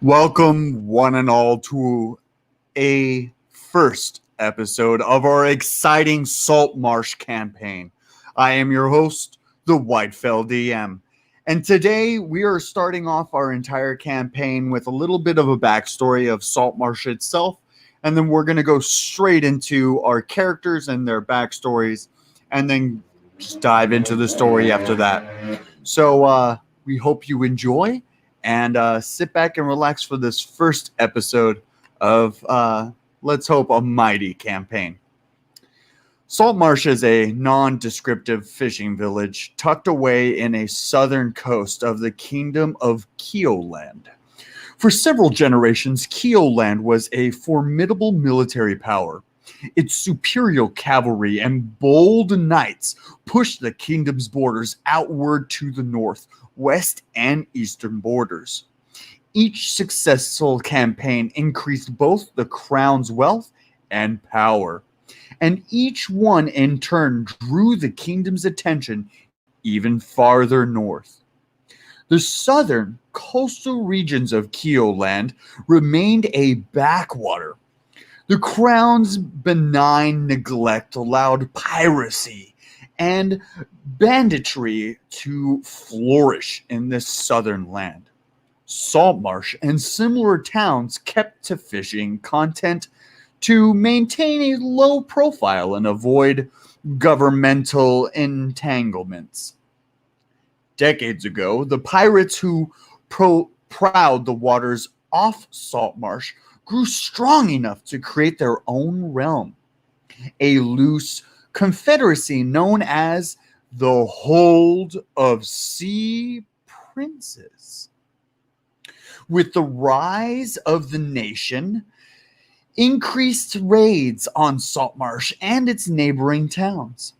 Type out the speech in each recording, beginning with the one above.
Welcome, one and all, to a first episode of our exciting Salt Marsh campaign. I am your host, the Whitefell DM, and today we are starting off our entire campaign with a little bit of a backstory of Salt Marsh itself, and then we're going to go straight into our characters and their backstories, and then just dive into the story after that. So we hope you enjoy and sit back and relax for this first episode of, let's hope, a mighty campaign. Salt Marsh is a non-descriptive fishing village tucked away in a southern coast of the kingdom of Keoland. For several generations, Keoland was a formidable military power. Its superior cavalry and bold knights pushed the kingdom's borders outward to the north, west, and eastern borders. Each successful campaign increased both the crown's wealth and power, and each one in turn drew the kingdom's attention even farther north. The southern coastal regions of Keoland remained a backwater. The crown's benign neglect allowed piracy and banditry to flourish in this southern land. Saltmarsh and similar towns kept to fishing content to maintain a low profile and avoid governmental entanglements. Decades ago, the pirates who prowled the waters off Saltmarsh grew strong enough to create their own realm, a loose confederacy known as the Hold of Sea Princes. With the rise of the nation, increased raids on Saltmarsh and its neighboring towns.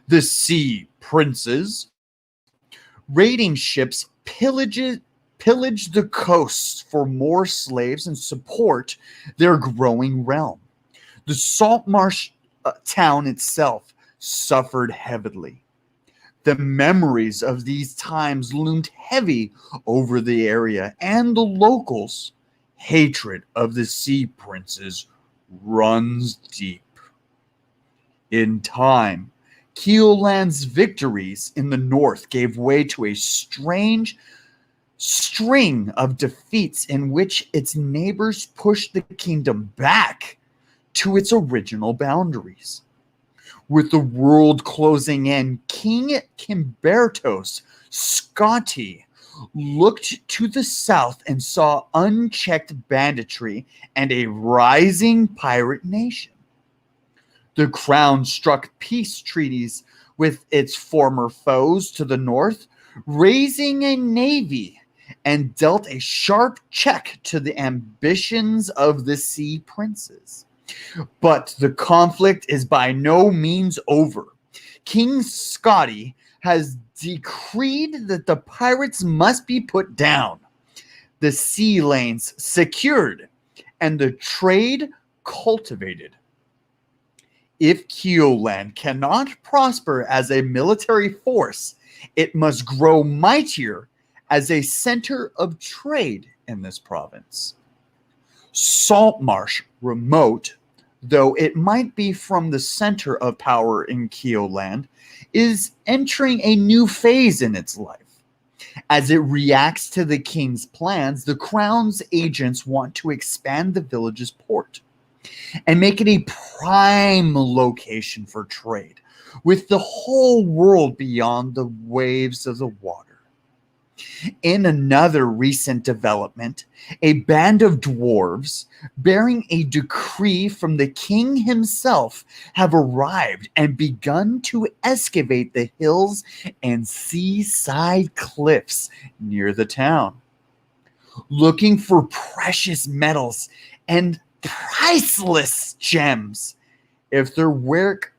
The Sea Princes, raiding ships, pillaged the coasts for more slaves and support their growing realm. The Saltmarsh town itself suffered heavily. The memories of these times loomed heavy over the area, and the locals' hatred of the Sea Princes runs deep. In time, Keoland's victories in the north gave way to a strange string of defeats in which its neighbors pushed the kingdom back to its original boundaries. With the world closing in, King Kimbertos Scotti looked to the south and saw unchecked banditry and a rising pirate nation. The crown struck peace treaties with its former foes to the north, raising a navy, and dealt a sharp check to the ambitions of the Sea Princes. But the conflict is by no means over. King Scotti has decreed that the pirates must be put down, the sea lanes secured, and the trade cultivated. If Keoland cannot prosper as a military force, it must grow mightier as a center of trade in this province. Saltmarsh, remote though it might be from the center of power in Keoland, is entering a new phase in its life. As it reacts to the king's plans, the crown's agents want to expand the village's port and make it a prime location for trade with the whole world beyond the waves of the water. In another recent development, a band of dwarves bearing a decree from the king himself have arrived and begun to excavate the hills and seaside cliffs near the town, looking for precious metals and priceless gems. If their work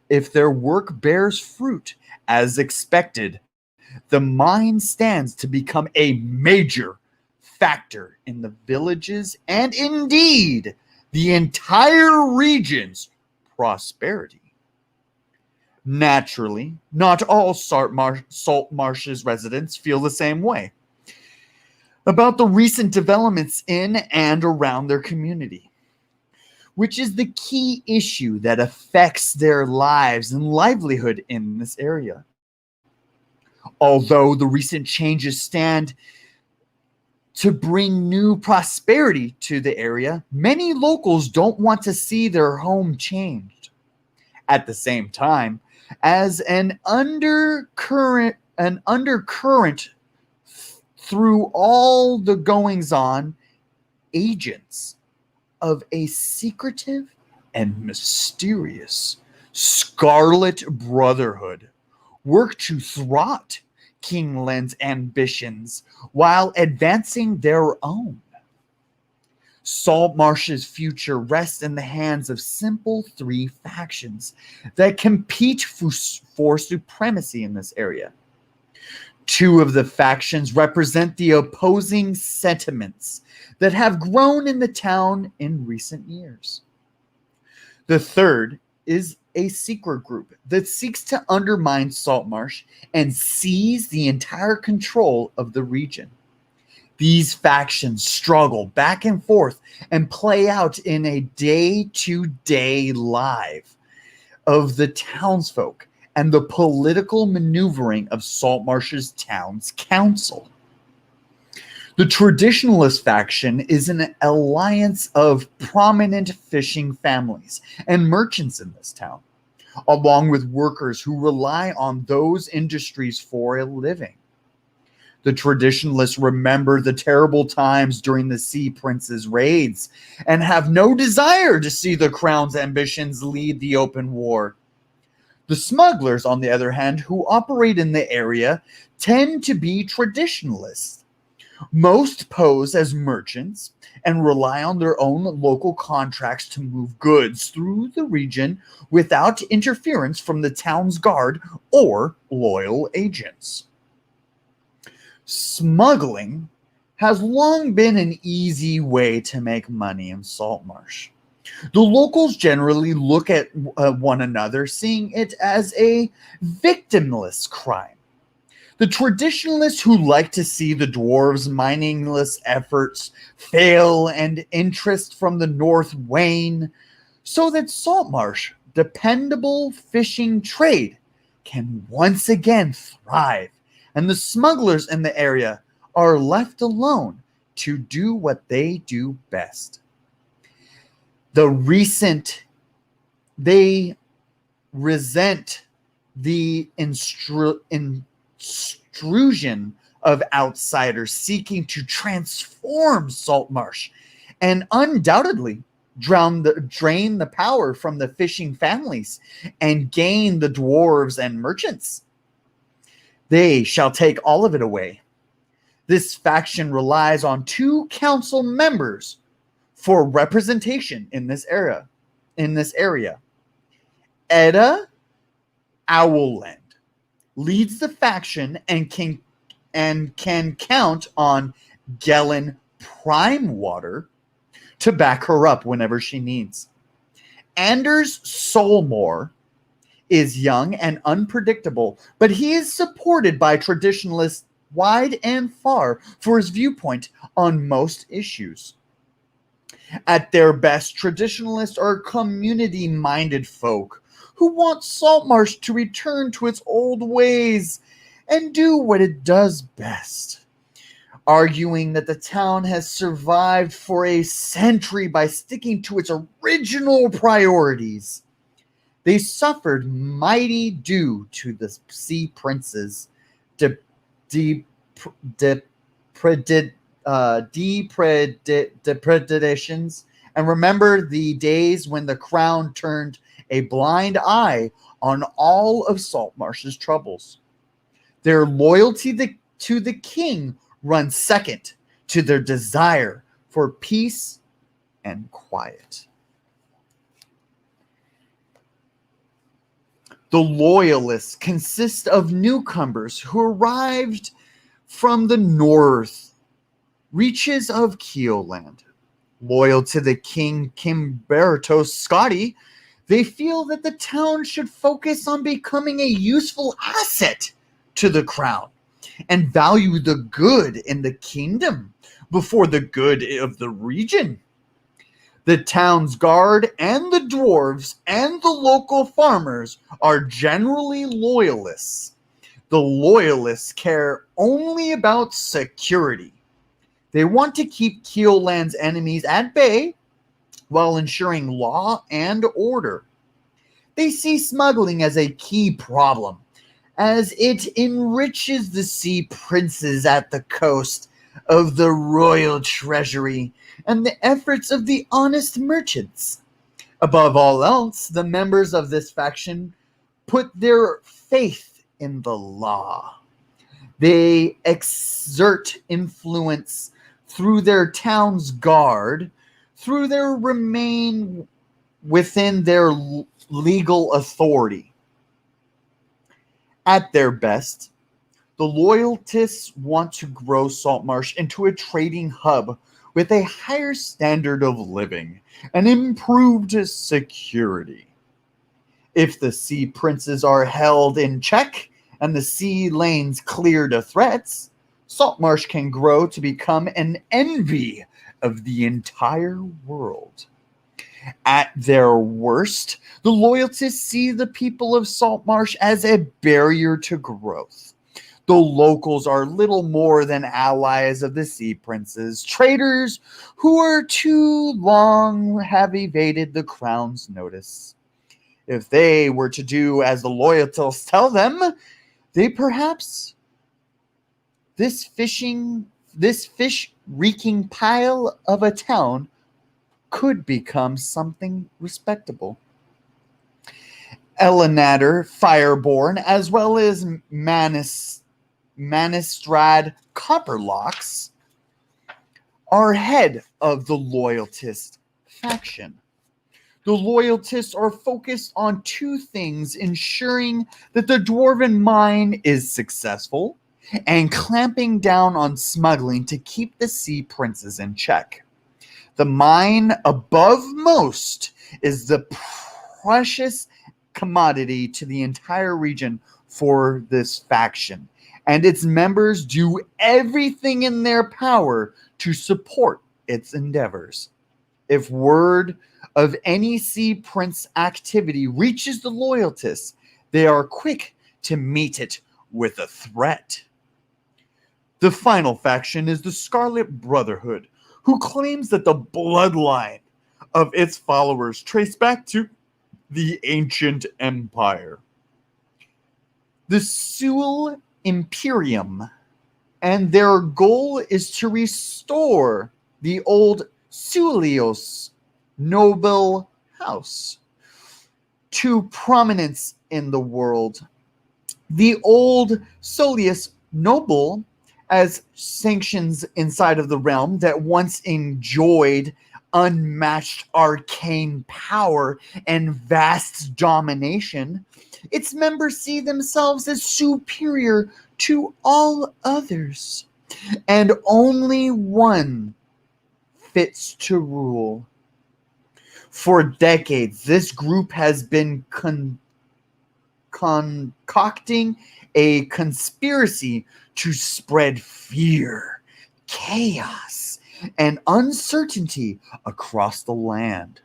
bears fruit as expected, the mine stands to become a major factor in the village's and indeed the entire region's prosperity. Naturally, not all Saltmarsh's residents feel the same way. about the recent developments in and around their community, which is the key issue that affects their lives and livelihood in this area. Although the recent changes stand to bring new prosperity to the area, many locals don't want to see their home changed. At the same time, as an undercurrent through all the goings on, agents of a secretive and mysterious Scarlet Brotherhood work to thwart King Len's ambitions while advancing their own. Saltmarsh's future rests in the hands of simple three factions that compete for supremacy in this area. Two of the factions represent the opposing sentiments that have grown in the town in recent years. The third is a secret group that seeks to undermine Saltmarsh and seize the entire control of the region. These factions struggle back and forth and play out in a day-to-day life of the townsfolk and the political maneuvering of Saltmarsh's town's council. The Traditionalist faction is an alliance of prominent fishing families and merchants in this town, along with workers who rely on those industries for a living. The Traditionalists remember the terrible times during the Sea Prince's raids and have no desire to see the Crown's ambitions lead the open war. The smugglers, on the other hand, who operate in the area, tend to be traditionalists. Most pose as merchants and rely on their own local contracts to move goods through the region without interference from the town's guard or loyal agents. Smuggling has long been an easy way to make money in Saltmarsh. The locals generally look at one another, seeing it as a victimless crime. The Traditionalists, who like to see the dwarves' miningless efforts fail and interest from the north wane, so that Saltmarsh, dependable fishing trade, can once again thrive, and the smugglers in the area are left alone to do what they do best. They resent the intrusion of outsiders seeking to transform Saltmarsh and undoubtedly drain the power from the fishing families and gain the dwarves and merchants. They shall take all of it away. This faction relies on 2 council members for representation in this area. Edda Owlland leads the faction and can count on Gellin Primewater to back her up whenever she needs. Anders Solmore is young and unpredictable, but he is supported by traditionalists wide and far for his viewpoint on most issues. At their best, traditionalists are community-minded folk who want Saltmarsh to return to its old ways and do what it does best, arguing that the town has survived for a century by sticking to its original priorities. They suffered mighty due to the Sea Prince's depredations, and remember the days when the Crown turned a blind eye on all of Saltmarsh's troubles. Their loyalty to the king runs second to their desire for peace and quiet. The Loyalists consist of newcomers who arrived from the north reaches of Keoland. Loyal to the king Kimbertos Scotti, they feel that the town should focus on becoming a useful asset to the crown and value the good in the kingdom before the good of the region. The town's guard and the dwarves and the local farmers are generally loyalists. The loyalists care only about security. They want to keep Keelland's enemies at bay while ensuring law and order. They see smuggling as a key problem, as it enriches the sea princes at the coast of the royal treasury and the efforts of the honest merchants. Above all else, the members of this faction put their faith in the law. They exert influence through their town's guard, through their remain within their legal authority. At their best, the loyalists want to grow Saltmarsh into a trading hub with a higher standard of living and improved security. If the sea princes are held in check and the sea lanes cleared of threats, Saltmarsh can grow to become an envy of the entire world. At their worst, the loyalists see the people of Saltmarsh as a barrier to growth. The locals are little more than allies of the sea princes, traitors who are too long have evaded the crown's notice. If they were to do as the loyalists tell them, they perhaps this fish-reeking pile of a town could become something respectable. Elenator Fireborn, as well as Manistrad Copperlocks, are head of the loyalist faction. The loyalists are focused on two things: ensuring that the Dwarven mine is successful and clamping down on smuggling to keep the sea princes in check. The mine, above most, is the precious commodity to the entire region for this faction, and its members do everything in their power to support its endeavors. If word of any sea prince activity reaches the loyalists, they are quick to meet it with a threat. The final faction is the Scarlet Brotherhood, who claims that the bloodline of its followers trace back to the ancient empire. The Seul Imperium, and their goal is to restore the old Sulios noble house to prominence in the world. The old Solius noble, as sanctions inside of the realm that once enjoyed unmatched arcane power and vast domination, its members see themselves as superior to all others, and only one fits to rule. For decades, this group has been concocting a conspiracy to spread fear, chaos, and uncertainty across the land.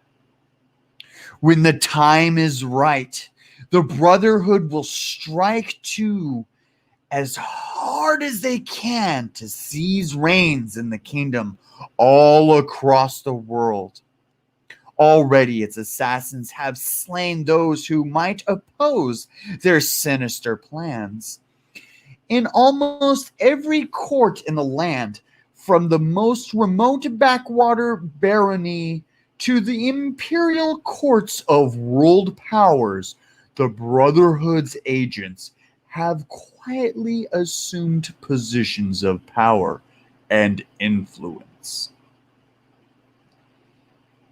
When the time is right, the Brotherhood will strike to as hard as they can to seize reins in the kingdom all across the world. Already its assassins have slain those who might oppose their sinister plans. In almost every court in the land, from the most remote backwater barony to the imperial courts of world powers, the Brotherhood's agents have quietly assumed positions of power and influence.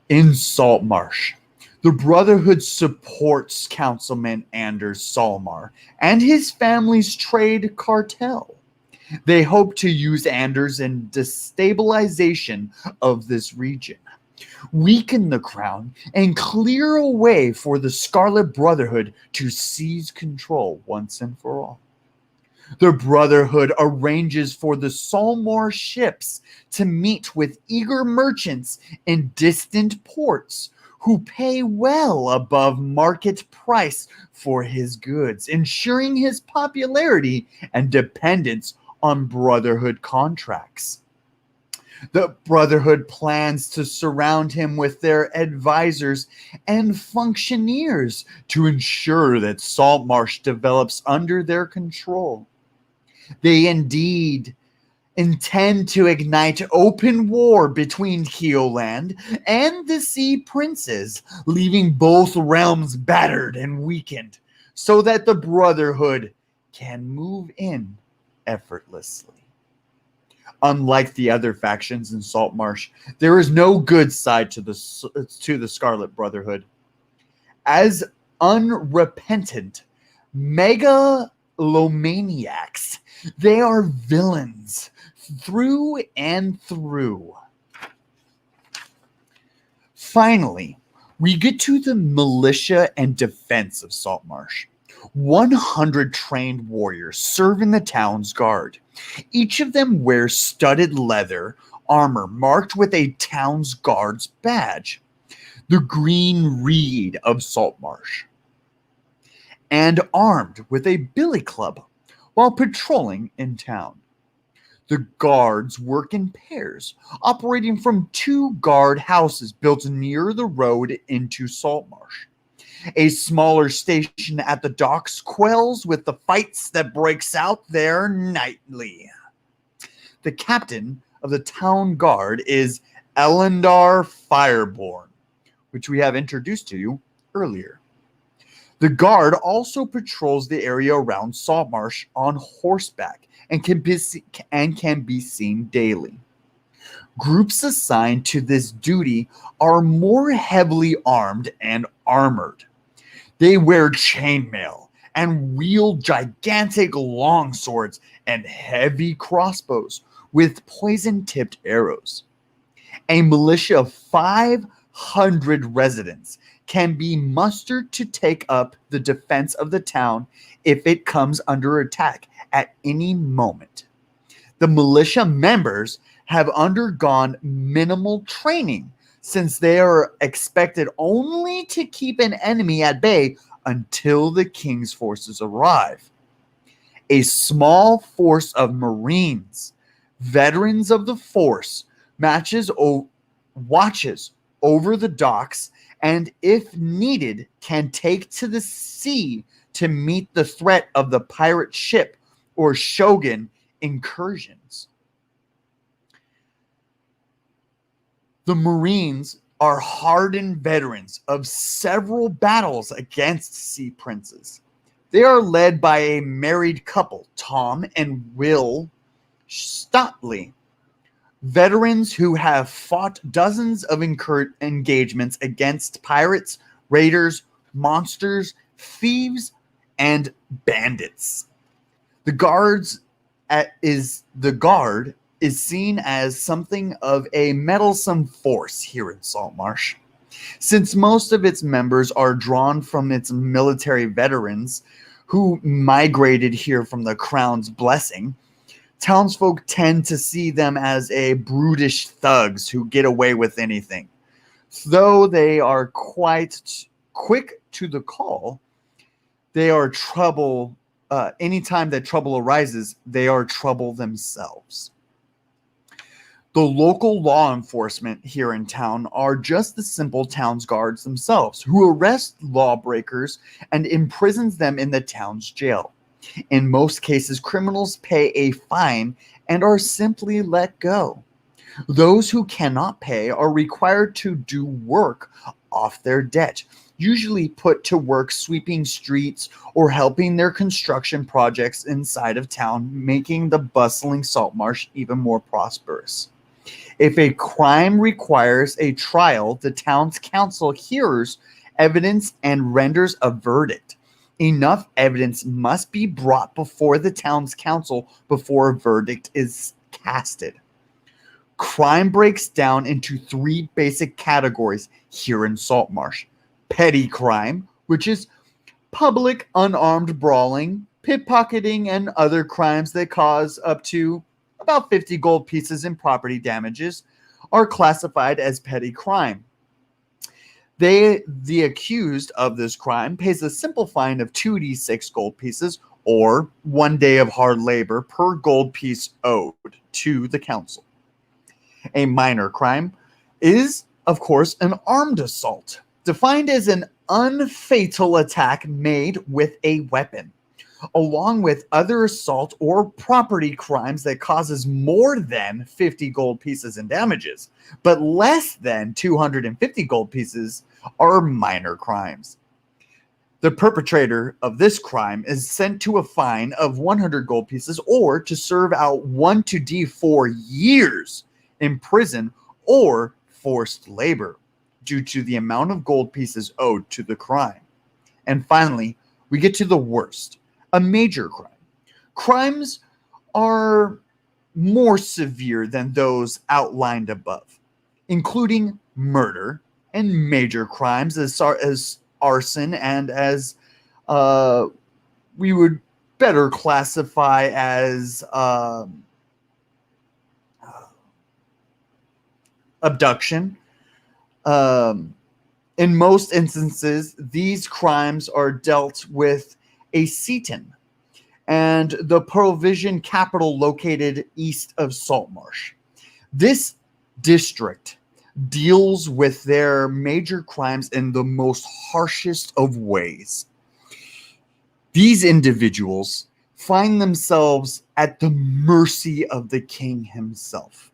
In Saltmarsh, the Brotherhood supports Councilman Anders Salmar and his family's trade cartel. They hope to use Anders in destabilization of this region, weaken the crown, and clear a way for the Scarlet Brotherhood to seize control once and for all. The Brotherhood arranges for the Saltmarsh ships to meet with eager merchants in distant ports who pay well above market price for his goods, ensuring his popularity and dependence on Brotherhood contracts. The Brotherhood plans to surround him with their advisors and functioneers to ensure that Saltmarsh develops under their control. They indeed intend to ignite open war between Keoland and the Sea Princes, leaving both realms battered and weakened, so that the Brotherhood can move in effortlessly. Unlike the other factions in Saltmarsh, there is no good side to the Scarlet Brotherhood. As unrepentant megalomaniacs, they are villains through and through. Finally, we get to the militia and defense of Saltmarsh. 100 trained warriors serve in the town's guard. Each of them wears studded leather armor marked with a town's guard's badge, the Green Reed of Saltmarsh, and armed with a billy club while patrolling in town. The guards work in pairs, operating from 2 guard houses built near the road into Saltmarsh. A smaller station at the docks quells with the fights that breaks out there nightly. The captain of the town guard is Elendar Fireborn, which we have introduced to you earlier. The guard also patrols the area around Saltmarsh on horseback and can be seen daily. Groups assigned to this duty are more heavily armed and armored. They wear chainmail and wield gigantic longswords and heavy crossbows with poison-tipped arrows. A militia of 500 residents can be mustered to take up the defense of the town if it comes under attack at any moment. The militia members have undergone minimal training since they are expected only to keep an enemy at bay until the king's forces arrive. A small force of Marines, veterans of the force, watches over the docks and, if needed, can take to the sea to meet the threat of the pirate ship or shogun incursions. The Marines are hardened veterans of several battles against sea princes. They are led by a married couple, Tom and Will Stotley, veterans who have fought dozens of engagements against pirates, raiders, monsters, thieves, and bandits. The guard is seen as something of a meddlesome force here in Saltmarsh. Since most of its members are drawn from its military veterans who migrated here from the Crown's blessing, townsfolk tend to see them as a brutish thugs who get away with anything. Though they are quite quick to the call, they are trouble. Anytime that trouble arises, they are trouble themselves. The local law enforcement here in town are just the simple town's guards themselves, who arrest lawbreakers and imprisons them in the town's jail. In most cases, criminals pay a fine and are simply let go. Those who cannot pay are required to do work off their debt, usually put to work sweeping streets or helping their construction projects inside of town, making the bustling Saltmarsh even more prosperous. If a crime requires a trial, the town's council hears evidence and renders a verdict. Enough evidence must be brought before the town's council before a verdict is casted. Crime breaks down into 3 basic categories here in Saltmarsh. Petty crime, which is public unarmed brawling, pickpocketing, and other crimes that cause up to about 50 gold pieces in property damages are classified as petty crime. The accused of this crime pays a simple fine of 2d6 gold pieces or 1 day of hard labor per gold piece owed to the council. A minor crime is, of course, an armed assault, defined as an unfatal attack made with a weapon, along with other assault or property crimes that causes more than 50 gold pieces in damages, but less than 250 gold pieces are minor crimes. The perpetrator of this crime is sent to a fine of 100 gold pieces or to serve out 1 to D4 years in prison or forced labor due to the amount of gold pieces owed to the crime. And finally, we get to the worst, a major crime. Crimes are more severe than those outlined above, including murder and major crimes as arson and as we would better classify as abduction. In most instances, these crimes are dealt with a Seaton and the provision capital located east of Saltmarsh. This district deals with their major crimes in the most harshest of ways. These individuals find themselves at the mercy of the king himself.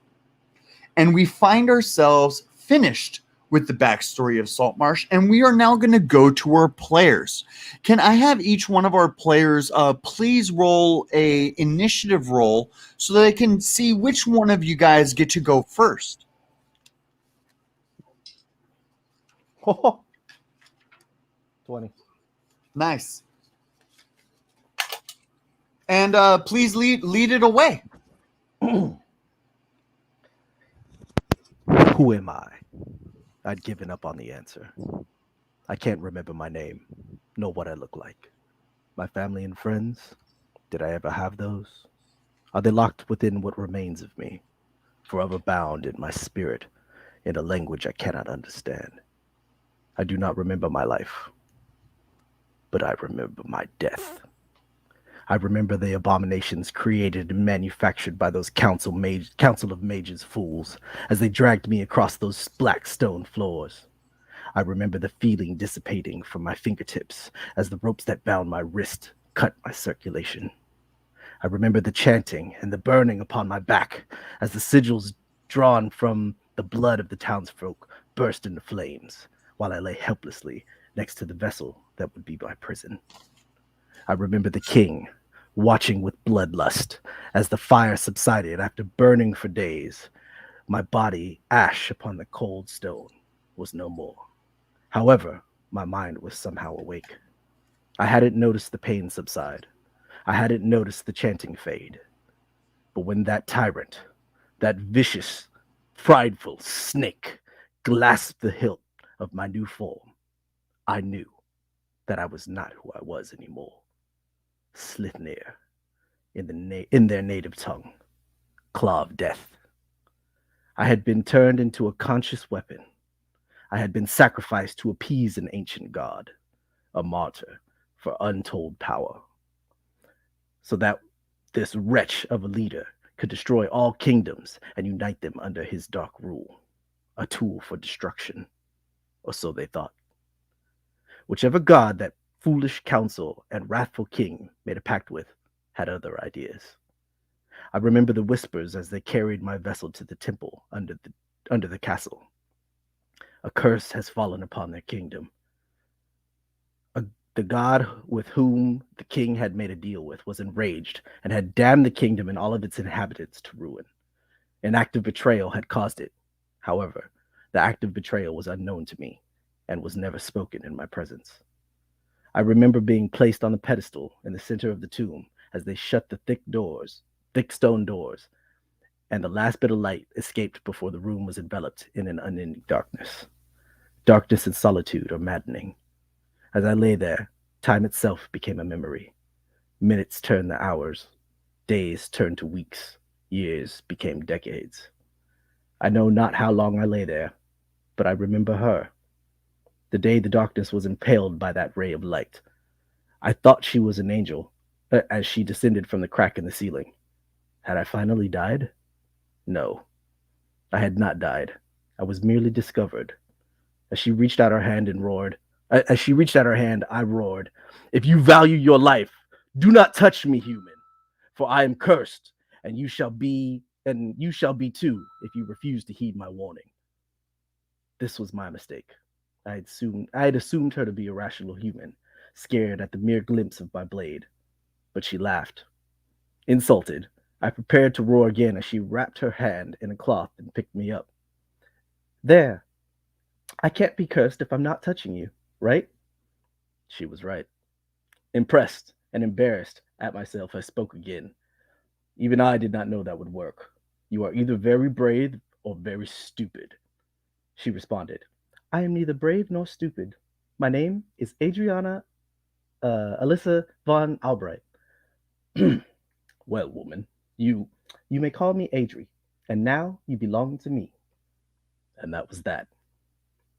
And we find ourselves finished with the backstory of Saltmarsh, and we are now going to go to our players. Can I have each one of our players please roll a initiative roll so that I can see which one of you guys get to go first? 20. Nice. And please lead it away. Who am I? I'd given up on the answer. I can't remember my name, nor what I look like. My family and friends, did I ever have those? Are they locked within what remains of me, forever bound in my spirit, in a language I cannot understand? I do not remember my life, but I remember my death. I remember the abominations created and manufactured by those Council of Mages fools as they dragged me across those black stone floors. I remember the feeling dissipating from my fingertips as the ropes that bound my wrist cut my circulation. I remember the chanting and the burning upon my back as the sigils drawn from the blood of the townsfolk burst into flames, while I lay helplessly next to the vessel that would be my prison. I remember the king watching with bloodlust as the fire subsided after burning for days. My body, ash upon the cold stone, was no more. However, my mind was somehow awake. I hadn't noticed the pain subside. I hadn't noticed the chanting fade. But when that tyrant, that vicious, prideful snake, grasped the hilt of my new form, I knew that I was not who I was anymore. Slithnir, in their native tongue, claw of death. I had been turned into a conscious weapon. I had been sacrificed to appease an ancient god, a martyr for untold power, so that this wretch of a leader could destroy all kingdoms and unite them under his dark rule, a tool for destruction, or so they thought. Whichever god that foolish council and wrathful king made a pact with had other ideas. I remember the whispers as they carried my vessel to the temple under the castle. A curse has fallen upon their kingdom. The god with whom the king had made a deal with was enraged and had damned the kingdom and all of its inhabitants to ruin. An act of betrayal had caused it. However, the act of betrayal was unknown to me and was never spoken in my presence. I remember being placed on the pedestal in the center of the tomb as they shut the thick stone doors, and the last bit of light escaped before the room was enveloped in an unending darkness. Darkness and solitude are maddening. As I lay there, time itself became a memory Minutes turned to hours, days turned to weeks, years became decades. I know not how long I lay there, but I remember her. The day the darkness was impaled by that ray of light. I thought she was an angel as she descended from the crack in the ceiling. Had I finally died? No, I had not died. I was merely discovered. As she reached out her hand and roared, as she reached out her hand, I roared, "If you value your life, do not touch me, human, for I am cursed, and you shall be too if you refuse to heed my warning." This was my mistake. I had assumed her to be a rational human, scared at the mere glimpse of my blade. But she laughed. Insulted, I prepared to roar again as she wrapped her hand in a cloth and picked me up. "There, I can't be cursed if I'm not touching you, right?" She was right. Impressed and embarrassed at myself, I spoke again. Even I did not know that would work. "You are either very brave or very stupid." She responded, "I am neither brave nor stupid. My name is Adriana Alyssa von Albright." "Well, woman, you may call me Adri, and now you belong to me." And that was that.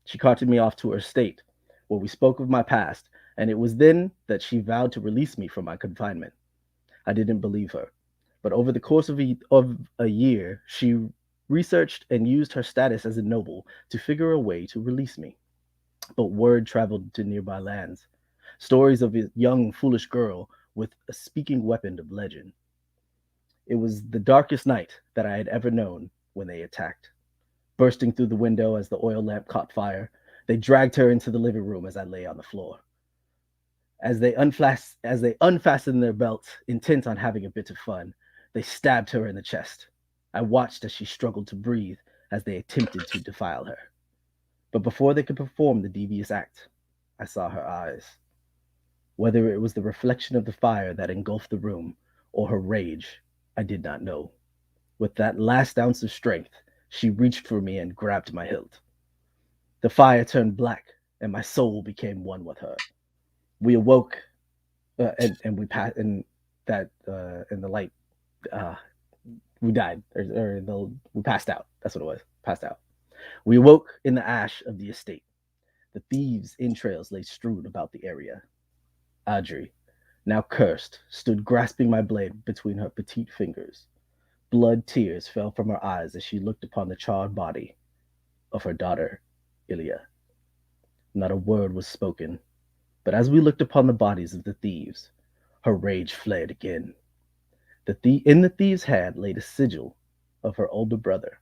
She carted me off to her estate, where we spoke of my past, and it was then that she vowed to release me from my confinement. I didn't believe her, but over the course of a year, she researched and used her status as a noble to figure a way to release me. But word traveled to nearby lands. Stories of a young, foolish girl with a speaking weapon of legend. It was the darkest night that I had ever known when they attacked. Bursting through the window as the oil lamp caught fire, they dragged her into the living room as I lay on the floor. As they unfastened their belts, intent on having a bit of fun, they stabbed her in the chest. I watched as she struggled to breathe as they attempted to defile her. But before they could perform the devious act, I saw her eyes. Whether it was the reflection of the fire that engulfed the room or her rage, I did not know. With that last ounce of strength, she reached for me and grabbed my hilt. The fire turned black, and my soul became one with her. We awoke, and we passed, and that in the light, uh, we died, we passed out. That's what it was. Passed out. We awoke in the ash of the estate. The thieves' entrails lay strewn about the area. Audrey, now cursed, stood grasping my blade between her petite fingers. Blood tears fell from her eyes as she looked upon the charred body of her daughter, Ilya. Not a word was spoken, but as we looked upon the bodies of the thieves, her rage fled again. In the thieves' hand lay the sigil of her older brother.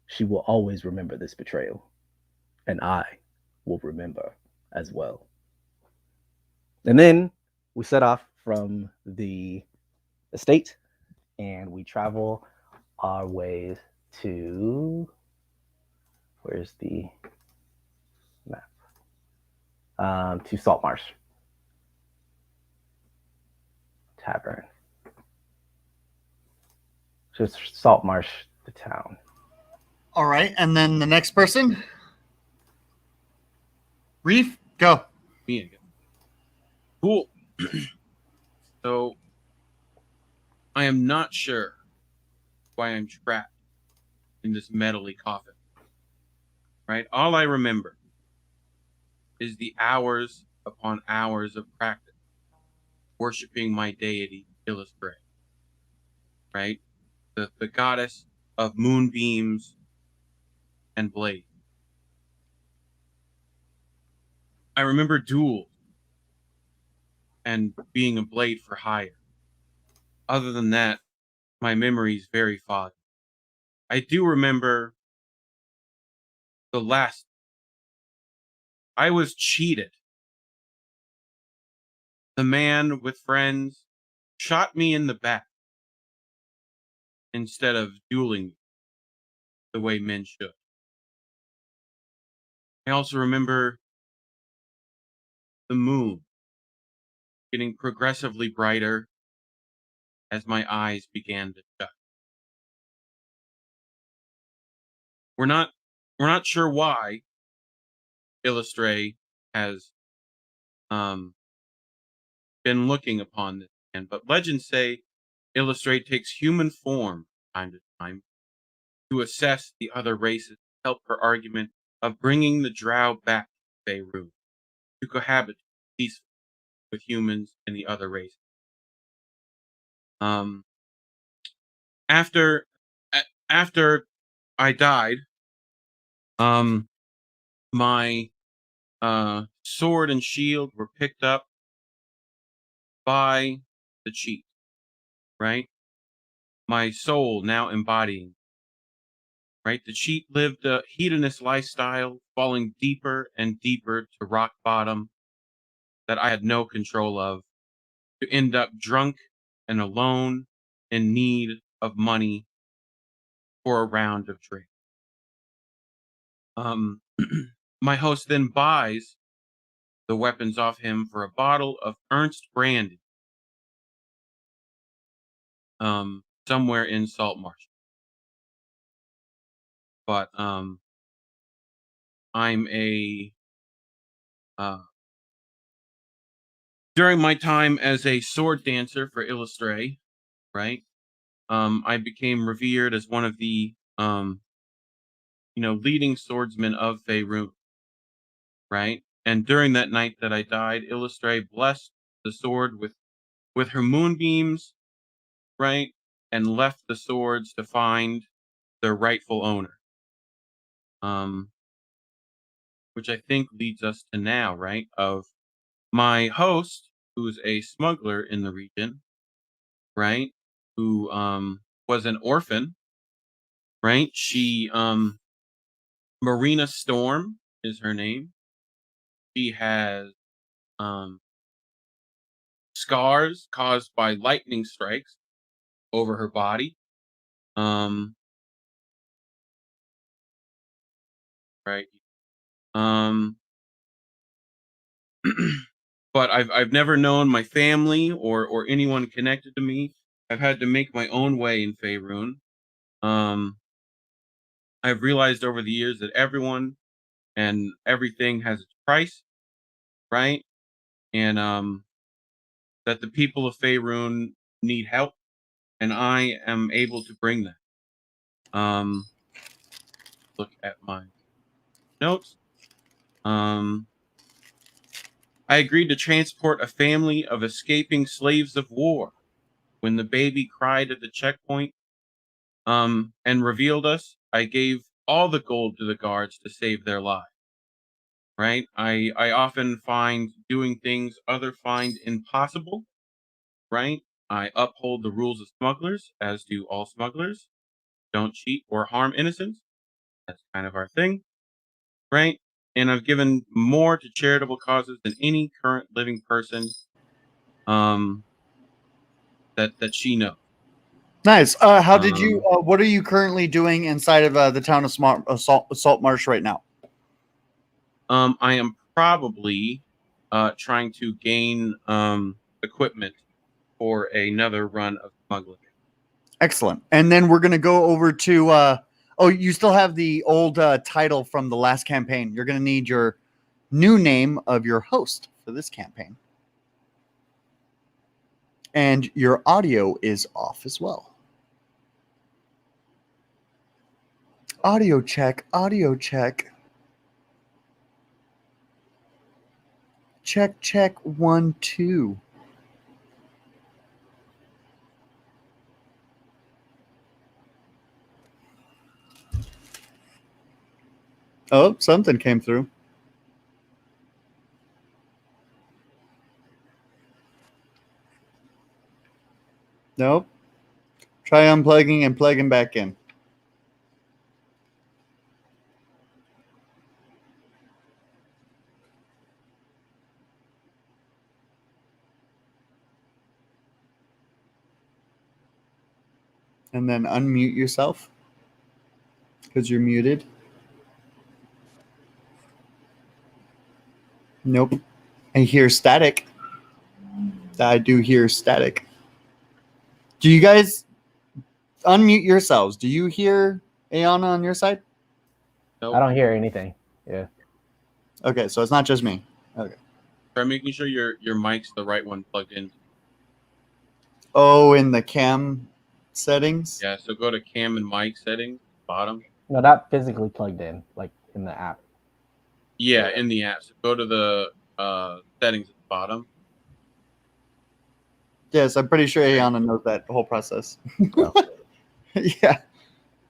She will always remember this betrayal, and I will remember as well. And then we set off from the estate and we travel our ways to, where's the map? To Saltmarsh Tavern. Just Saltmarsh, the town. All right, and then the next person, Reef, go. Me again. Cool. So, I am not sure why I'm trapped in this metally coffin. Right? All I remember is the hours upon hours of practice, worshiping my deity, Illustrae. Right? The goddess of moonbeams and blade. I remember duels and being a blade for hire. Other than that, my memory is very foggy. I do remember the last. I was cheated. The man with friends shot me in the back instead of dueling me the way men should. I also remember the moon getting progressively brighter as my eyes began to shut. We're not sure why Illustrae has been looking upon this man, but legends say Illustrate takes human form from time to time to assess the other races, help her argument of bringing the Drow back to Faerun to cohabit peacefully with humans and the other races. After after I died, my sword and shield were picked up by the chief, right? My soul now embodying, right? The cheat lived a hedonist lifestyle, falling deeper and deeper to rock bottom that I had no control of, to end up drunk and alone in need of money for a round of drink. My host then buys the weapons off him for a bottle of Ernst brandy, somewhere in Saltmarsh. But I'm a during my time as a sword dancer for Illustrate, right? I became revered as one of the leading swordsmen of Faerun, right? And during that night that I died, Illustrate blessed the sword with her moonbeams, right? And left the swords to find their rightful owner. Which I think leads us to now, right? Of my host, who's a smuggler in the region, right? Who was an orphan, right? She Marina Storm is her name. She has scars caused by lightning strikes over her body. Right. But I've never known my family or anyone connected to me. I've had to make my own way in Faerun. I've realized over the years that everyone and everything has its price, right? And that the people of Faerun need help, and I am able to bring that. Look at my notes. I agreed to transport a family of escaping slaves of war when the baby cried at the checkpoint and revealed us. I gave all the gold to the guards to save their lives. Right? I often find doing things others find impossible. Right? I uphold the rules of smugglers, as do all smugglers. Don't cheat or harm innocents. That's kind of our thing. Right? And I've given more to charitable causes than any current living person that she knows. Nice. How did you? What are you currently doing inside of the town of Saltmarsh right now? I am probably trying to gain equipment for another run of smuggling. Excellent. And then we're going to go over to. Oh, you still have the old title from the last campaign. You're going to need your new name of your host for this campaign. And your audio is off as well. Audio check, audio check. Check, check, 1, 2. Oh, something came through. Nope. Try unplugging and plugging back in. And then unmute yourself because you're muted. Nope. I hear static. I do hear static. Do you guys unmute yourselves? Do you hear Ayana on your side? Nope. I don't hear anything. Yeah. Okay, so it's not just me. Okay. Try making sure your mic's the right one plugged in. Oh, in the cam settings. Yeah, so go to cam and mic settings, bottom. No, not physically plugged in, like in the app. Yeah, in the app. So go to the settings at the bottom. Yes, I'm pretty sure Ayana knows that whole process. Oh. Yeah.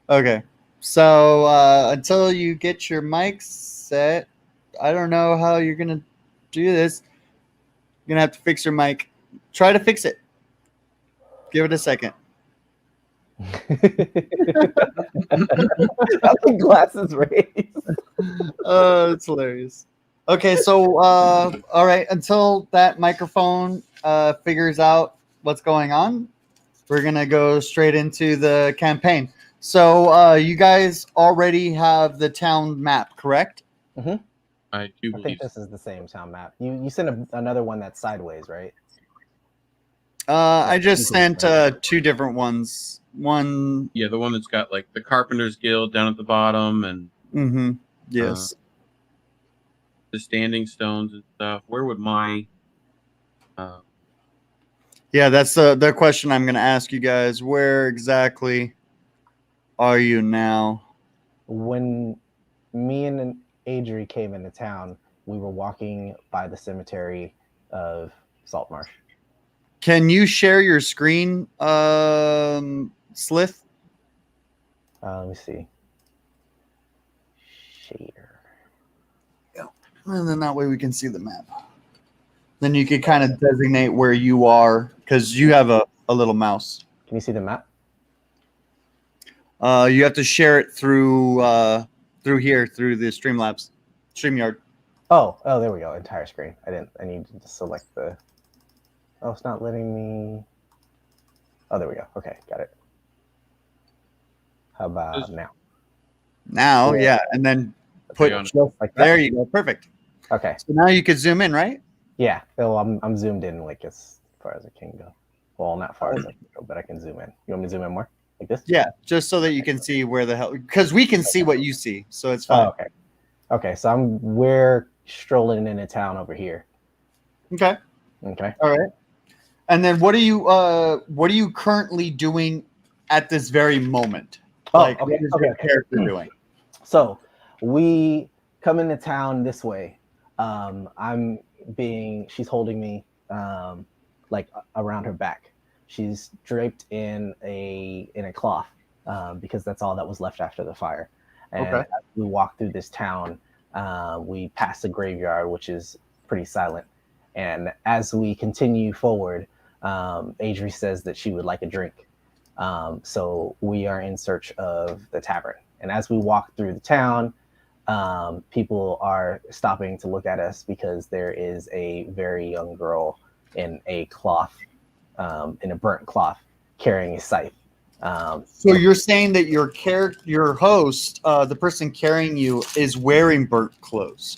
Okay. So until you get your mic set, I don't know how you're gonna do this. You're gonna have to fix your mic. Try to fix it. Give it a second. Glasses raised. Oh, it's hilarious. Okay, so all right, until that microphone figures out what's going on, we're gonna go straight into the campaign. So you guys already have the town map, correct? I do I believe. think this is the same town map. You sent another one that's sideways, right? I just sent two different ones. One, Yeah, the one that's got like the Carpenters Guild down at the bottom and yes. the standing stones and stuff. Where would my Yeah, that's the question I'm going to ask you guys. Where exactly are you now? When me and Adri came into town, we were walking by the cemetery of Saltmarsh. Can you share your screen, Slith? Let me see. Share. And then that way we can see the map. Then you could kind of designate where you are because you have a little mouse. Can you see the map? You have to share it through here through the StreamYard. Oh, there we go. Entire screen. I need to select the. Oh, it's not letting me. Oh, there we go. Okay, got it. How about now? Now, Yeah. yeah, and then put on. Just like that? there you go. Perfect. Okay. So now you could zoom in, right? Yeah. Well, I'm zoomed in like as far as I can go. Well, not far as I can go, but I can zoom in. You want me to zoom in more? Like this? Yeah, just so that you can see where the hell, because we can see what you see, so it's fine. Oh, okay. Okay, so we're strolling into town over here. Okay, Okay. all right. And then what are you currently doing at this very moment? Oh, Like, okay, what is okay, your okay. character doing? So we come into town this way. She's holding me like around her back. She's draped in a cloth because that's all that was left after the fire. And Okay. as we walk through this town, we pass a graveyard, which is pretty silent. And as we continue forward, Adri says that she would like a drink. So we are in search of the tavern. And as we walk through the town, people are stopping to look at us because there is a very young girl in a cloth, in a burnt cloth, carrying a scythe. So you're saying that your host, the person carrying you, is wearing burnt clothes.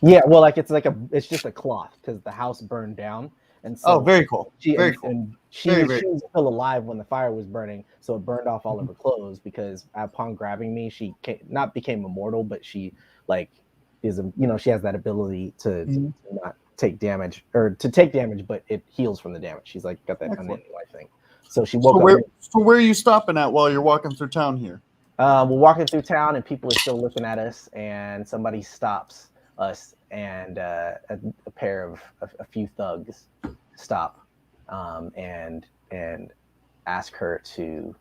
Yeah, well, it's just a cloth because the house burned down, and so Oh, very cool. Very cool. And she Very, very was still alive when the fire was burning, so it burned off all of her clothes. Because upon grabbing me, she became immortal, but she she has that ability to not take damage or to take damage, but it heals from the damage. She's like got that Excellent. unending life thing. So she woke up. So where are you stopping at while you're walking through town here? We're walking through town, and people are still looking at us, and somebody stops us, and a few thugs stop and ask her to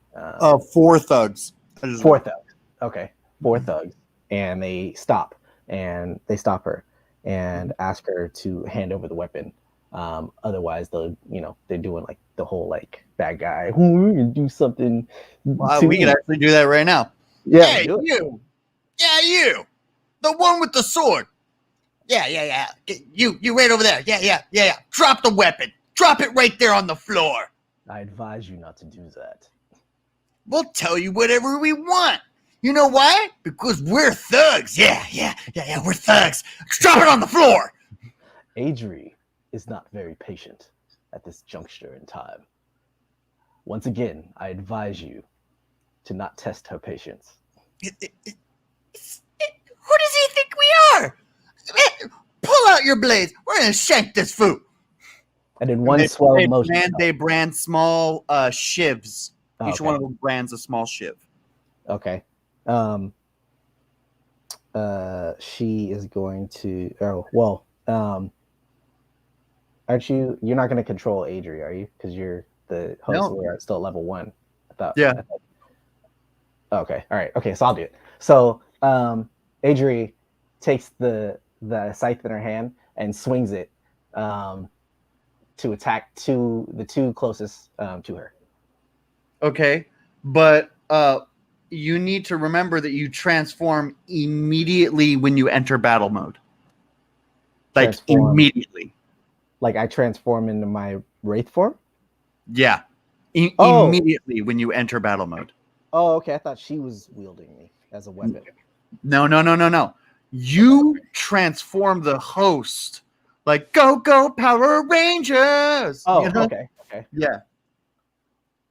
4 thugs. four thugs. Okay, 4 thugs, and they stop her and ask her to hand over the weapon. Otherwise, they're doing like the whole like bad guy. We're gonna do something. We could actually do that right now. Yeah, Hey, do it. you. Yeah, you. The one with the sword. Yeah. You right over there. Yeah. Drop the weapon. Drop it right there on the floor. I advise you not to do that. We'll tell you whatever we want. You know why? Because we're thugs. Yeah, we're thugs. Drop it on the floor. Adri is not very patient at this juncture in time. Once again, I advise you to not test her patience. Who does he think we are? Pull out your blades. We're gonna shank this fool. And in one swell motion. They brand small shivs. Oh, Each okay. one of them brands a small shiv. Okay. She is going to. Oh well. Aren't you? You're not going to control Adri, are you? Because you're the host. No. We're still at level 1. I thought. Yeah. Okay. All right. Okay. So I'll do it. So Adri takes the scythe in her hand and swings it to attack the two closest to her. Okay, but you need to remember that you transform immediately when you enter battle mode. Like Transform. immediately. Like I transform into my wraith form. Yeah. Oh. Immediately when you enter battle mode. Oh, okay. I thought she was wielding me as a weapon. No. You transform the host. Like, go, Power Rangers! Oh, You know? okay. Yeah.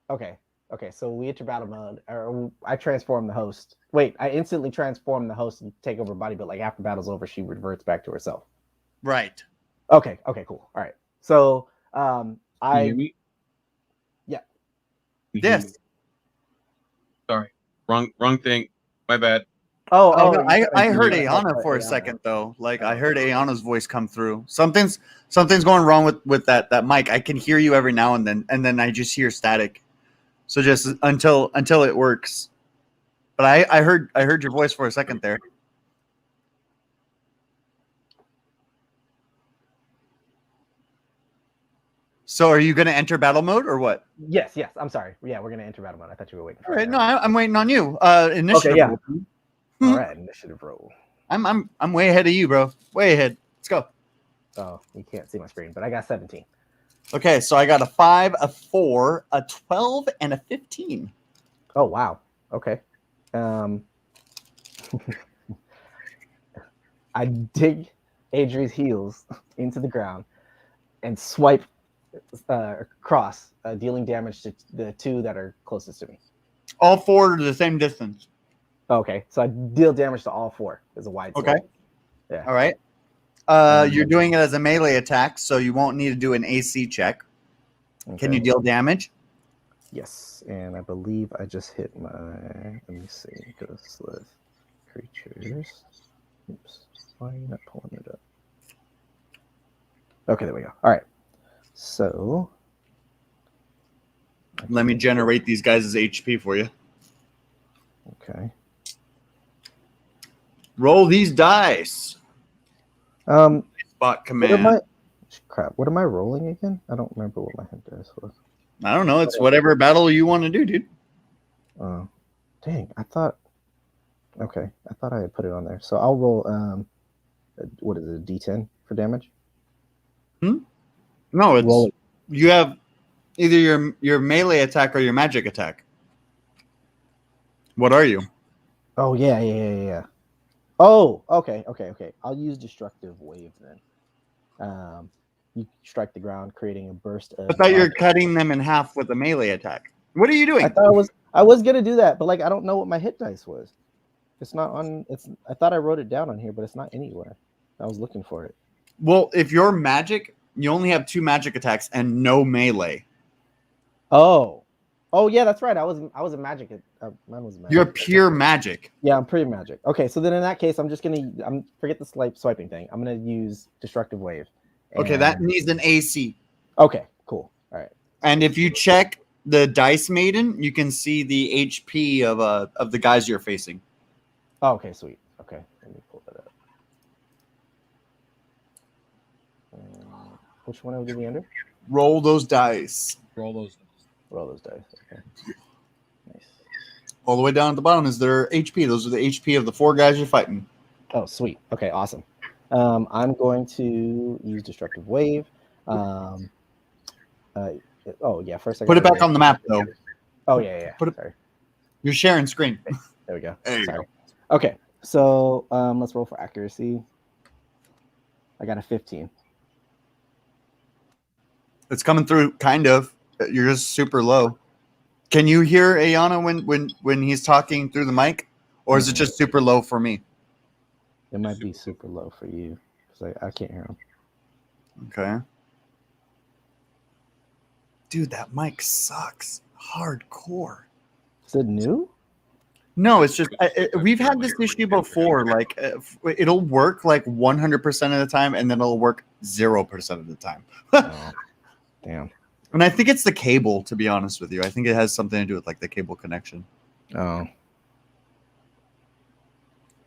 Okay, so we enter battle mode, or I transform the host. Wait, I instantly transform the host and take over her body, but like after battle's over, she reverts back to herself. Right. Okay, cool. All right. So Can you hear me? Yeah. Can you hear Yes. me? Sorry. Wrong thing. My bad. Oh, no, I heard yeah, Ayana for a Ayana. second though. Like I heard Ayana's voice come through. Something's going wrong with that mic. I can hear you every now and then I just hear static. So just until it works. But I heard your voice for a second there. So are you going to enter battle mode or what? Yes. I'm sorry. Yeah, we're gonna enter battle mode. I thought you were waiting for All right, it. no, I'm waiting on you. Initiative. Okay, yeah. roll. All right, initiative roll. I'm way ahead of you, bro. Way ahead. Let's go. Oh, you can't see my screen, but I got 17. Okay, so I got a 5, a 4, a 12, and a 15. Oh wow. Okay. I dig Adri's heels into the ground and swipe across, dealing damage to the two that are closest to me. All 4 are the same distance. Okay, so I deal damage to all 4 as a wide sword. Okay. Yeah. All right. You're doing it as a melee attack, so you won't need to do an AC check. Okay. Can you deal damage? Yes, and I believe I just hit my. Let me see. Ghost with creatures. Oops. Why are you not pulling it up? Okay, there we go. All right. So. Let me generate these guys' HP for you. Okay. Roll these dice. Spot What What command. What am I rolling again? I don't remember what my hit dice was. I don't know. It's whatever battle you want to do, dude. Oh, dang! I thought. Okay, I thought I had put it on there. So I'll roll. What is it? A D10 for damage? No, it's Roll it. you have either your melee attack or your magic attack. What are you? Oh yeah. Oh, okay. I'll use destructive wave then. You strike the ground, creating a burst of. I thought you were cutting them in half with a melee attack. What are you doing? I was gonna do that, but like I don't know what my hit dice was. It's not on. I thought I wrote it down on here, but it's not anywhere. I was looking for it. Well, if you're magic, you only have 2 magic attacks and no melee. Oh yeah, that's right. I was a magic. Mine was a magic. You're pure magic. Yeah, I'm pretty magic. Okay, so then in that case, I'm forget the swiping thing. I'm gonna use destructive wave. Okay, that needs an AC. Okay, cool. All right. And if you check the Dice Maiden, you can see the HP of the guys you're facing. Oh, okay, sweet. Okay, let me pull that up. Which one did we enter? Roll those dice. Roll those. Roll those dice. Okay. Nice. All the way down at the bottom is their HP. Those are the HP of the 4 guys you're fighting. Oh, sweet. Okay, awesome. I'm going to use destructive wave. Oh yeah, first I Put it gotta back on the map, though. Oh yeah. Put it- Sorry. You're sharing screen. There we go. There you Sorry. go. Okay, so let's roll for accuracy. I got a 15. It's coming through, kind of. You're just super low. Can you hear Ayana when he's talking through the mic? Or is it just super low for me? It might be super low for you because I can't hear him. Okay. Dude, that mic sucks. Hardcore. Is it new? No, it's just we've had this issue before. Like it'll work like 100% of the time, and then it'll work 0% of the time. Oh, damn. And I think it's the cable. To be honest with you, I think it has something to do with like the cable connection. Oh.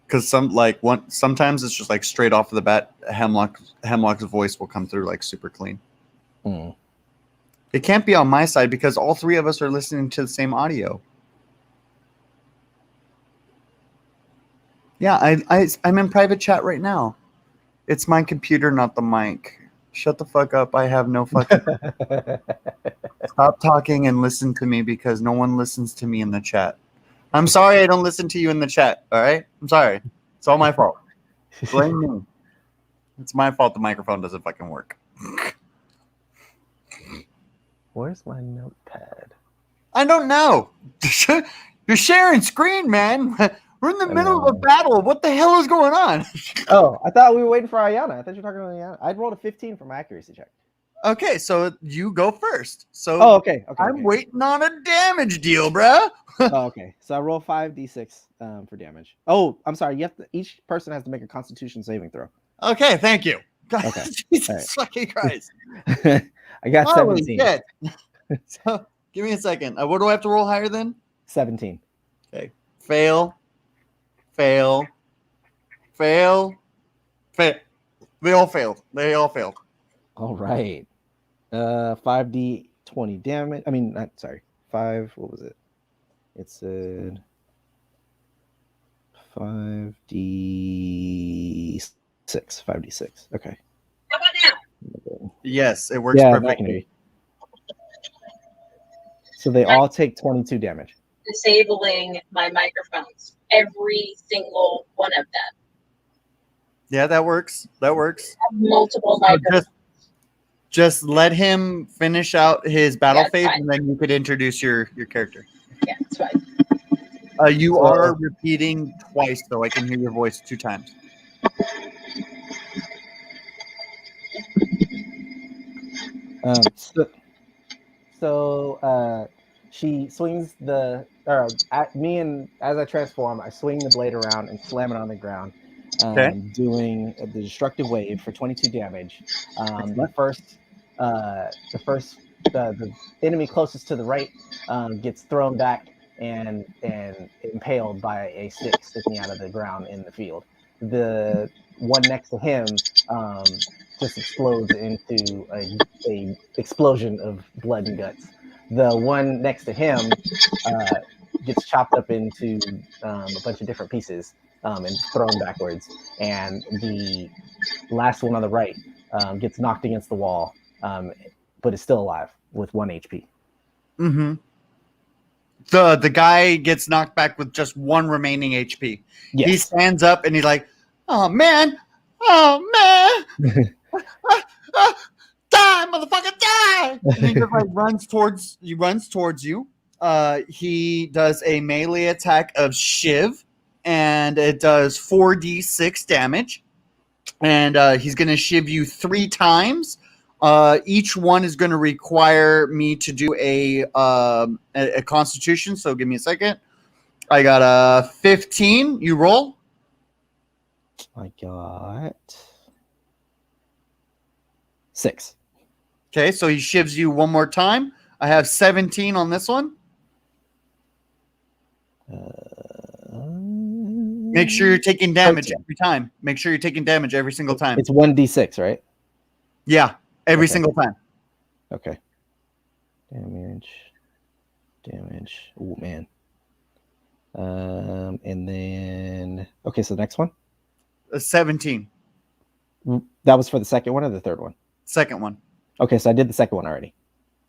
Because sometimes it's just like straight off of the bat, Hemlock's voice will come through like super clean. Mm. It can't be on my side because all three of us are listening to the same audio. Yeah, I'm in private chat right now. It's my computer, not the mic. Shut the fuck up. I have no fucking... Stop talking and listen to me because no one listens to me in the chat. I'm sorry I don't listen to you in the chat, all right? I'm sorry. It's all my fault. Blame me. It's my fault the microphone doesn't fucking work. Where's my notepad? I don't know. You're sharing screen, man. We're in the middle of a battle. What the hell is going on? Oh, I thought we were waiting for Ayana. I thought you were talking about Ayana. I rolled a 15 for my accuracy check. Okay, so you go first. So Oh, okay. I'm waiting on a damage deal, bruh. Oh, okay. So I roll 5d6 for damage. Oh, I'm sorry. You have to. Each person has to make a Constitution saving throw. Okay, thank you. God, Okay. Jesus fucking Christ. I got Holy 17. shit. So, give me a second. What do I have to roll higher than? 17. Okay. Fail. Fail. Fail. Fail. They all failed. They all failed. All right. 5d20 damage. I mean, not sorry. 5. What was it? It said 5d6. 5d6. Okay. How about now? Yes, it works Yeah, I can hear perfectly. you. So they all take 22 damage. Disabling my microphones, every single one of them. Yeah, that works. That works. I have multiple So microphones. just let him finish out his battle Yeah, it's phase, fine. and then you could introduce your character. Yeah, that's fine. You So- are repeating twice, though. I can hear your voice 2 times. She swings at me, and as I transform, I swing the blade around and slam it on the ground, Okay. doing the destructive wave for 22 damage. The enemy closest to the right gets thrown back and impaled by a stick sticking out of the ground in the field. The one next to him just explodes into a explosion of blood and guts. The one next to him gets chopped up into a bunch of different pieces and thrown backwards. And the last one on the right gets knocked against the wall, but is still alive with 1 HP. Mm-hmm. The guy gets knocked back with just 1 remaining HP. Yes. He stands up and he's like, "Oh man, die, motherfucker, die!" And he just like runs towards you. He does a melee attack of Shiv, and it does 4d6 damage. And he's gonna shiv you 3 times. Each one is going to require me to do a constitution. So give me a second. I got a 15. You roll. I got 6. Okay, so he shivs you 1 more time. I have 17 on this one. Make sure you're taking damage 13. every time. Make sure you're taking damage every single time. It's 1d6, right? Yeah, every Okay. single time. Okay. Damage. Oh man. And then so the next one. 17. That was for the second one or the third one? Second one. Okay, so I did the second one already.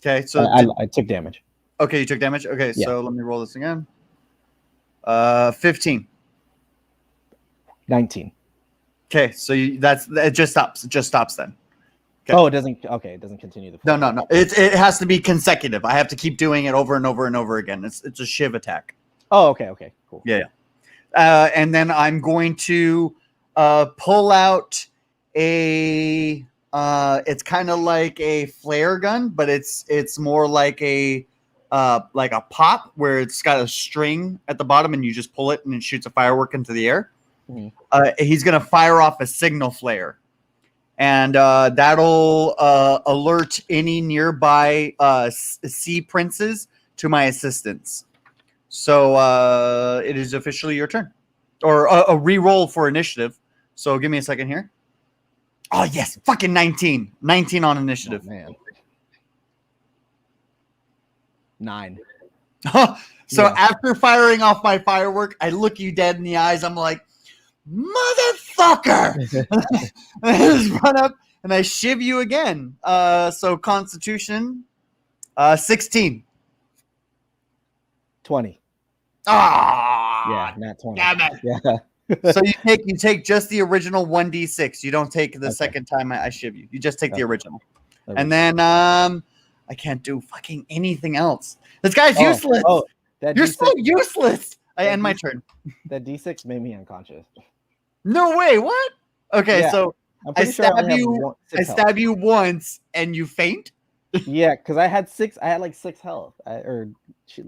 Okay, so I took damage. okay, you took damage. Okay, Yeah. so let me roll this again. 15. 19. Okay, so it just stops. It just stops then. Okay. Oh, it doesn't. Okay, it doesn't continue the. No. It has to be consecutive. I have to keep doing it over and over and over again. It's a shiv attack. Oh, okay, cool. Yeah. And then I'm going to pull out a It's kind of like a flare gun, but it's more like a pop where it's got a string at the bottom and you just pull it and it shoots a firework into the air. Mhm. He's gonna fire off a signal flare, and that'll alert any nearby sea princes to my assistance. So it is officially your turn, or a re-roll for initiative. So give me a second here. Oh yes, fucking 19 on initiative. Oh, man. 9. So Yeah. after firing off my firework, I look you dead in the eyes. I'm like, motherfucker! I just run up and I shiv you again. So Constitution, 16. 20. Ah, Yeah, not 20. damn it. Yeah. So you take just the original 1d6. You don't take the Okay. second time I shiv you. You just take the Okay. original. And then I can't do fucking anything else. This guy's useless. Oh, that You're D6, so useless. I that end my D6 turn. that D6 made me unconscious. No way. What? Okay, Yeah. so I'm I pretty sure I stab only have you. I 6 health. stab you once and you faint, Yeah, because I had like 6 health.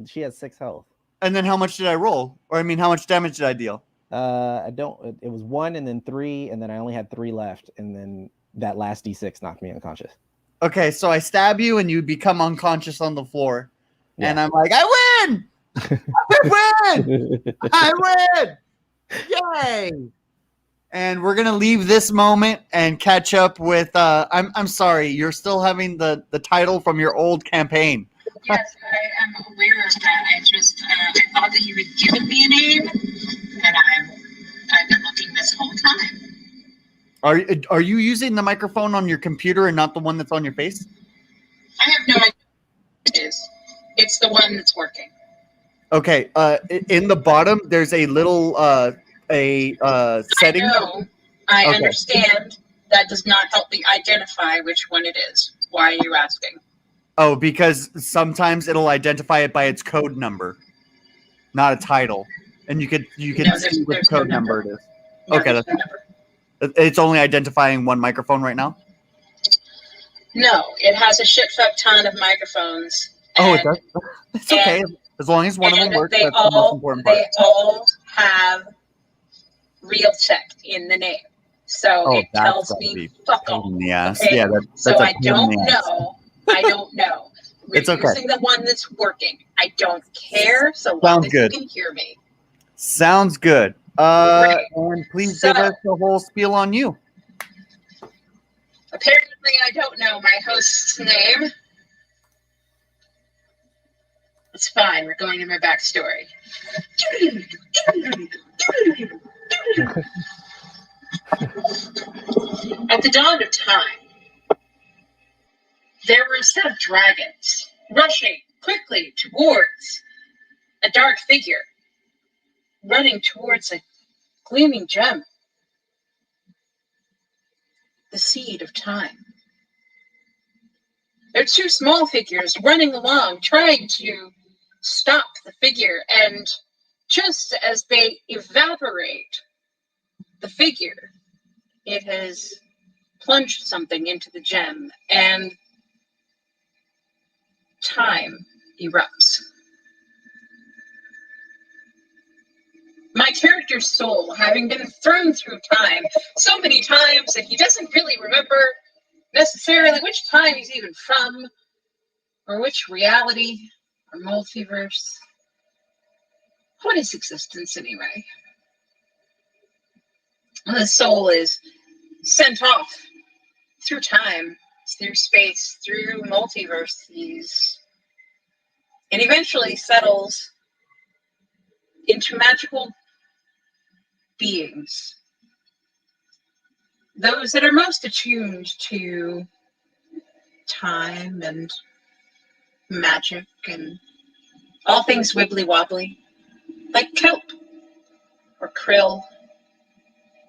She had 6 health. and then how much did I roll? Or I mean, how much damage did I deal? It was 1 and then 3, and then I only had 3 left, and then that last D6 knocked me unconscious. Okay, so I stab you and you become unconscious on the floor, and Yeah. I'm like, I win! I win! I win! Yay! And we're gonna leave this moment and catch up with. I'm sorry, you're still having the title from your old campaign. Yes, I am aware of that. I just I thought that you had given me a name, and I've been looking this whole time. Are you using the microphone on your computer and not the one that's on your face? I have no idea what it is. It's the one that's working. Okay. In the bottom, there's a little setting. I know. I Okay. understand. That does not help me identify which one it is. Why are you asking? Oh, because sometimes it'll identify it by its code number, not a title, and you can No, see which there's no code number number. it is. No, Okay, there's no number. It's only identifying one microphone right now. No, it has a shit fuck ton of microphones. Oh, it and- does. It's okay as long as one of them and works. they That's the most important part. all have real tech in the name. So Oh, it that's tells gotta me be fuck pain all. in the ass. Okay? Yeah, that's So a I pain in don't the ass. know. I don't know. We're It's okay. using the one that's working. I don't care so long Sounds as good. you can hear me. Sounds good. Great. And please So- give us the whole spiel on you. Apparently, I don't know my host's name. It's fine. We're going to my backstory. At the dawn of time, there were a set of dragons rushing quickly towards a dark figure, running towards a gleaming gem, the seed of time. There are 2 small figures running along, trying to stop the figure, and just as they evaporate the figure, it has plunged something into the gem, and time erupts. My character's soul, having been thrown through time so many times that he doesn't really remember necessarily which time he's even from, or which reality, or multiverse. What is existence anyway? And the soul is sent off through time, through space, through multiverses, and eventually settles into magical beings. Those that are most attuned to time and magic and all things wibbly wobbly, like kelp or krill.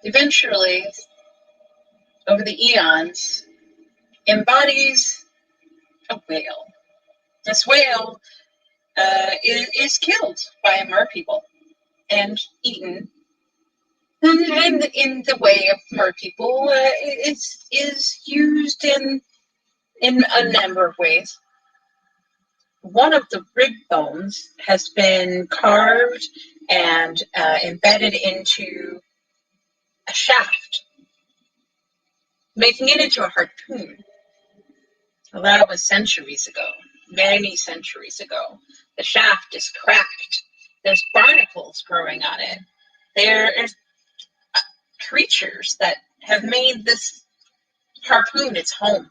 Eventually, over the eons, embodies a whale. This whale is killed by a merpeople and eaten in the way of mer people, is used in a number of ways. One of the rib bones has been carved and embedded into a shaft, making it into a harpoon. Well, that was centuries ago, many centuries ago. The shaft is cracked. There's barnacles growing on it. There's creatures that have made this harpoon its home.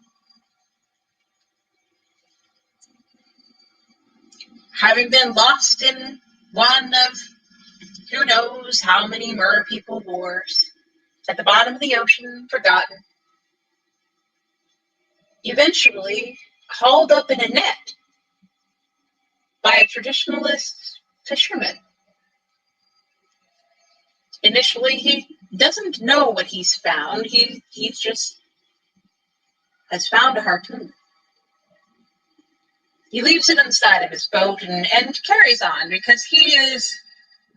Having been lost in one of who knows how many mer people wars, at the bottom of the ocean, forgotten, eventually hauled up in a net by a traditionalist fisherman. Initially, he doesn't know what he's found. He just has found a harpoon. He leaves it inside of his boat and carries on because he is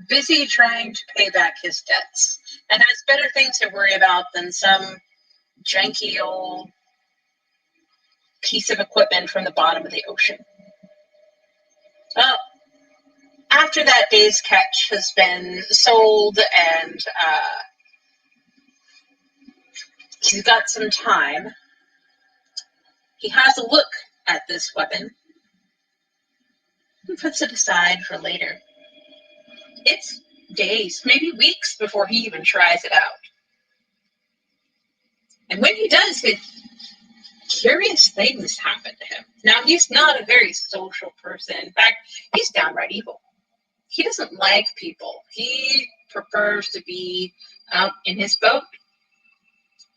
busy trying to pay back his debts and has better things to worry about than some janky old piece of equipment from the bottom of the ocean. Well, after that day's catch has been sold and he's got some time, he has a look at this weapon and puts it aside for later. It's days, maybe weeks before he even tries it out. And when he does, curious things happen to him. Now, he's not a very social person. In fact, he's downright evil. He doesn't like people. He prefers to be out in his boat,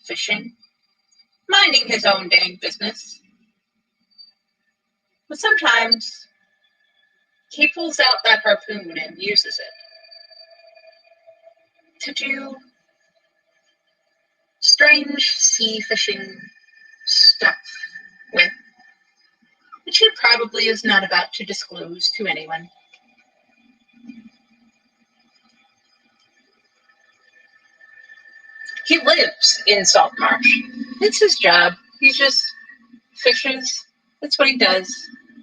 fishing, minding his own dang business. But sometimes he pulls out that harpoon and uses it to do strange sea fishing stuff with, which he probably is not about to disclose to anyone. He lives in Saltmarsh. It's his job. He just fishes. That's what he does.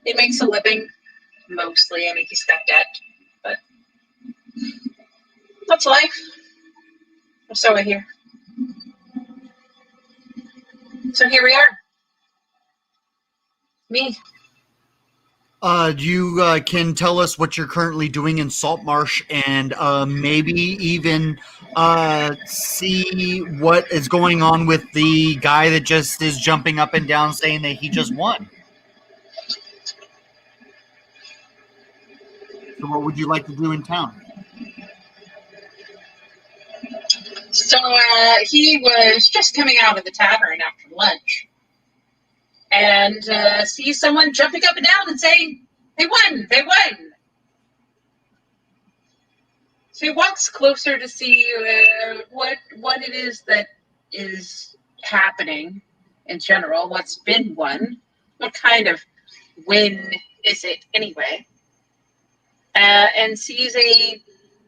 He makes a living, mostly. I mean, he's got debt, but that's life. So I hear. So here we are. Me. You can tell us what you're currently doing in Saltmarsh and maybe even see what is going on with the guy that just is jumping up and down saying that he just won. So what would you like to do in town? So he was just coming out of the tavern after lunch and sees someone jumping up and down and saying, "They won! They won!" So he walks closer to see what it is that is happening in general, what's been won, what kind of win is it anyway, and sees a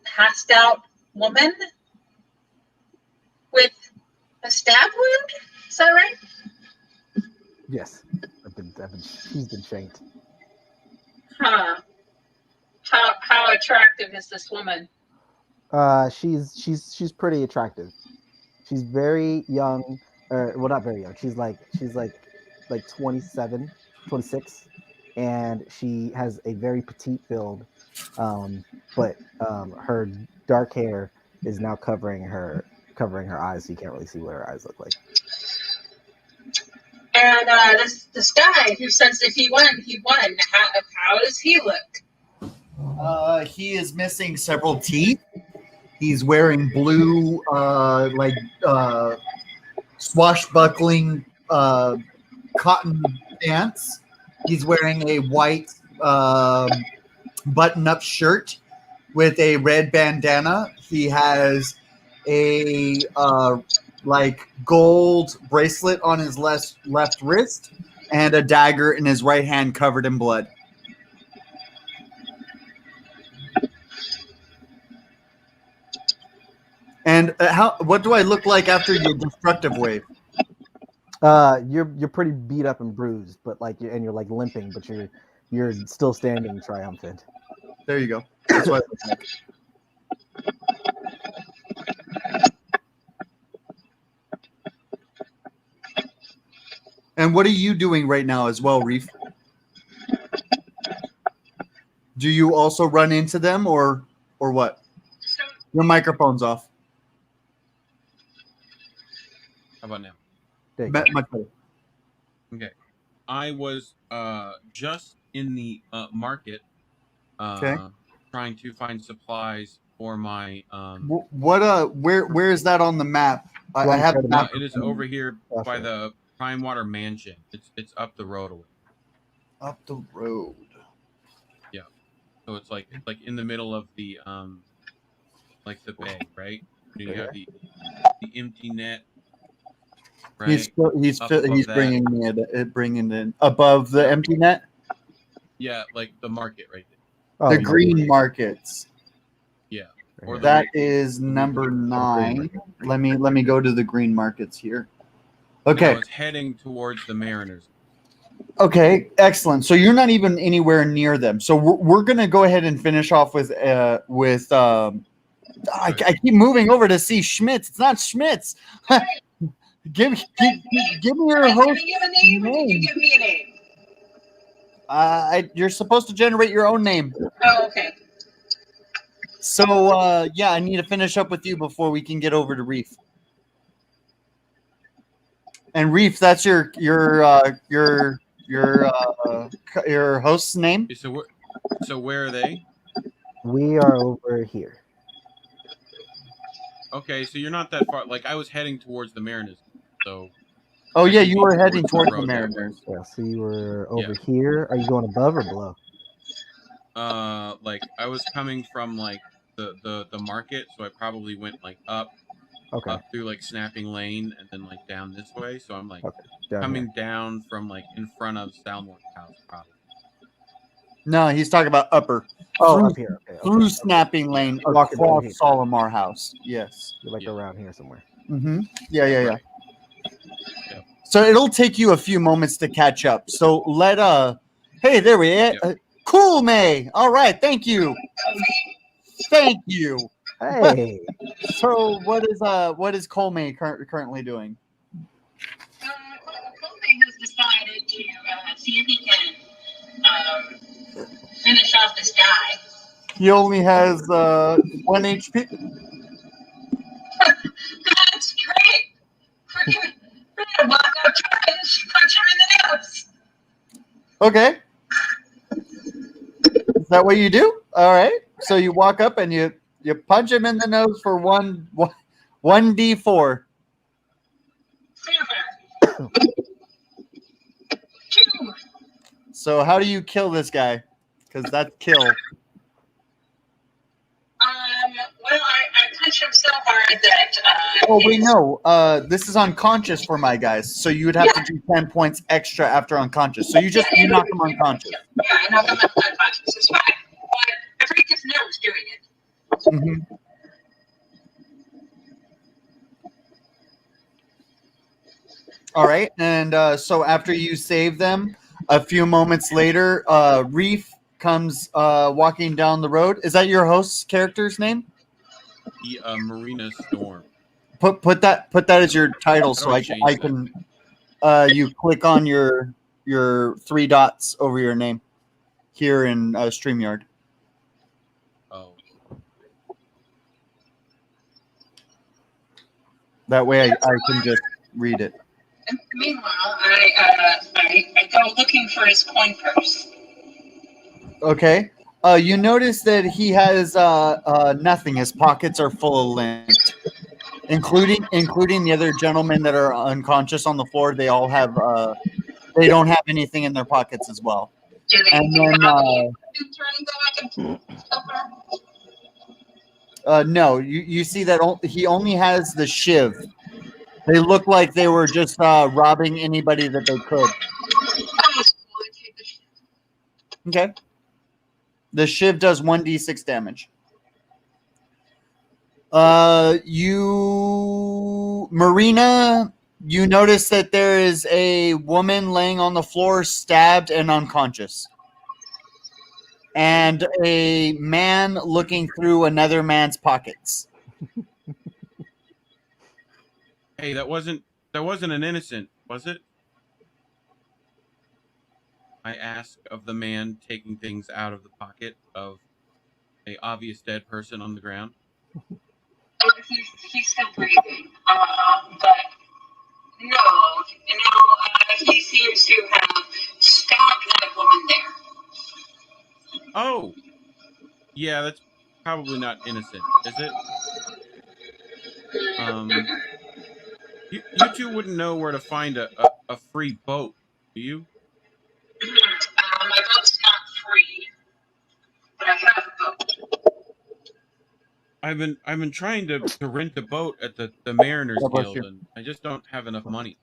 passed out woman with a stab wound. Is that right? Yes, he's been shanked. Huh. How attractive is this woman? She's pretty attractive. She's very young, well, not very young. She's like 27, 26, and she has a very petite build. But her dark hair is now covering her eyes, so you can't really see what her eyes look like. And this guy who says if he won, he won. How does he look? He is missing several teeth. He's wearing blue, swashbuckling cotton pants. He's wearing a white button-up shirt with a red bandana. He has a gold bracelet on his left wrist and a dagger in his right hand covered in blood. And what do I look like after your destructive wave? You're pretty beat up and bruised, but you're like limping, but you're still standing triumphant. There you go. That's what it looks like. And what are you doing right now as well, Reef? Do you also run into them or what? So, Your microphone's off. How about now? There you go. Much better. Okay. I was just in the market Okay. trying to find supplies for my Where is that on the map? I have the map. it is over here Gotcha. by the Prime Water Mansion. It's up the road away. Up the road. So it's like in the middle of the like the bay, right? You have the empty net, right? He's Up above that. bringing it above the empty net. Yeah, like the market right there. Oh, The you- green markets. Or the That is number 9. Let me go to the green markets here. Okay. No, it's heading towards the Mariners. Okay, excellent. So you're not even anywhere near them. So we're gonna go ahead and finish off with I keep moving over to see Schmitz. It's not Schmitz. give me your Can I host. give you a name or can you name. give me a name? You're supposed to generate your own name. Oh, okay. So yeah, I need to finish up with you before we can get over to Reef. And Reef, that's your host's name. Okay, so where are they? We are over here. Okay, so you're not that far. Like I was heading towards the Mariners. So Oh yeah, you were Towards heading the towards the road there. Mariners. Yeah, so you were over here. Are you going above or below? like I was coming from like the market, so I probably went like up Okay. through like Snapping Lane and then like down this way. So I'm like Okay. Down coming here. down from like in front of Salmore's house, probably. No, he's talking about upper. Oh, through- up here. Okay. Through Snapping Lane, Okay, across down here. Solomar House. Yes. You're like Yeah. around here somewhere. Mm-hmm. Yeah. Yeah. So it'll take you a few moments to catch up. So hey, there we are. Yeah. Cool, May. All right, thank you. Thank you. Hey. So what is Cole May currently doing? Kobe has decided to see if he can finish off this guy. He only has 1 HP. That's great. We're gonna walk up to him and punch him in the nose. Okay. Is that what you do? All right. So you walk up and you punch him in the nose for 1d4. Super. 2. So how do you kill this guy? Because that's kill. Well, I punched him so hard that. Oh wait, no. This is unconscious for my guys. So you would have to do 10 points extra after unconscious. So you knock him unconscious. Yeah, I knocked him unconscious. It's fine. But I break his nose doing it. Mhm. All right, and so after you save them, a few moments later, Reef comes walking down the road. Is that your host's character's name? The Marina Storm. Put that as your title, so How do I I can. You click on your 3 dots over your name here in StreamYard. Oh, That way, I can just read it. And meanwhile, I go looking for his coin purse. Okay. You notice that he has nothing. His pockets are full of lint, including the other gentlemen that are unconscious on the floor. They all have. They don't have anything in their pockets as well. Do they And do then, have any boots or anything I can stuff around? No, you see that he only has the shiv. They look like they were just robbing anybody that they could. Oh, so I take the shit. Okay. The shiv does 1d6 damage. Marina, you notice that there is a woman laying on the floor, stabbed and unconscious, and a man looking through another man's pockets. Hey, that wasn't an innocent, was it? I ask of the man taking things out of the pocket of a obvious dead person on the ground. He's still breathing, but no, he seems to have stabbed that woman there. Oh, yeah, that's probably not innocent, is it? You two wouldn't know where to find a free boat, do you? My boat's not free, but I have a boat. I've been trying to rent a boat at the Mariners God bless Guild, you. and I just don't have enough money.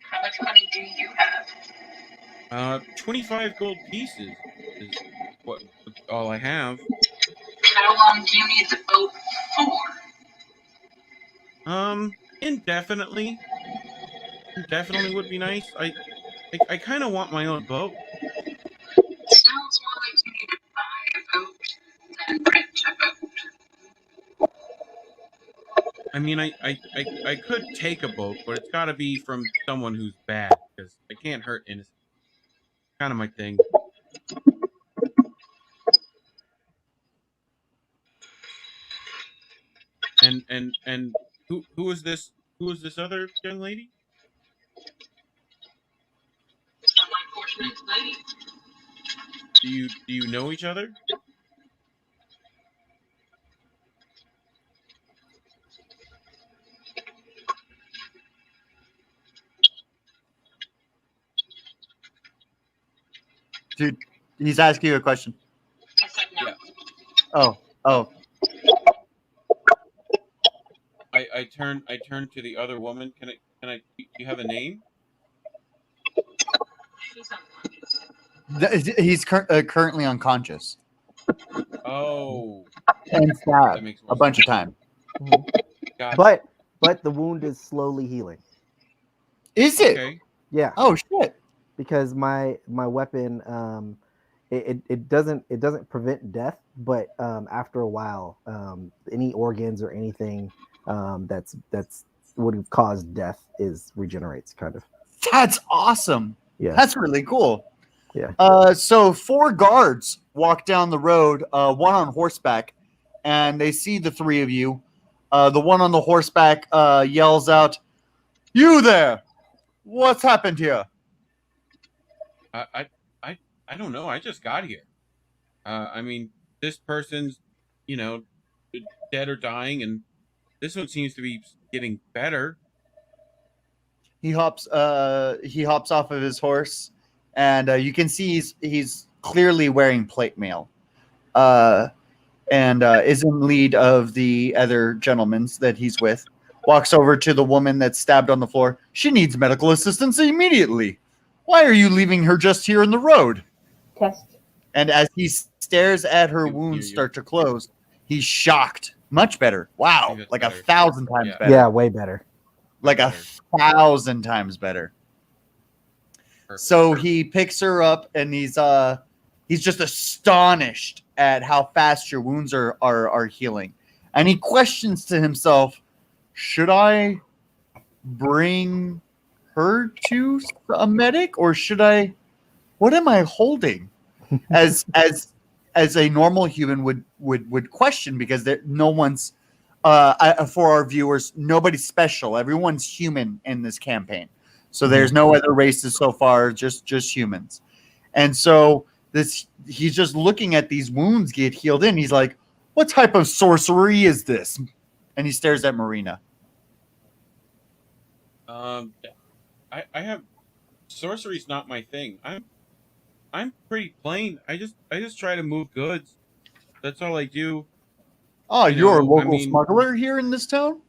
How much money do you have? 25 gold pieces is what all I have. How long do you need the boat for? Indefinitely. Indefinitely would be nice. I kind of want my own boat. Sounds more like you need to buy a boat than rent a boat. I mean, I could take a boat, but it's got to be from someone who's bad, because I can't hurt innocent. Kind of my thing. And who is this? Who is this other young lady? Some unfortunate lady. Do you know each other? Dude, he's asking you a question. I said no. Yeah. Oh. I turn to the other woman. Can I? Do you have a name? She's unconscious. He's currently unconscious Oh, and that stabbed makes more a bunch of times. Gotcha. But the wound is slowly healing. Is it? Okay. Yeah, Oh shit! because my weapon it doesn't prevent death, but after a while, any organs or anything that's would have caused death regenerates kind of. That's awesome. Yeah. That's really cool. Yeah. So 4 guards walk down the road, one on horseback, and they see the 3 of you. The one on the horseback yells out, "You there! What's happened here?" I don't know. I just got here. I mean, this person's, dead or dying, and this one seems to be getting better. He hops off of his horse, and you can see he's clearly wearing plate mail, and is in lead of the other gentlemen that he's with. Walks over to the woman that's stabbed on the floor. She needs medical assistance immediately. Why are you leaving her just here in the road? Test. And as he stares at her You- wounds you- start to close, he's shocked. Much better. Wow, think it's like better. 1,000 times Yeah. better. Yeah, way better. Like 1,000 times better. Perfect. So he picks her up, and he's just astonished at how fast your wounds are healing, and he questions to himself, should I bring her to a medic, or should I? What am I holding? As a normal human would question, because no one's for our viewers, nobody's special. Everyone's human in this campaign. So there's no other races so far, just humans. And so he's just looking at these wounds get healed in. He's like, what type of sorcery is this? And he stares at Marina. I have sorcery's not my thing. I'm pretty plain. I just try to move goods. That's all I do. Oh, you're a know, I local mean- smuggler here in this town?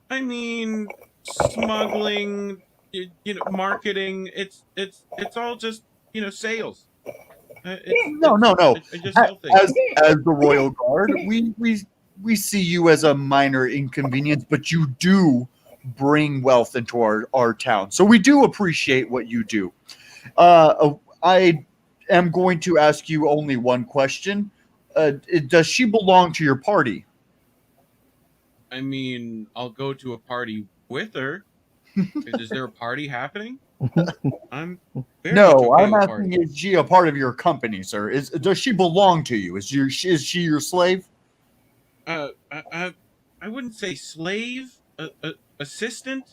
I mean, smuggling, marketing. It's all just sales. No. I just sell things. As the royal guard, we we see you as a minor inconvenience, but you do bring wealth into our town. So we do appreciate what you do. I am going to ask you only one question. Does she belong to your party? I mean, I'll go to a party with her. Is there a party happening? I'm very much No, okay I'm with asking, parties. is she a part of your company, sir? Does she belong to you? Is she your slave? I wouldn't say slave, assistant,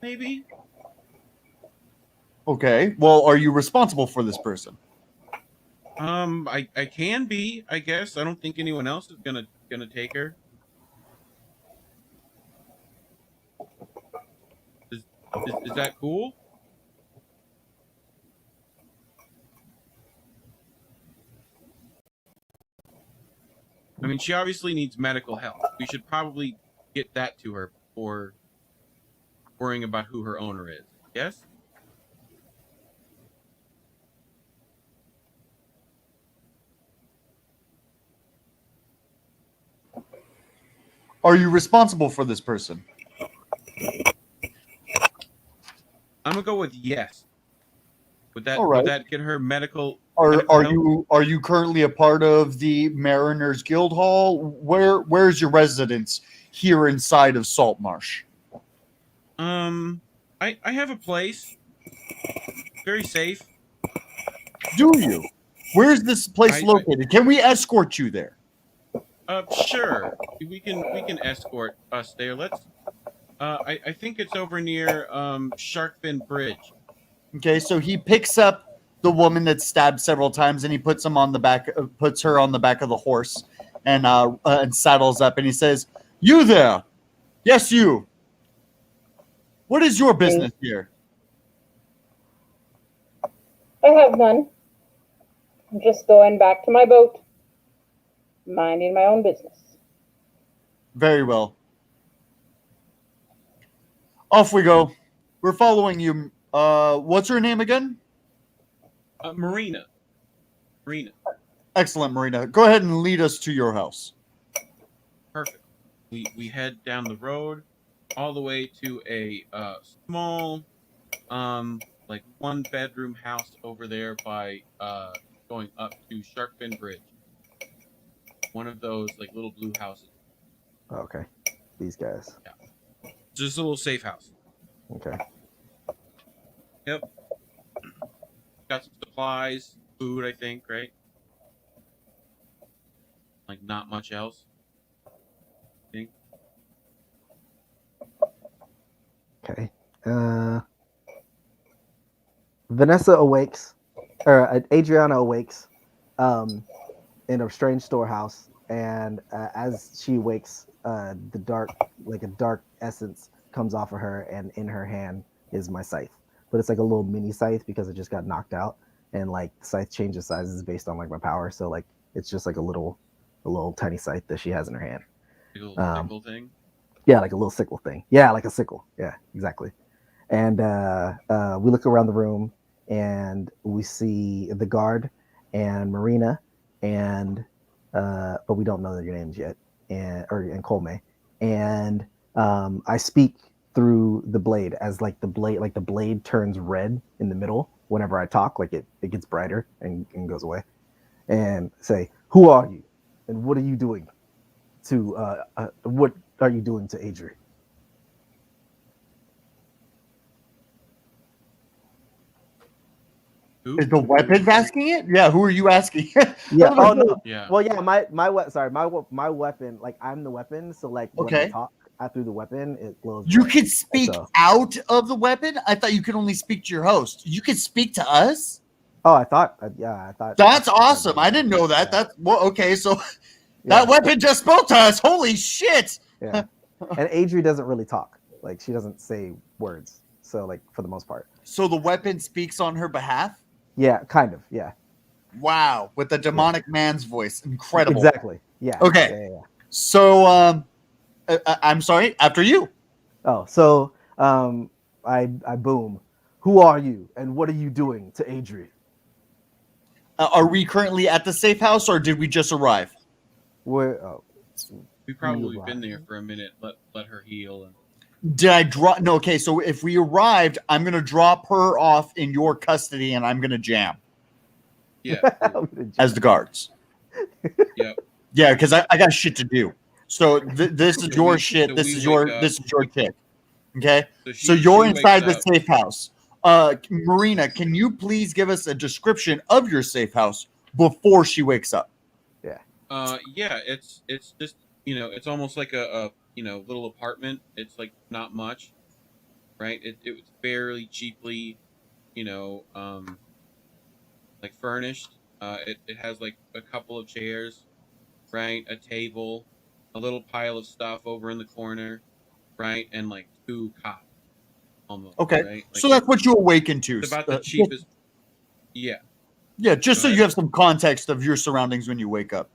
maybe. Okay. Well, are you responsible for this person? I can be, I guess. I don't think anyone else is gonna take her. Is that cool? I mean, she obviously needs medical help. We should probably get that to her before worrying about who her owner is. Yes? Are you responsible for this person? I'm gonna go with yes. All right. Would that get her medical Are help? you currently a part of the Mariners Guild Hall? Where's your residence here inside of Saltmarsh? I have a place. Very safe. Do you? Where's this place I- located? Can we escort you there? Sure. We can escort us there. Let's I think it's over near Sharkfin Bridge. Okay, so he picks up the woman that's stabbed several times, and he puts her on the back of the horse, and saddles up, and he says, "You there? Yes, you. What is your business here?" I have none. I'm just going back to my boat, minding my own business. Very well. Off we go. We're following you. What's her name again? Marina. Excellent, Marina. Go ahead and lead us to your house. Perfect. We head down the road all the way to a small like 1-bedroom house over there by going up to Sharkfin Bridge. One of those like little blue houses. Okay. These guys. Just a little safe house. Okay. Yep. Got some supplies, food, I think, right? Like not much else. I think. Okay. Vanessa awakes, or Adriana awakes, in a strange storehouse, and as she wakes, a dark essence comes off of her, and in her hand is my scythe. But it's like a little mini scythe because it just got knocked out, and like the scythe changes sizes based on like my power. So like it's just like a little tiny scythe that she has in her hand. Like a little sickle thing. Yeah, like a little sickle thing. Yeah, like a sickle. Yeah, exactly. And we look around the room, and we see the guard and Marina, and but we don't know your names yet, and Colme. And I speak through the blade as the blade turns red in the middle whenever I talk, like it gets brighter and goes away, and say, "Who are you, and what are you doing to what are you doing to Adri?" Who? Is the weapons asking it? Yeah, who are you asking? Yeah. Oh no. Yeah. Well, yeah. My weapon. Like I'm the weapon. So like when I Okay. talk through the weapon, it glows. You red. can speak So- out of the weapon? I thought you could only speak to your host. You can speak to us? Oh, I thought. I thought. That's awesome. I didn't know that. Yeah. That's well, okay. So Yeah. that weapon just spoke to us. Holy shit! Yeah. And Adri doesn't really talk. Like she doesn't say words. So like for the most part. So the weapon speaks on her behalf. Yeah, kind of. Yeah. Wow, with the demonic man's voice, incredible. Exactly. Yeah. Okay. Yeah. So I'm sorry. After you. Oh, so I boom. Who are you, and what are you doing to Adri? Are we currently at the safe house, or did we just arrive? Where? Oh, We've probably been there for a minute. Let her heal. And Did I drop? No. Okay. So if we arrived, I'm gonna drop her off in your custody, and I'm gonna jam yeah, cool. as the guards. Yep. Yeah, because I got shit to do. So this is So your we- shit. so This we is your wake up. this is your chick. Okay. she- So you're she inside the wakes up. safe house. Marina, can you please give us a description of your safe house before she wakes up? Yeah, it's just it's almost like a little apartment. It's like not much, right? It was fairly cheaply, like furnished. It has like a couple of chairs, right? A table, a little pile of stuff over in the corner, right? And like 2 cots almost. Okay. Right? Like So that's what you awaken to. it's about the cheapest. Yeah. Yeah, just Go so ahead. you have some context of your surroundings when you wake up.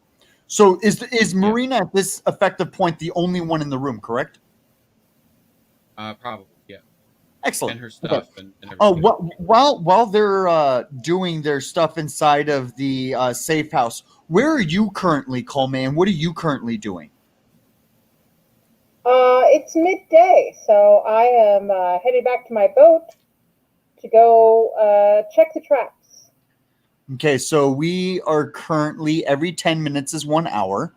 So is Marina at this effective point the only one in the room, correct? Probably, yeah. Excellent. And her Okay. stuff and everything. Oh, while they're doing their stuff inside of the safe house, where are you currently, Coleman? What are you currently doing? It's midday, so I am headed back to my boat to go check the traps. Okay, so we are currently every 10 minutes is 1 hour.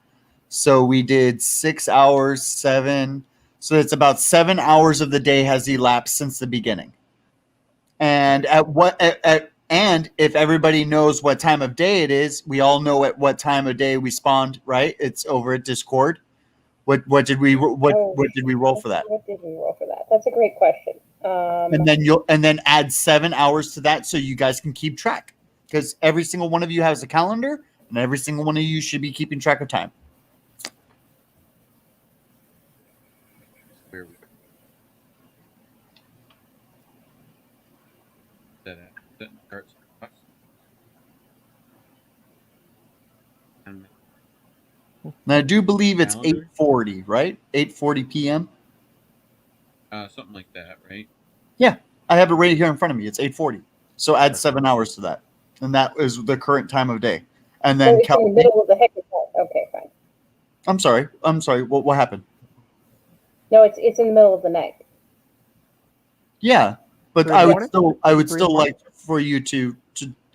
So we did 6 hours, 7. So it's about 7 hours of the day has elapsed since the beginning. And and if everybody knows what time of day it is, we all know at what time of day we spawned, right? It's over at Discord. What did we roll for that? What did we roll for that? That's a great question. And then add 7 hours to that so you guys can keep track. Because every single one of you has a calendar, and every single one of you should be keeping track of time. Where we that starts. And And I do believe it's Calendar? 8:40, right? 8:40 p.m. something like that, right? I have it right here in front of me. It's 8:40. So add 7 hours to that. And that is the current time of day. And so then it's in the middle of the hectic time. Okay, fine. I'm sorry. What happened? No, it's in the middle of the night. Yeah, but 3 I would morning? still 3 morning? like for you to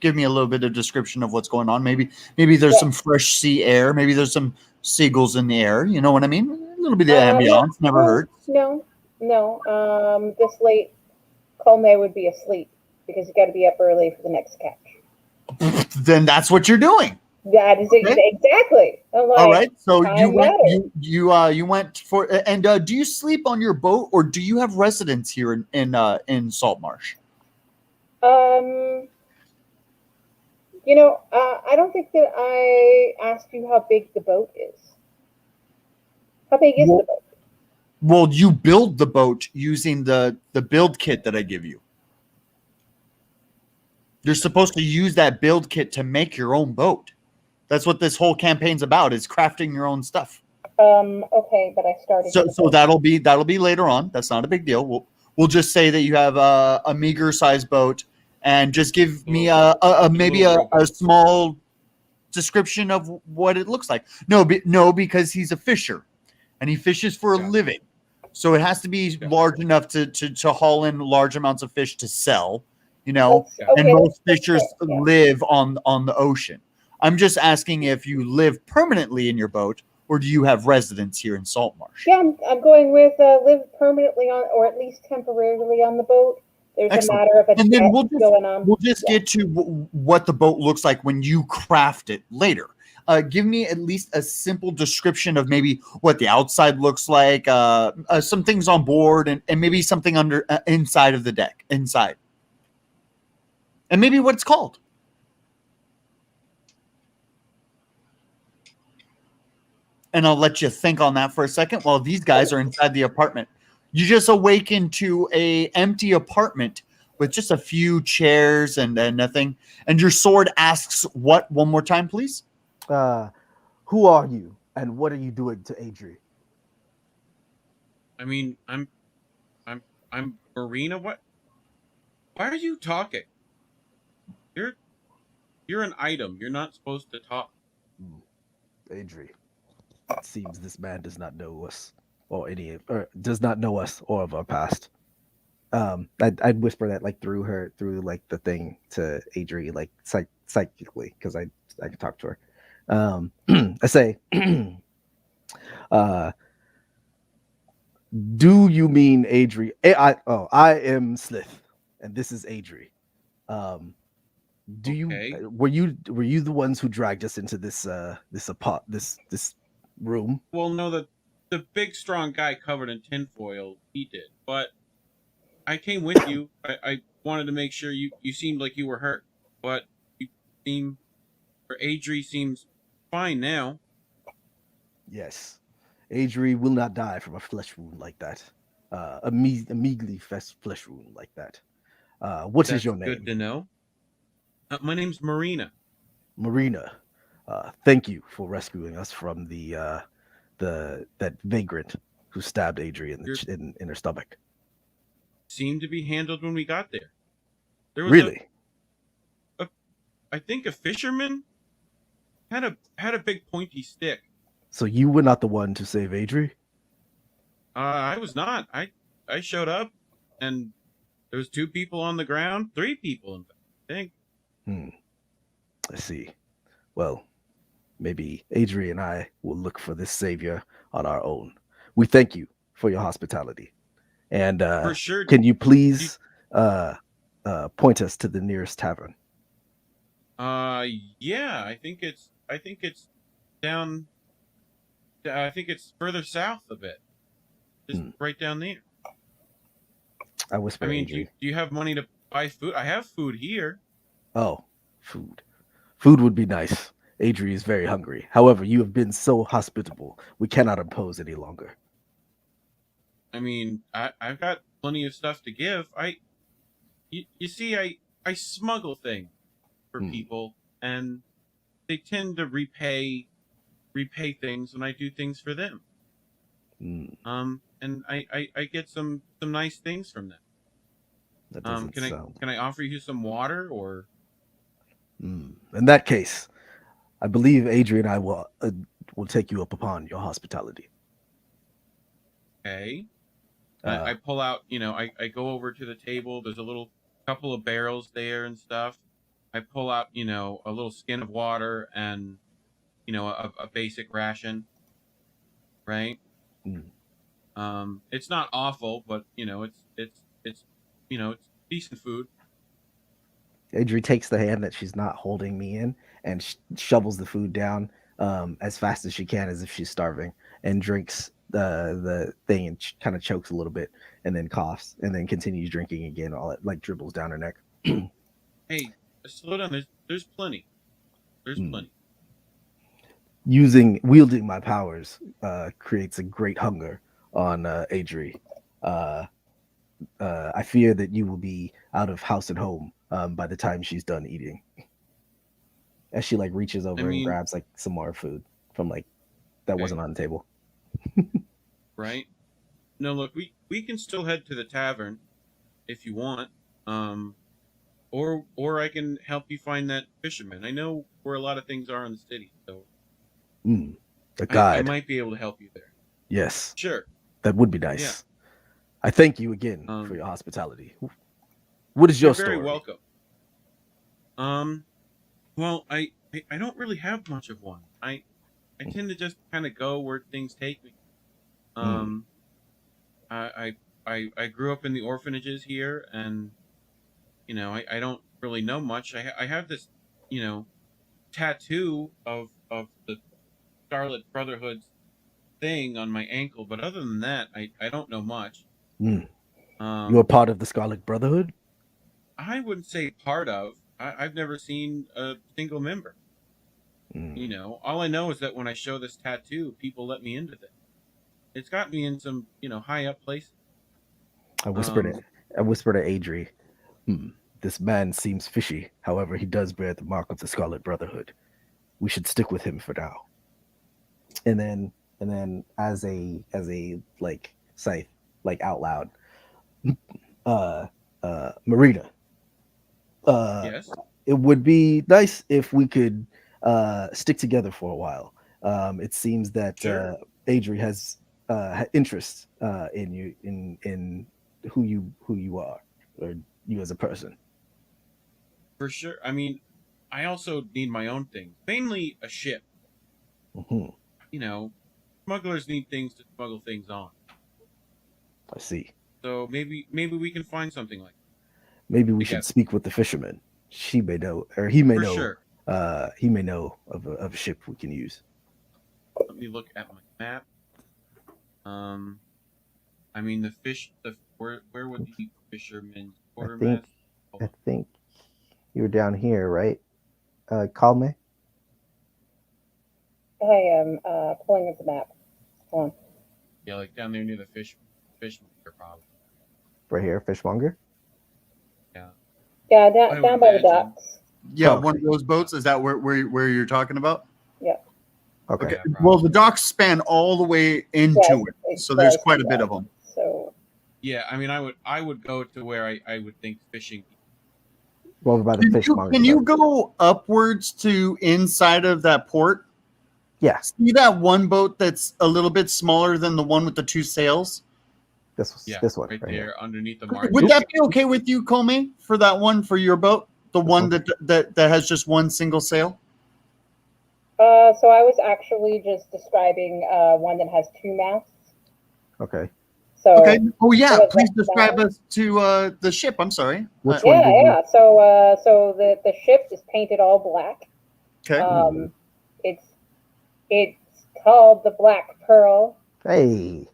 give me a little bit of description of what's going on. Maybe there's some fresh sea air. Maybe there's some seagulls in the air. You know what I mean? A little bit of ambiance never hurts. No. This late, Colme would be asleep because you got to be up early for the next catch. Then that's what you're doing. That is exactly. I'm like, All right. So time matters. you went for and do you sleep on your boat or do you have residence here in Saltmarsh? I don't think that I asked you how big the boat is. How big is the boat? Well, you build the boat using the build kit that I give you. You're supposed to use that build kit to make your own boat. That's what this whole campaign's about, is crafting your own stuff. Okay, but I started. So that'll be later on. That's not a big deal. We'll just say that you have a meager sized boat, and just give me maybe a small description of what it looks like. No, because he's a fisher, and he fishes for a living. So it has to be large enough to haul in large amounts of fish to sell, and most fishers live on the ocean. I'm just asking if you live permanently in your boat or do you have residence here in Saltmarsh? Yeah, I'm going with live permanently on, or at least temporarily on the boat. There's Excellent. a matter of a And then going on. We'll just get to what the boat looks like when you craft it later. Give me at least a simple description of maybe what the outside looks like, some things on board, and maybe something inside of the deck, inside. And maybe what it's called. And I'll let you think on that for a second while these guys are inside the apartment. You just awaken to a empty apartment with just a few chairs and nothing. And your sword asks what one more time, please? Who are you and what are you doing to Adri? I mean, I'm Marina. What? Why are you talking? You're an item. You're not supposed to talk. Adri. It seems this man does not know us or does not know us or of our past. I'd whisper that like through like the thing to Adri, like psychically, because I can talk to her. I say, uh, do you mean Adri? I am Slith, and this is Adri. Do Okay. you were you the ones who dragged us into this room? Well, no, the big strong guy covered in tinfoil, he did. But I came with you. I wanted to make sure you seemed like you were hurt, but you seem, or Adri seems fine now. Yes, Adri will not die from a flesh wound like that. A measly flesh wound like that. What is That's your good name? to know. My name's Marina. Marina. Thank you for rescuing us from that vagrant who stabbed Adri in her stomach. Seemed to be handled when we got there. There was Really? I think a fisherman had a big pointy stick. So you were not the one to save Adri? I was not. I showed up, and there was 2 people on the ground, 3 people in fact, I think. I see. Well, maybe Adri and I will look for this savior on our own. We thank you for your hospitality. And For sure. can you please point us to the nearest tavern? Yeah, I think it's down. I think it's further south a bit, just right down there. I whisper. I mean, Adri. do you have money to buy food? I have food here. Oh, food. Food would be nice. Adri is very hungry. However, you have been so hospitable. We cannot impose any longer. I mean, I've got plenty of stuff to give. You see, I smuggle things for people, and they tend to repay things when I do things for them. And I get some nice things from them. That doesn't sound. Can I offer you some water or? In that case, I believe Adri and I will take you up upon your hospitality. Okay. I pull out, I go over to the table. There's a little couple of barrels there and stuff. I pull out, a little skin of water and, a basic ration. Right. It's not awful, but it's decent food. Adri takes the hand that she's not holding me in and shovels the food down as fast as she can, as if she's starving, and drinks the thing and kind of chokes a little bit, and then coughs, and then continues drinking again. All it like dribbles down her neck. Hey, slow down. There's plenty. There's plenty. Wielding my powers creates a great hunger on Adri. I fear that you will be out of house and home by the time she's done eating. As she like reaches over and grabs like some more food from like that wasn't on the table. Right. No, look, we can still head to the tavern if you want. Or I can help you find that fisherman. I know where a lot of things are in the city, so a guide. I might be able to help you there. Yes. Sure. That would be nice. Yeah. I thank you again for your hospitality. What is your story? You're very welcome. Well, I don't really have much of one. I tend to just kind of go where things take me. I grew up in the orphanages here, and I don't really know much. I have this tattoo of the Scarlet Brotherhood's thing on my ankle, but other than that, I don't know much. You're part of the Scarlet Brotherhood? I wouldn't say part of. I've never seen a single member. All I know is that when I show this tattoo, people let me into it. It's got me in some, high up places. I whispered to Adri, this man seems fishy. However, he does bear the mark of the Scarlet Brotherhood. We should stick with him for now. And then as a like scythe, like out loud, Marina. Yes. It would be nice if we could stick together for a while. It seems that Sure. Adri has interest in you, in who you are, or you as a person. For sure. I mean, I also need my own things, mainly a ship. Hmm. You know, smugglers need things to smuggle things on. I see. So maybe we can find something like Maybe we together. should speak with the fisherman. She may know, or he may For know. sure. He may know of a ship we can use. Let me look at my map. I mean where would the fisherman's quartermaster? Hold I on. think you were down here, right? Call me. I am pulling up the map. Hold on. Yeah, like down there near the fishmonger probably. Right here, fishmonger. Yeah. Yeah, I down would by the imagine. docks. Yeah, Oh, one of those boats. Is that where you're talking about? Okay. Okay. Yeah, Well, probably. the docks span all the way into Yes, it, so there's quite a bit of them. So Yeah, I mean I would go to where I would think fishing. Well, over by the fishmonger. Can you go upwards to inside of that port? Yeah, See that one boat that's a little bit smaller than the one with the two sails? Yeah, this one right right there here. underneath the mark. Would that be okay with you, Comey, for that one for your boat? The This one one? that has just one single sail? so I was actually just describing one that has two masts. Okay. So Okay. Oh yeah. so is Please that describe fine? us to the ship. I'm sorry. Which one Yeah, did you? yeah. So the ship is painted all black. Okay. It's called the Black Pearl. Hey.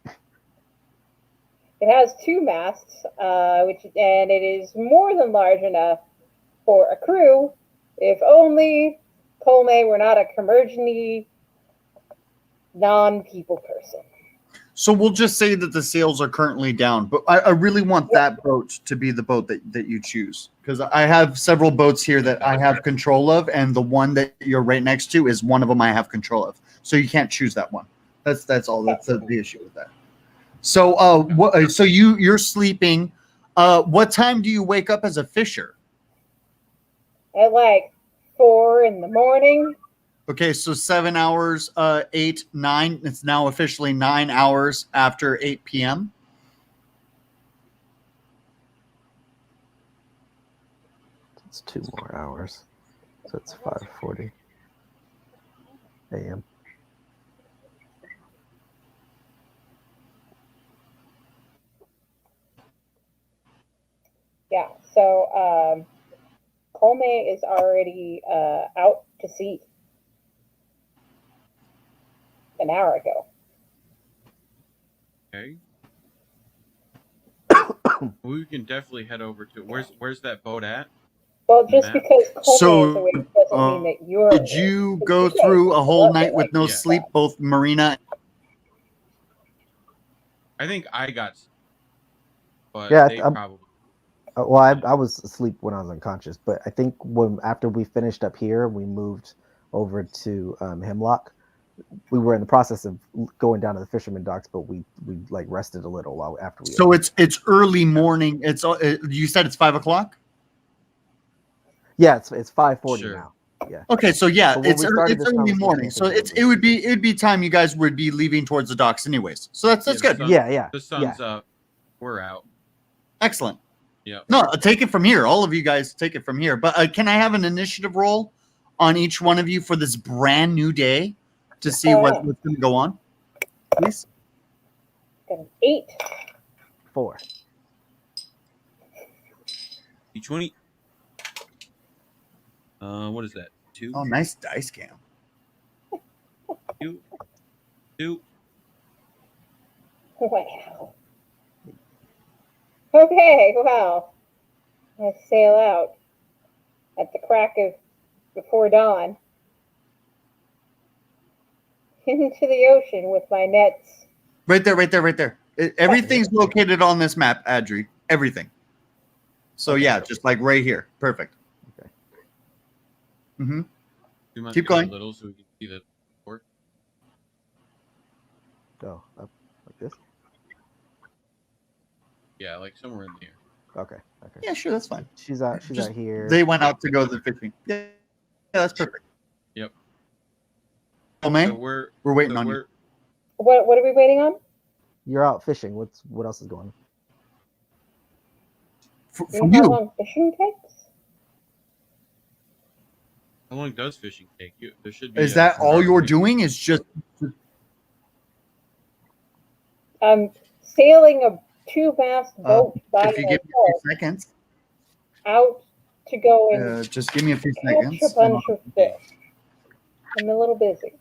It has two masts, and it is more than large enough for a crew, if only Colme were not a curmudgeony, non-people person. So we'll just say that the sails are currently down, but I really want that boat to be the boat that you choose, because I have several boats here that I have control of, and the one that you're right next to is one of them I have control of. So you can't choose that one. That's all. That's the issue with that. So so you're sleeping. What time do you wake up as a fisher? At like 4 in the morning. Okay, so 7 hours, 8, 9. It's now officially 9 hours after 8 p.m. It's 2 more hours. So it's 5:40 a.m. Yeah. So Colme is already out to sea an hour ago. Okay. We can definitely head over to where's that boat at? Well, just Map. because Colme So, is awake doesn't mean that you're Did awake. you Because go you guys through a whole love it night with like no Yeah. sleep, both Marina? I think I got, but Yeah, they I'm- probably. Well, I was asleep when I was unconscious, but I think after we finished up here, we moved over to Hemlock. We were in the process of going down to the fisherman docks, but we like rested a little while after we. So it's early morning. It's you said it's 5 o'clock. Yeah, it's 5:40 Sure. now. Yeah. Okay, so yeah, But when it's we started it's this early conversation, morning. I So think it would be time you guys would be leaving towards the docks, anyways. So that's Yeah, good. the sun- Yeah. The sun's up. We're out. Excellent. Yeah. No, take it from here. All of you guys take it from here. But can I have an initiative roll on each one of you for this brand new day to see what's going to go on, please? Got an 8. 4. D20. What is that? 2. Oh, nice dice cam. 2. 2. Wow. Okay, well, I sail out at the crack of before dawn into the ocean with my nets. Right there. Everything's located on this map, Adri. Everything. So Okay. yeah, just like right here. Perfect. Okay. Mm-hmm. We might Keep go a going. little so we can see the port. Go up like this. Yeah, like somewhere in there. Okay. Yeah, sure, that's fine. She's out Just- here. They went out to go to the fishing. Yeah, that's perfect. Yep. May, So we're waiting so on you. we're What are we waiting on? You're out fishing. What else is going on? From How you. long fishing takes? how long does fishing take? There should be. Is that some all you're restriction. doing? Is just I'm sailing a two-mast boat by if you give me a myself few seconds, out to go and just give me a few catch seconds. a bunch of fish. I'm a little busy.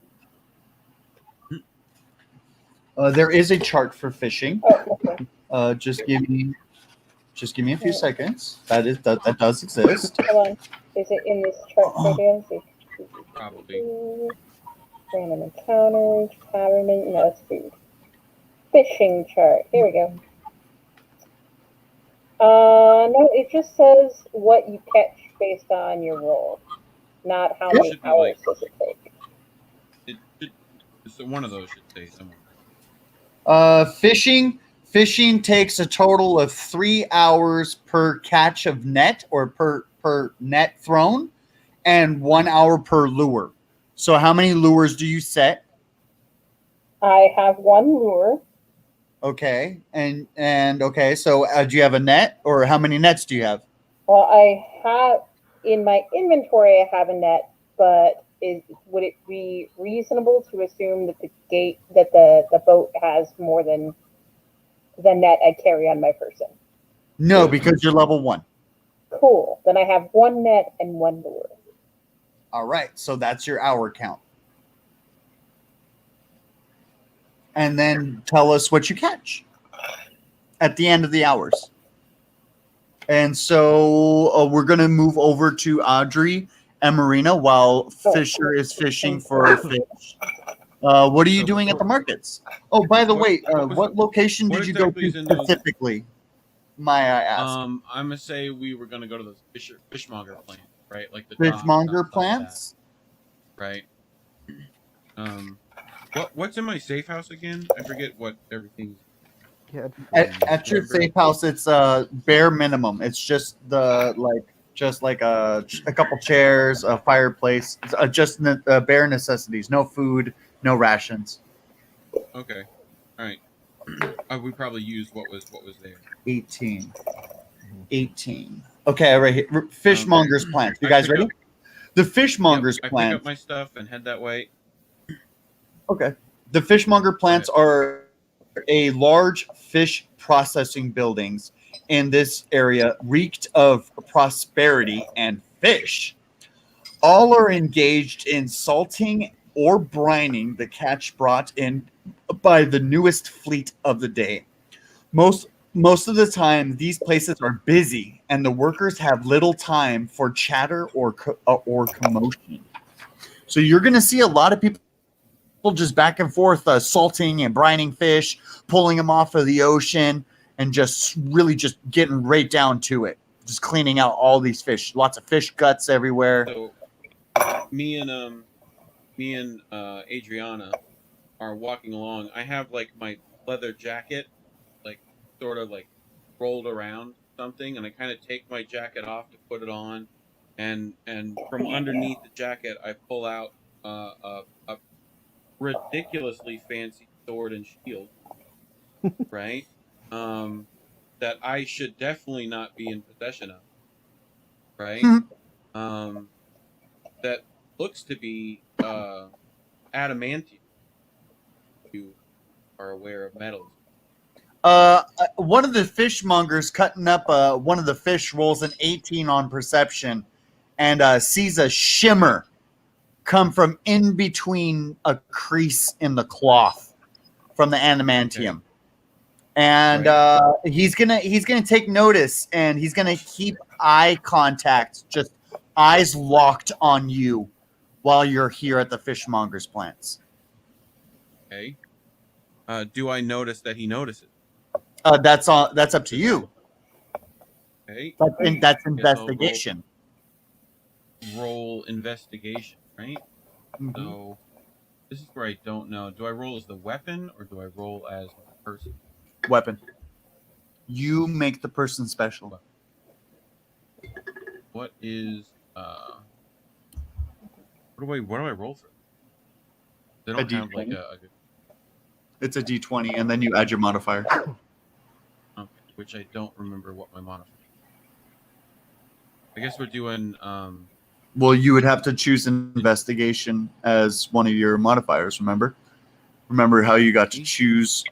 There is a chart for fishing. Oh, okay. Just give me a few seconds. That does exist. Hold on. Is it in this chart video? Probably. Random encounters, tavern, no, it's food. Fishing chart. Here we go. No, it just says what you catch based on your roll, not how many Should be hours like- does it take. It should. So one of those should say somewhere. Fishing takes a total of 3 hours per catch of net or per net thrown, and 1 hour per lure. So how many lures do you set? I have one lure. Okay, and okay. So do you have a net, or how many nets do you have? Well, I have in my inventory. I have a net, but would it be reasonable to assume that the boat has more than the net I carry on my person? No, because you're level 1. Cool. Then I have one net and one lure. All right, so that's your hour count. And then tell us what you catch at the end of the hours. And so we're going to move over to Audrey and Marina while Fisher is fishing for fish. What are you doing at the markets? Oh, by the way, what location did you go exactly is to in those- specifically? May I ask? I'm gonna say we were gonna go to those fishmonger plant, right? Like the Fishmonger top, plants? right? What's in my safe house again? I forget what everything's. Yeah, At your safe house, it's bare minimum. It's just a couple chairs, a fireplace, just bare necessities. No food, no rations. Okay, all right. We probably used what was there. 18. Okay, right here. Fishmonger's plants. You I guys pick ready? up- The fishmonger's I pick plants. up my stuff and head that way. Okay. The fishmonger plants are a large fish processing buildings in this area reeked of prosperity and fish. All are engaged in salting or brining the catch brought in by the newest fleet of the day. Most of the time, these places are busy, and the workers have little time for chatter or commotion. So you're going to see a lot of people just back and forth salting and brining fish, pulling them off of the ocean, and just really just getting right down to it. Just cleaning out all these fish. Lots of fish guts everywhere. So me and Adriana are walking along. I have like my leather jacket, like sort of like rolled around something, and I kind of take my jacket off to put it on, and from underneath the jacket I pull out a ridiculously fancy sword and shield, right? That I should definitely not be in possession of, right? That looks to be adamantium. You are aware of metals. One of the fishmongers cutting up one of the fish rolls an 18 on perception and sees a shimmer come from in between a crease in the cloth from the adamantium. Okay. And he's gonna take notice, and he's gonna keep eye contact, just eyes locked on you while you're here at the fishmonger's plants. Okay. Do I notice that he notices? That's up to you. Okay. That's I'll investigation. Roll investigation, right? Mhm. So this is where I don't know. Do I roll as the weapon or do I roll as the person? Weapon. You make the person special. What is what do I roll for? They A don't have like D20? a It's a D20, and then you add your modifier. okay, which I don't remember what my modifier. I guess we're doing Well, you would have to choose investigation as one of your modifiers. Remember how you got to choose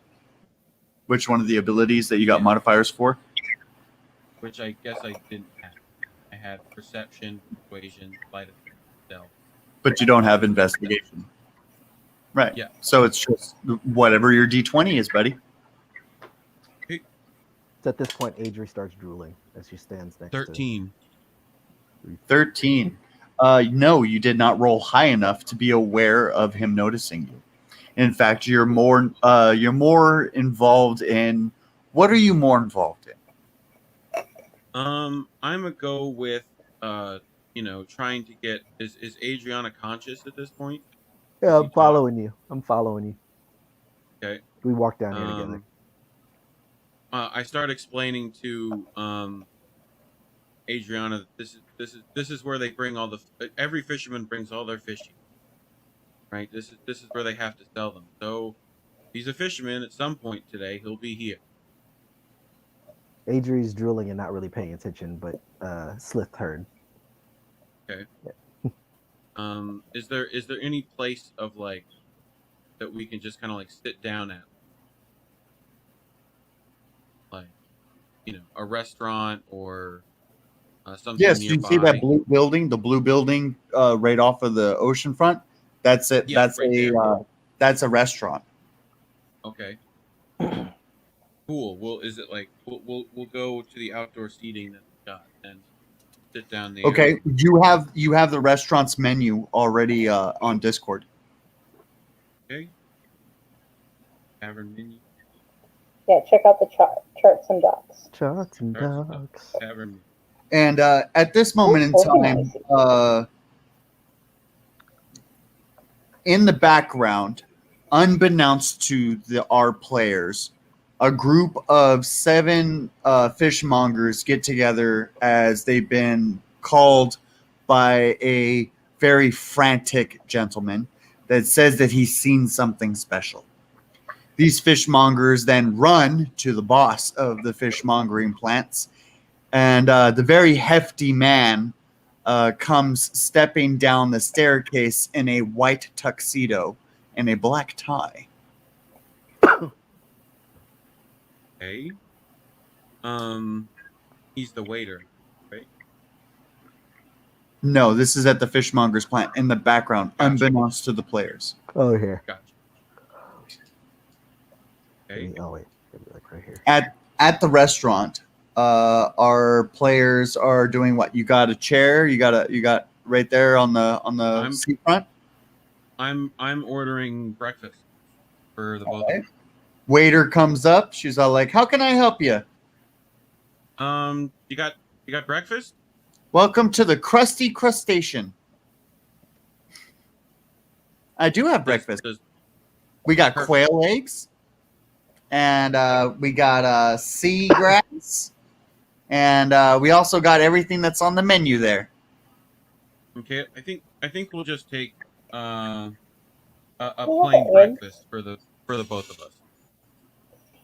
which one of the abilities that you got Yeah. modifiers for? which I guess I didn't have. I had perception, persuasion, sleight of hand, stealth. But you don't have investigation. Right. Yeah. So it's just whatever your D20 is, buddy. At this point, Adri starts drooling as she stands next 13. 13. No, you did not roll high enough to be aware of him noticing you. In fact, you're more involved in. What are you more involved in? I'm gonna go with trying to get is Adriana conscious at this point? to. Yeah, I'm following you. Okay. We walk down here together. I start explaining to Adriana that this is where they bring all every fisherman brings all their fishing. Right? This is where they have to sell them. So if he's a fisherman at some point today, he'll be here. Adri's drooling and not really paying attention, but Slith heard. Okay. Is there any place of like that we can just kind of like sit down at? Like, a restaurant or something Yes, nearby. you see that blue building, the blue building right off of the ocean front? That's it. Yeah, That's right that's a restaurant. Okay. Cool. Well, is it like we'll go to the outdoor seating that we got and sit down there? Okay, you have the restaurant's menu already on Discord. Okay. Tavern menu. Yeah, check out the charts and docs. Charts and dogs. Tavern menu. And at this moment in time, in the background, unbeknownst to our players, a group of 7 fishmongers get together as they've been called by a very frantic gentleman that says that he's seen something special. These fishmongers then run to the boss of the fishmongering plants, and the very hefty man comes stepping down the staircase in a white tuxedo and a black tie. Okay. He's the waiter, right? No, this is at the fishmonger's plant in the background, Gotcha. unbeknownst to the players. Oh, here. Gotcha. Okay. Oh, wait. Maybe like right here. At the restaurant, our players are doing what? You got a chair. You got right there on the seat front. I'm ordering breakfast for the both. Okay. Waiter comes up. She's all like, "How can I help you?" You got breakfast? Welcome to the Krusty Crustacean. I do have breakfast. We got Perfect. quail eggs, and we got sea grass, and we also got everything that's on the menu there. Okay, I think we'll just take a Yeah, plain eggs. breakfast for the both of us,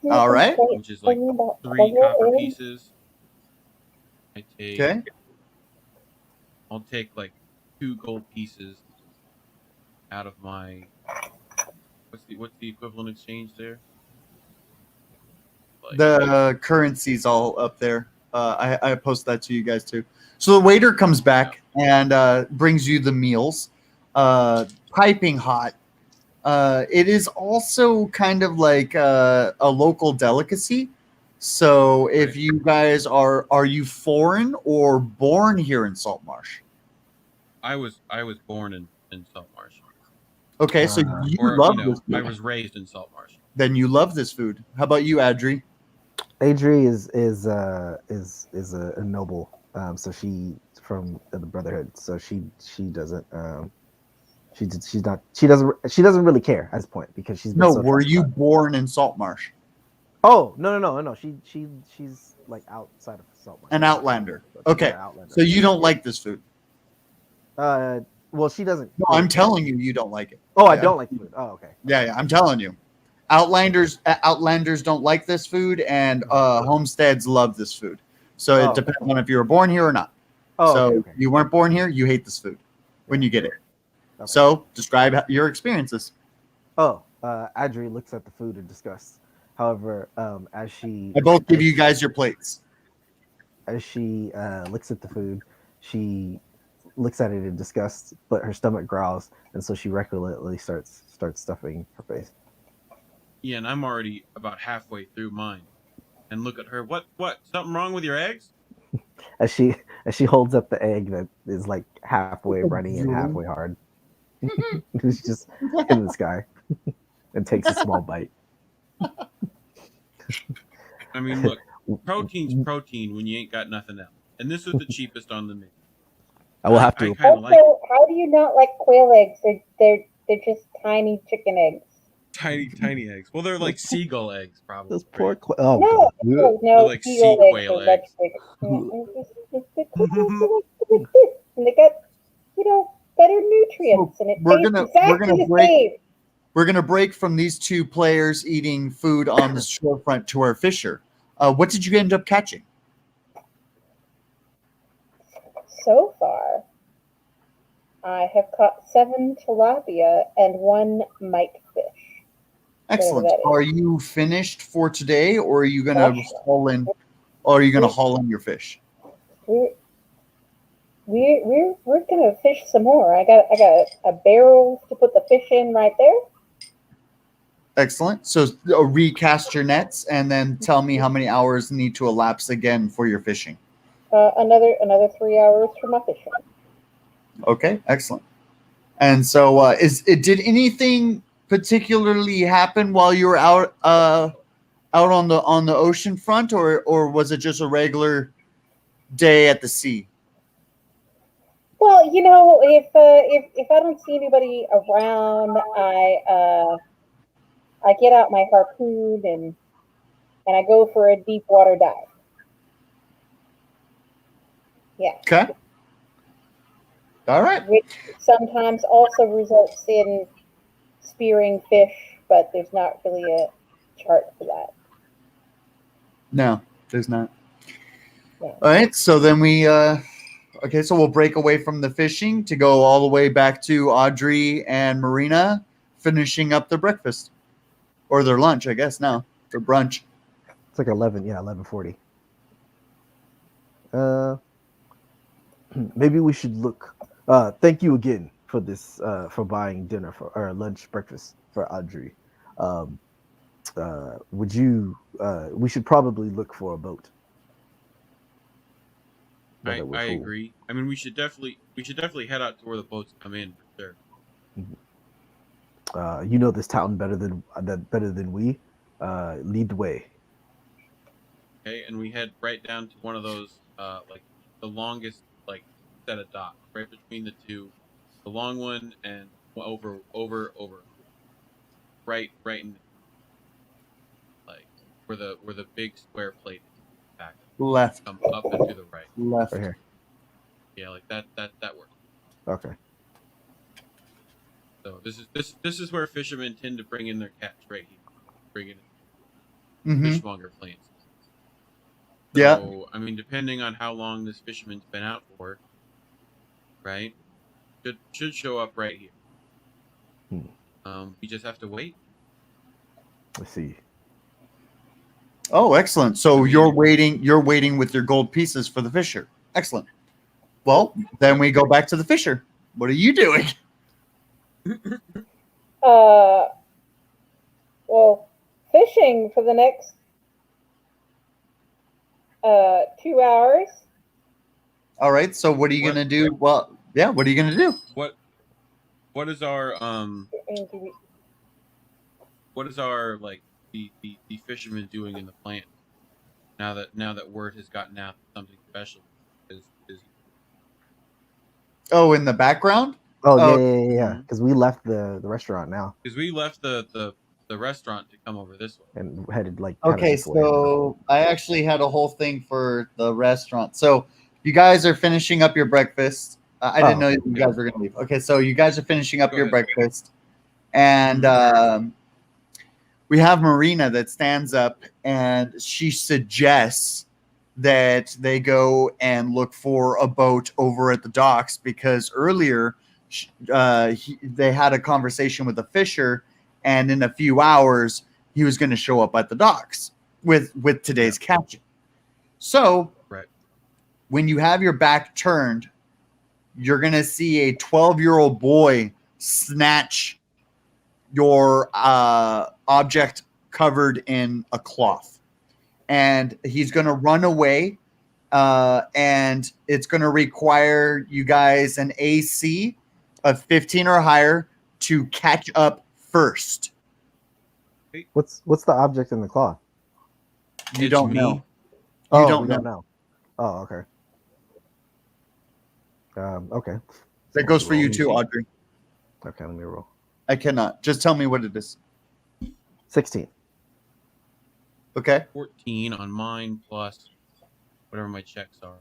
All right. which is like 3 copper pieces. I take. Okay. I'll take like 2 gold pieces out of my. What's the equivalent exchange there? Like, The currency's all up there. I post that to you guys too. So the waiter comes back and brings you the meals, piping hot. It is also kind of like a local delicacy. So if Right. you guys are you foreign or born here in Saltmarsh? I was born in Saltmarsh, Okay, so you love this food. I was raised in Saltmarsh. Then you love this food. How about you, Adri? Adri is a noble, so she from the Brotherhood. So she doesn't she doesn't really care at this point because she's been No, so were you traumatized. born in Saltmarsh? Oh no. She's like outside of Saltmarsh. An Outlander. So she's Okay. an Outlander. So you don't like this food. Well, she doesn't. No, I'm telling you, you don't like it. Oh, I Yeah. don't like food. Oh, okay. Yeah, I'm telling you. Outlanders don't like this food, and homesteads love this food. So Oh. it depends on if you were born here or not. Oh, So okay. you weren't born here, you hate this food when you get it. Okay. So describe your experiences. Oh, Adri looks at the food in disgust. However, as she I both give you guys your plates. looks at the food, she looks at it in disgust, but her stomach growls, and so she recollectly starts stuffing her face. Yeah, and I'm already about halfway through mine. And look at her. What? Something wrong with your eggs? As she holds up the egg that is like halfway runny and halfway hard. It's just in the sky, and takes a small bite. I mean, look, protein's protein when you ain't got nothing else. And this was the cheapest on the menu. I will have to. I kind of like Also, how do you not like quail eggs? They're just tiny chicken eggs. tiny eggs. Well, they're like seagull eggs, probably. Those poor. right? Oh, No, God. no, They're like eagle sea quail are much eggs. bigger. Like this, and they got better nutrients, and it we're tastes gonna- exactly we're gonna the break- same. We're going to break from these two players eating food on the shorefront to our fisher. What did you end up catching? So far, I have caught 7 tilapia and 1 mite fish. Excellent. that is. Are you finished for today, or are you going to Yes. haul in? Or are you going to haul in your fish? We're gonna fish some more. I got a barrel to put the fish in right there. Excellent. So recast your nets, and then tell me how many hours need to elapse again for your fishing. Another 3 hours for my fishing. Okay, excellent. And so, did anything particularly happen while you were out on the ocean front, or was it just a regular day at the sea? Well, if I don't see anybody around, I get out my harpoon and I go for a deep water dive. Yeah, Okay. All right. which sometimes also results in spearing fish, but there's not really a chart for that. No, there's not. Yeah. All right. So then okay, so we'll break away from the fishing to go all the way back to Audrey and Marina finishing up their breakfast or their lunch, I guess now, their brunch. It's like 11:40. Maybe we should look. Thank you again for this, for buying dinner or lunch, breakfast for Audrey. Would you? We should probably look for a boat. I Whether we're full. agree. I mean, we should definitely head out to where the boats come in for sure. You know this town better than we. Lead the way. Okay, and we head right down to one of those, like the longest like set of docks, right between the two, the long one and over, right in, like where the big square plate is back, Left. come up and to the right. Left. Right here. Yeah, like that works. Okay. So this is where fishermen tend to bring in their catch right here, bring it Mm-hmm. fishmonger plants. Yeah. So, I mean, depending on how long this fisherman's been out for, right? Should show up right here. We just have to wait. Let's see. Oh, excellent. So you're waiting with your gold pieces for the fisher. Excellent. Well, then we go back to the fisher. What are you doing? Well, fishing for the next 2 hours. All right. So what are you What- going to do? Well, yeah, what are you going to do? What is our like the fisherman doing in the plant now that word has gotten out that something special is Oh, in the background? Oh, Oh, yeah. Because we left the restaurant now because we left the restaurant to come over this way. and headed like. kinda Okay, this way. so I actually had a whole thing for the restaurant. So you guys are finishing up your breakfast. I didn't know okay. you guys were going to leave. Okay, so you guys are finishing up Go your ahead. breakfast, and we have Marina that stands up, and she suggests that they go and look for a boat over at the docks because earlier they had a conversation with a fisher, and in a few hours he was going to show up at the docks with today's catch. So Right. when you have your back turned, you're going to see a 12-year-old boy snatch your object covered in a cloth. And he's going to run away. And it's going to require you guys an AC of 15 or higher to catch up first. What's the object in the cloth? You It's don't me. know. Oh, don't we know. don't know. Oh, okay. Okay. That goes for you Roll. too, Audrey. Okay, let me roll. I cannot. Just tell me what it is. 16. Okay? 14 on mine plus whatever my checks are.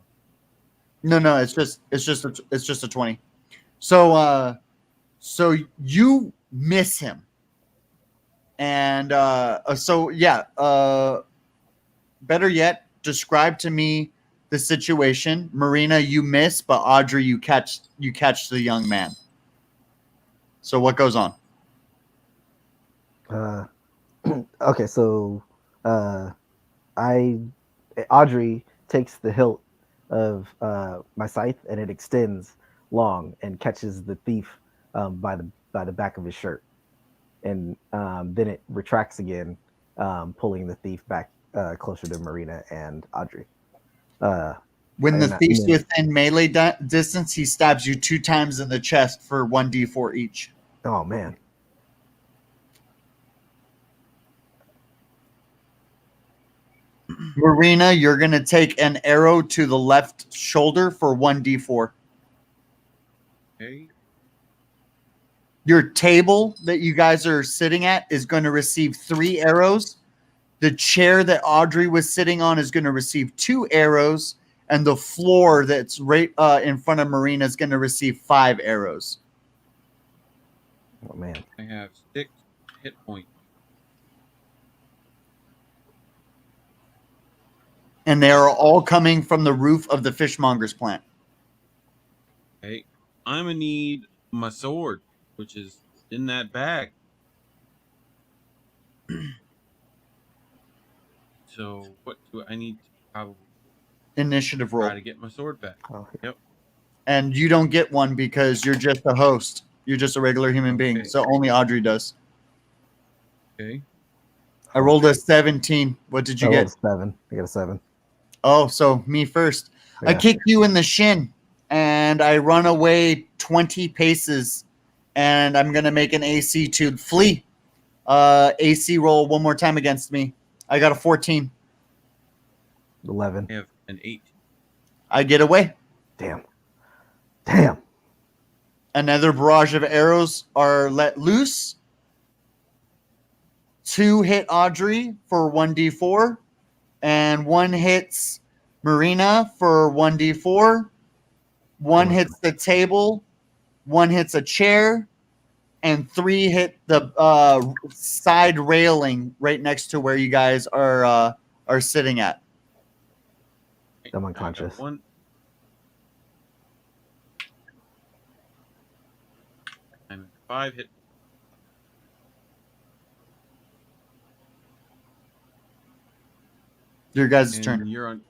No, it's just a 20. So so you miss him. And better yet, describe to me the situation. Marina, you miss, but Audrey, you catch the young man. So what goes on? Okay, so Audrey takes the hilt of my scythe and it extends long and catches the thief by the back of his shirt, and then it retracts again, pulling the thief back closer to Marina and Audrey. When the and thief's then- within melee distance, he stabs you 2 times in the chest for 1d4 each. Oh man. Marina, you're going to take an arrow to the left shoulder for 1d4. Okay. Your table that you guys are sitting at is going to receive 3 arrows. The chair that Audrey was sitting on is going to receive 2 arrows. And the floor that's right in front of Marina is going to receive 5 arrows. Oh man. I have 6 hit points. And they are all coming from the roof of the fishmonger's plant. Okay. I'm going to need my sword, which is in that bag. So what do I need to probably Initiative roll. try to get my sword back? Oh, And you don't get one because you're just a host. You're just a regular human being. Okay. So only Audrey does. Okay. I rolled a 17. What did you I rolled get? a 7. I got a 7. Oh, so me first. I Yeah. kick you in the shin and I run away 20 paces and I'm going to make an AC to flee. AC roll one more time against me. I got a 14. 11. I have an 8. I get away. Damn. Another barrage of arrows are let loose. 2 hit Audrey for 1d4, and 1 hits Marina for 1d4. 1 hits the table, 1 hits a chair, and 3 hit the side railing right next to where you guys are sitting at. I'm unconscious. 1. I'm 5 hit. Your guys' And turn. you're I'm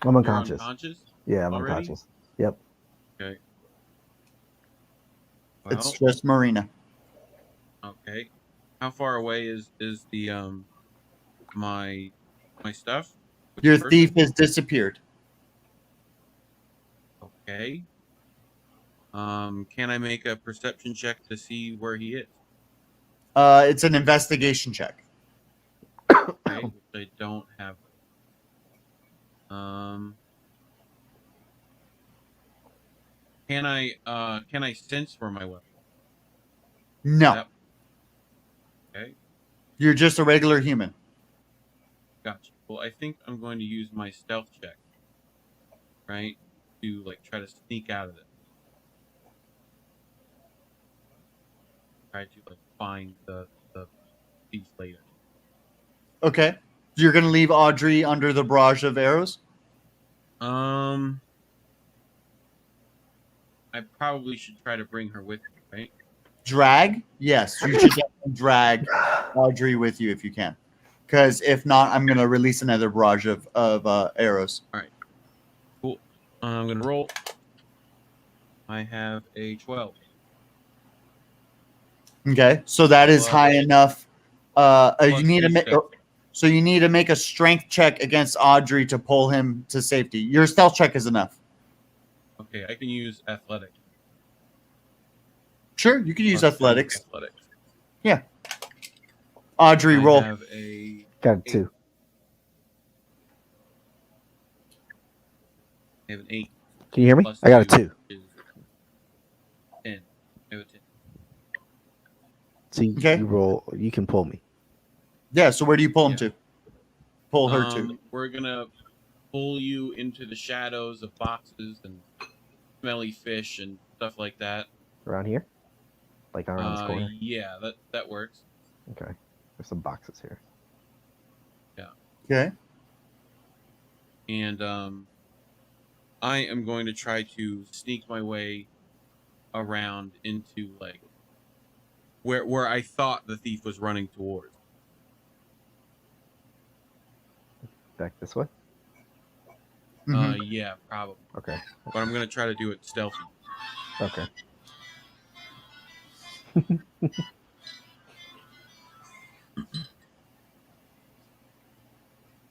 you're unconscious. unconscious? Yeah, I'm already? unconscious. Yep. Okay. It's Well, just Marina. okay. How far away is the my stuff? Which Your person? thief has disappeared. Okay. Can I make a perception check to see where he is? It's an investigation check. Okay, which I don't have. Can I sense for my weapon? No, Yep. Okay, you're just a regular human. gotcha. Well, I think I'm going to use my stealth check, right, to like try to sneak out of it. try to like find the thief later. Okay. You're going to leave Audrey under the barrage of arrows? I probably should try to bring her with me, right? Drag? Yes, you should definitely drag Audrey with you if you can. Because if not, I'm going to release another barrage of arrows. Cool. I'm gonna roll. I have a 12. Okay, so that is Plus- high enough. You plus need to two make stealth. so you need to make a strength check against Audrey to pull him to safety. Your stealth check is enough. Okay, I can use athletics. Sure, you can use Plus 10 athletics. Athletics. Audrey, I roll. have a Got a 2. I have an 8. Can you hear me? Plus I got a 2 2. is 10. I have a 10. So Okay. you roll. You can pull me. Yeah, so where do you pull him Yeah. to? Pull her to. We're gonna pull you into the shadows of boxes and smelly fish and stuff like that. Around here? Like around this corner? Yeah, that works. Okay. There's some boxes here. Okay. And I am going to try to sneak my way around into like where I thought the thief was running towards. Back this way? Mhm. Yeah, probably. Okay. But I'm gonna try to do it stealthy. Okay.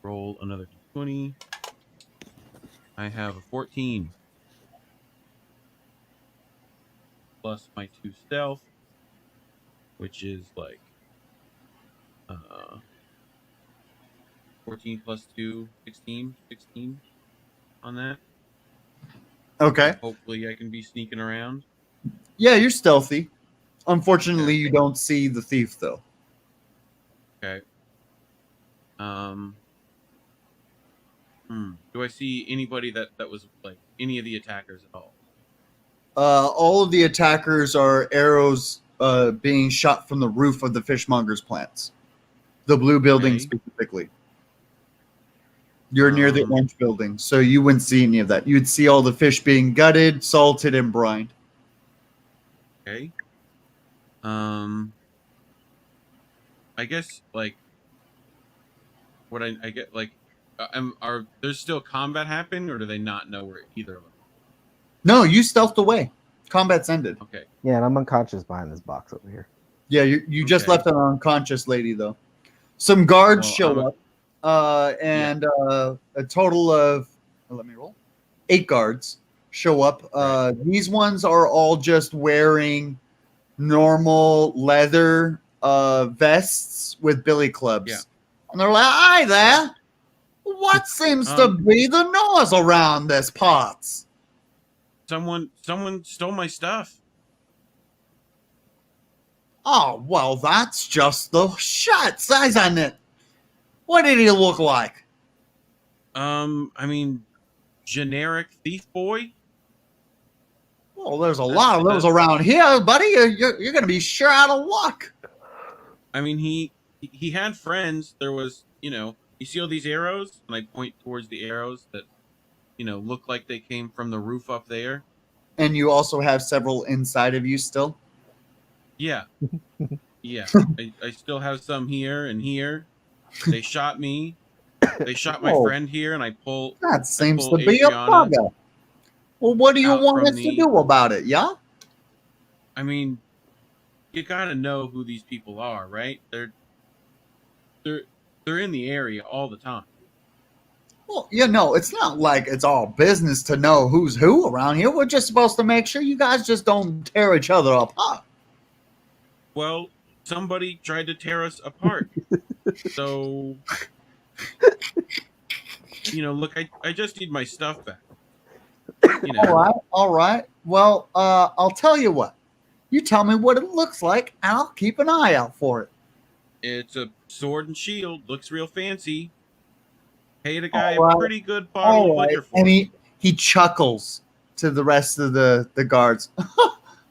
Roll another 20. I have a 14. Plus my 2 stealth, which is like 14 plus 2, 16 on that. Okay. Hopefully I can be sneaking around. Yeah, you're stealthy. Unfortunately, you don't see the thief though. Okay. Do I see anybody that was like any of the attackers at all? All of the attackers are arrows being shot from the roof of the fishmonger's plants. The blue building Okay. specifically. You're near the Um, orange building, so you wouldn't see any of that. You'd see all the fish being gutted, salted, and brined. Okay. I guess like what I get like are there's still combat happening or do they not know where either of them? No, you stealthed away. Combat's ended. Okay. Yeah, and I'm unconscious behind this box over here. Yeah, you just Okay. left an unconscious lady though. Some guards Well, show I'm a- up, and a total of let me roll 8 guards show up. These ones are all just wearing normal leather vests with billy clubs, Yeah. and they're like, "Hi there, what seems to be the noise around this parts?" Someone stole my stuff. Oh, well, that's just the shit, isn't it? What did he look like? I mean generic thief boy? Well, there's a lot of those around here, buddy. You're going to be sure out of luck. I mean he had friends. There was, you see all these arrows? And I point towards the arrows that, look like they came from the roof up there. And you also have several inside of you still. Yeah. Yeah. I still have some here and here. They shot me. They shot my Oh. friend here, and I pull. That seems to pull be a Adriana bugger. Well, what do you out want from us to the- do about it, yeah? I mean, you gotta know who these people are, right? They're in the area all the time. Well, it's not like it's all business to know who's who around here. We're just supposed to make sure you guys just don't tear each other apart. Well, somebody tried to tear us apart. So, look, I just need my stuff back. All right. Well, I'll tell you what. You tell me what it looks like, and I'll keep an eye out for it. It's a sword and shield. Looks real fancy. Paid a guy All right. a pretty good bottle of All right. liquor for And it. he chuckles to the rest of the guards.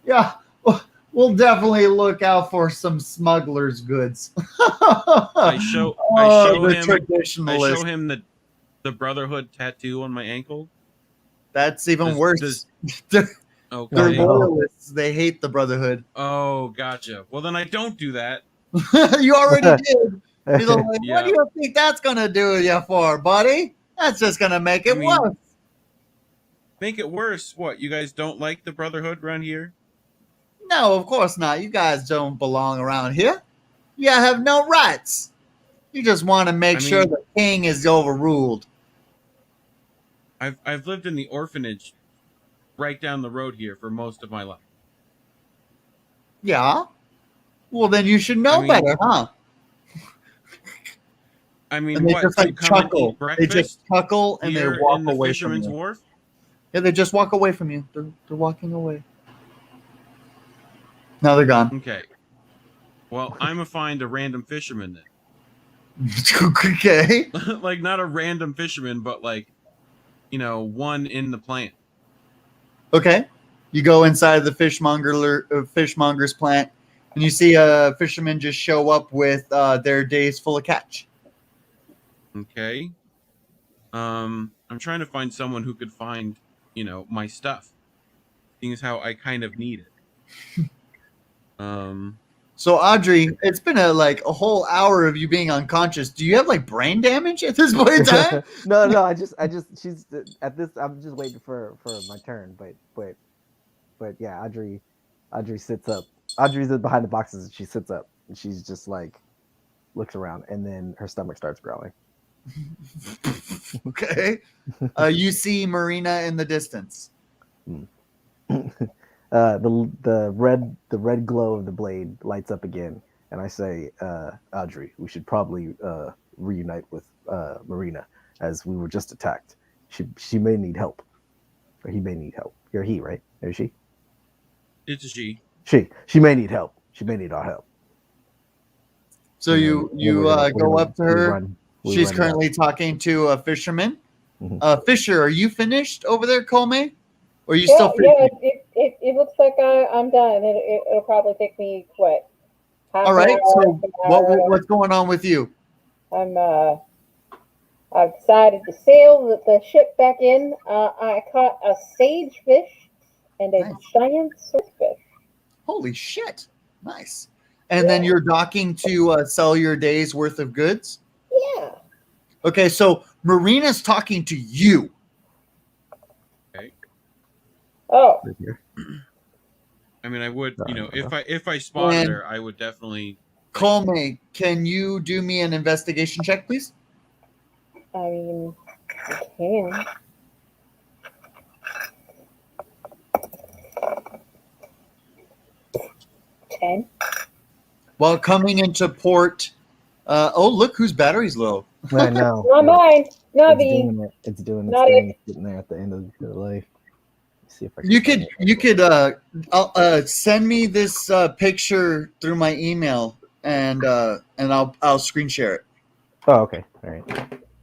Yeah, we'll definitely look out for some smugglers' goods. I show the him traditionalist. the Brotherhood tattoo on my ankle. That's even Does- worse. does- They're Okay. no. loyalists. They hate the Brotherhood. Oh, gotcha. Well, then I don't do that. You already did. He's like, what Yeah. do you think that's gonna do you for, buddy? That's just gonna make it I mean- worse. Make it worse. What? You guys don't like the Brotherhood around here? No, of course not. You guys don't belong around here. You have no rights. You just want to make I sure mean- the king is overruled. I've lived in the orphanage right down the road here for most of my life. Yeah. Well, then you should know I mean, better, huh? I mean, And they what? just to like come and chuckle. eat They breakfast just chuckle and they here walk in the away from Fisherman's you. Wharf? Yeah, they just walk away from you. They're walking away. Now they're gone. Okay. Well, I'm gonna find a random fisherman Okay. then. Like, not a random fisherman, but like, one in the plant. Okay. You go inside the fishmonger's plant, and you see a fisherman just show up with their days full of catch. Okay. I'm trying to find someone who could find, my stuff. Seeing as how I kind of need it. So Audrey, it's been a whole hour of you being unconscious. Do you have like brain damage at this point in time? no, I just she's at this. I'm just waiting for my turn, but yeah, Audrey sits up. Audrey's behind the boxes and she sits up and she's just like looks around and then her stomach starts growling. Okay. You see Marina in the distance. The red glow of the blade lights up again, and I say, Audrey, we should probably reunite with Marina, as we were just attacked. She may need help, or he may need help. You're he, right? Or she? It's a she. She may need help. She may need our help. So And you then we're gonna- go up to her. we She's run currently talking to a fisherman. Mhm. Fisher, are you finished over there, Colme? Or are you Yeah, still fishing? it looks like I'm done. It'll probably take me what? Half All an right. hour, So an hour. what's going on with you? I've decided to sail the ship back in. I caught a sagefish and a Nice. giant swordfish. Holy shit! Nice. And then you're docking to sell your day's worth of goods. Yeah. Okay, so Marina's talking to you. Oh, Right here. I mean, I would, No. if I spotted And- her, I would definitely. Colme, can you do me an investigation check, please? I mean, I can. Ten. While coming into port, oh look who's battery's low. I know. Not mine. Not It's me. doing it. It's doing its Not thing. It's sitting there at the end of the life. Let's see if I can You find could it. send me this picture through my email and I'll screen share it. Oh, okay. All right.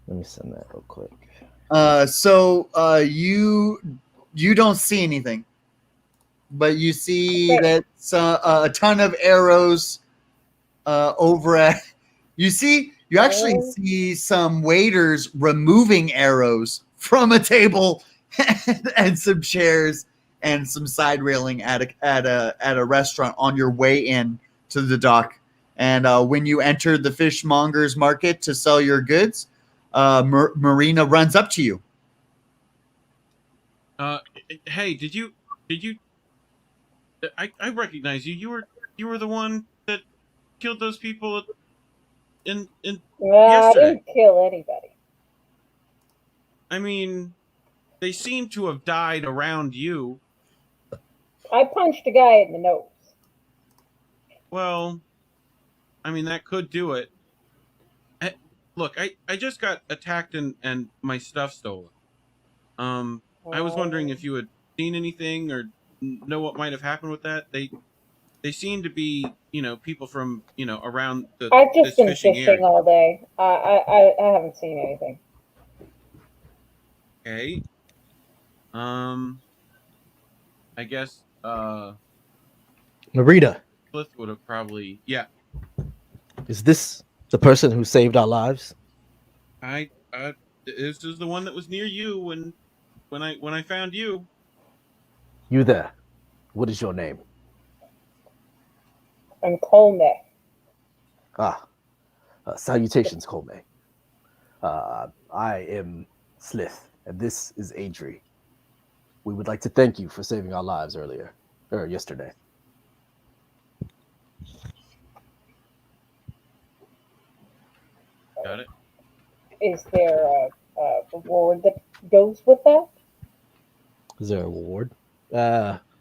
Let me send that real quick. So you don't see anything, but you see Okay. that a ton of arrows over at. You actually Oh. see some waiters removing arrows from a table and some chairs and some side railing at a restaurant on your way in to the dock. And when you enter the fishmonger's market to sell your goods, Marina runs up to you. Hey, did you? I recognize you. You were the one that killed those people in. Well, I Yesterday. didn't kill anybody. I mean, they seem to have died around you. I punched a guy in the nose. Well, I mean, that could do it. Look, I just got attacked and my stuff stolen. I was wondering if you had seen anything or know what might have happened with that. They seem to be, people from, around the I've just this been fishing fishing area. all day. I haven't seen anything. Okay. I guess Marina, Slith would have probably, yeah. is this the person who saved our lives? This is the one that was near you when I found you. You there? What is your name? I'm Colme. Salutations, Colme. I am Slith, and this is Adri. We would like to thank you for saving our lives yesterday. Got it. Is there a reward that goes with that? Is there a reward?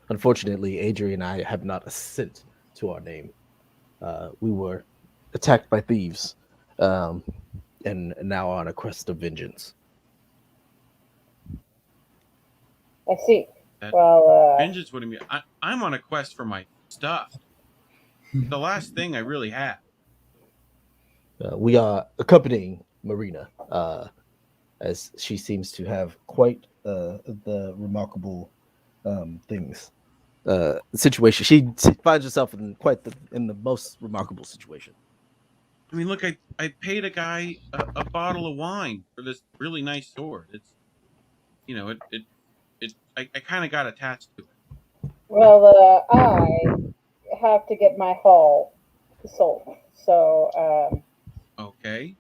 Unfortunately, Adri and I have not a cent to our name. We were attacked by thieves, and now on a quest of vengeance. I see. That Well, vengeance would mean I'm on a quest for my stuff. The last thing I really had. We are accompanying Marina, as she seems to have quite the remarkable situation. She finds herself in in the most remarkable situation. I mean, look, I paid a guy a bottle of wine for this really nice sword. It's, I kind of got attached to it. well, I have to get my haul sold. So, Okay.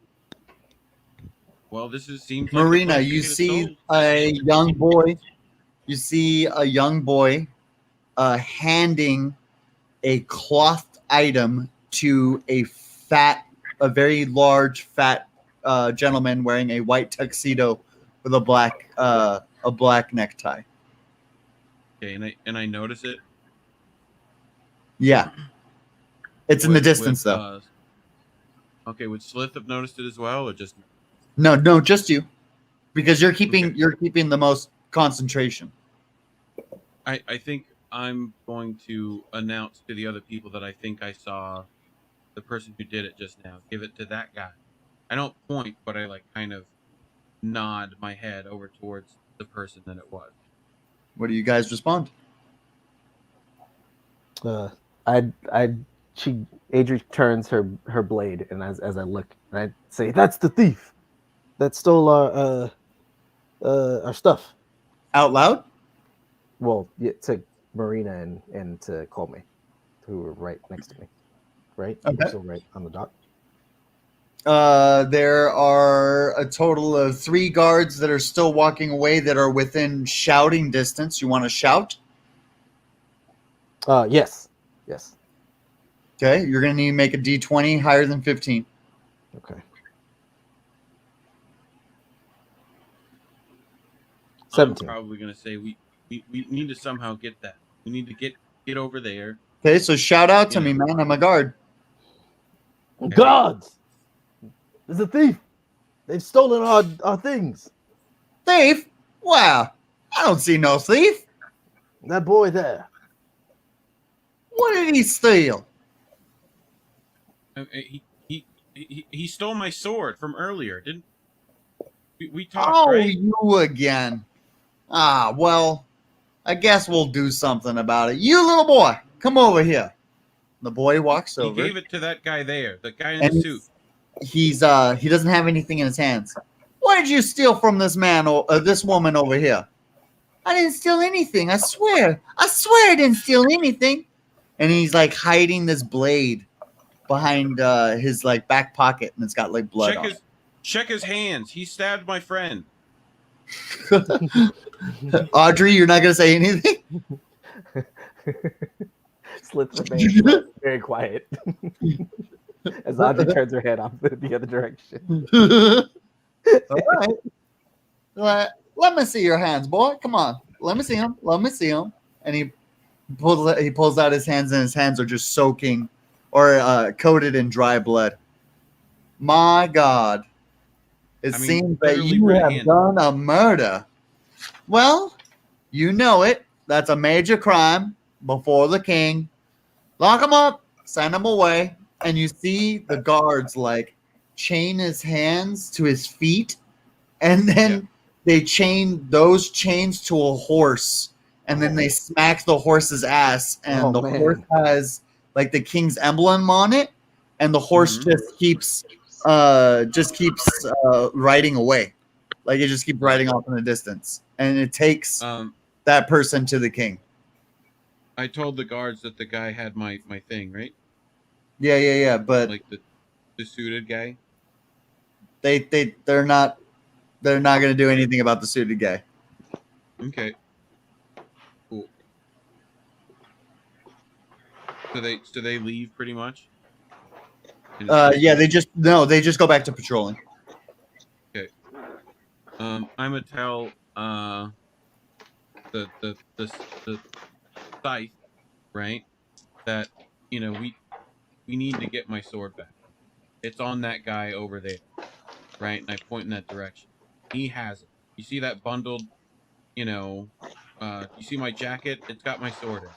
Well, seems like Marina, the place to you get it see sold. a young boy. You see a young boy handing a cloth item to a very large, fat gentleman wearing a white tuxedo with a black necktie. Okay, and I notice it. Yeah, it's in the distance though. Okay, would Slith have noticed it as well, or just? No, just you, because you're keeping Okay. the most concentration. I think I'm going to announce to the other people that I think I saw the person who did it just now. Give it to that guy. I don't point, but I kind of nod my head over towards the person that it was. What do you guys respond? Adri turns her blade, and as I look, and I say, "That's the thief that stole our stuff." Out loud? Well, yeah, to Marina and to Colme, who were right next to me, right? Okay. You're still right on the dock. There are a total of 3 guards that are still walking away that are within shouting distance. You want to shout? Yes. Okay, you're going to need to make a D20 higher than 15. Okay. I'm 17. probably going to say we need to somehow get that. We need to get over there. Okay, so shout out to me, man. I'm a guard. Okay. Guards! There's a thief. They've stolen our things. Thief? Wow, I don't see no thief. That boy there. What did he steal? He stole my sword from earlier, didn't we talked, Oh, right? you again. Ah, well, I guess we'll do something about it. You little boy, come over here. The boy walks He over. gave it to that guy there, the guy in And the suit. he doesn't have anything in his hands. What did you steal from this man or this woman over here? I didn't steal anything. I swear I didn't steal anything. And he's hiding this blade behind his back pocket, and it's got blood on it. Check his hands. He stabbed my friend. Audrey, you're not gonna say anything? Slith remains very quiet as Audrey turns her head off the other direction. All right. Let me see your hands, boy. Come on. Let me see them. And he pulls out his hands, and his hands are just soaking or coated in dry blood. My God. It seems that literally you have red-handed. done a murder. Well, you know it. That's a major crime before the king. Lock him up. Send him away. And you see the guards chain his hands to his feet, and then they chain those chains to a horse, and then they smack the horse's ass, and the horse has like the king's emblem on it, and the horse just keeps riding away, like it just keeps riding off in the distance, and it takes that person to the king. I told the guards that the guy had my thing, right? Yeah, but like the suited guy. They're not going to do anything about the suited guy. Okay. Cool. So they leave pretty much? Yeah, they just go back to patrolling. Okay. I'm gonna tell the scythe, right? That we need to get my sword back. It's on that guy over there, right? And I point in that direction. He has it. You see that bundled, you see my jacket? It's got my sword in it.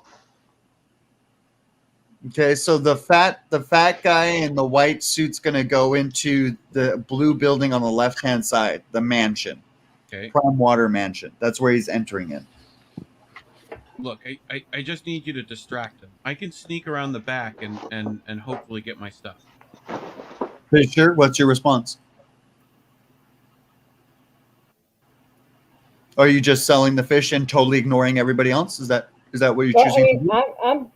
Okay, so the fat guy in the white suit's gonna go into the blue building on the left-hand side, the mansion. Okay. Prime Water Mansion. That's where he's entering in. Look, I just need you to distract him. I can sneak around the back and hopefully get my stuff. Pretty sure. What's your response? Are you just selling the fish and totally ignoring everybody else? Is that what you're choosing? I'm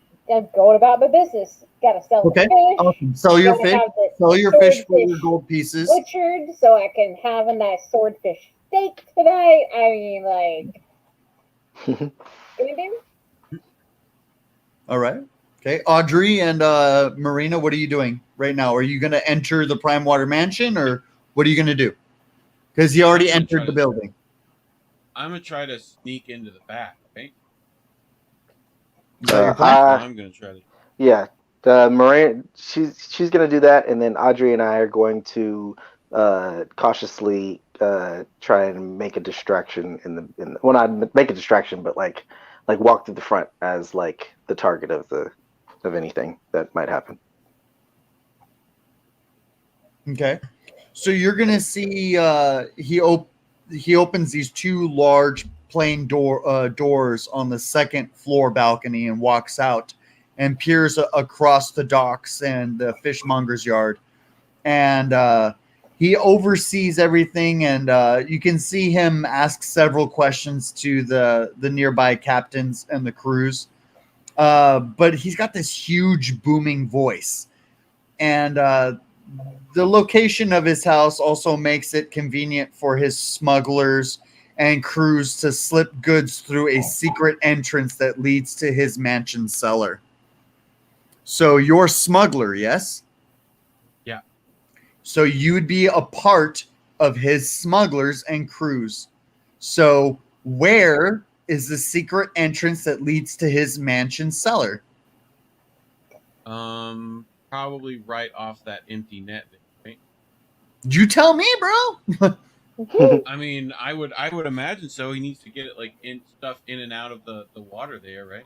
going about my business. Gotta sell the fish. Awesome. Sell your fish. Sell your fish for your gold pieces. Butchered so I can have a nice swordfish steak tonight. I mean, like, gonna do? All right. Okay. Audrey and Marina, what are you doing right now? Are you going to enter the Prime Water Mansion, or what are you going to do? Because he already entered the building. I'm going to try to sneak into the back, right? I'm going to try to. Yeah. Marina, she's going to do that, and then Audrey and I are going to cautiously try and make a distraction well, not make a distraction, but like walk to the front as like the target of anything that might happen. Okay, so you're gonna see he opens these two large plain doors on the second floor balcony and walks out and peers across the docks and the fishmonger's yard, and he oversees everything, and you can see him ask several questions to the nearby captains and the crews. But he's got this huge booming voice, and the location of his house also makes it convenient for his smugglers and crews to slip goods through a secret entrance that leads to his mansion cellar. So you're a smuggler, yes? Yeah. So you would be a part of his smugglers and crews. So where is the secret entrance that leads to his mansion cellar? Probably right off that empty net, right? You tell me, bro. I mean, I would imagine so. He needs to get it like in and out of the water there, right?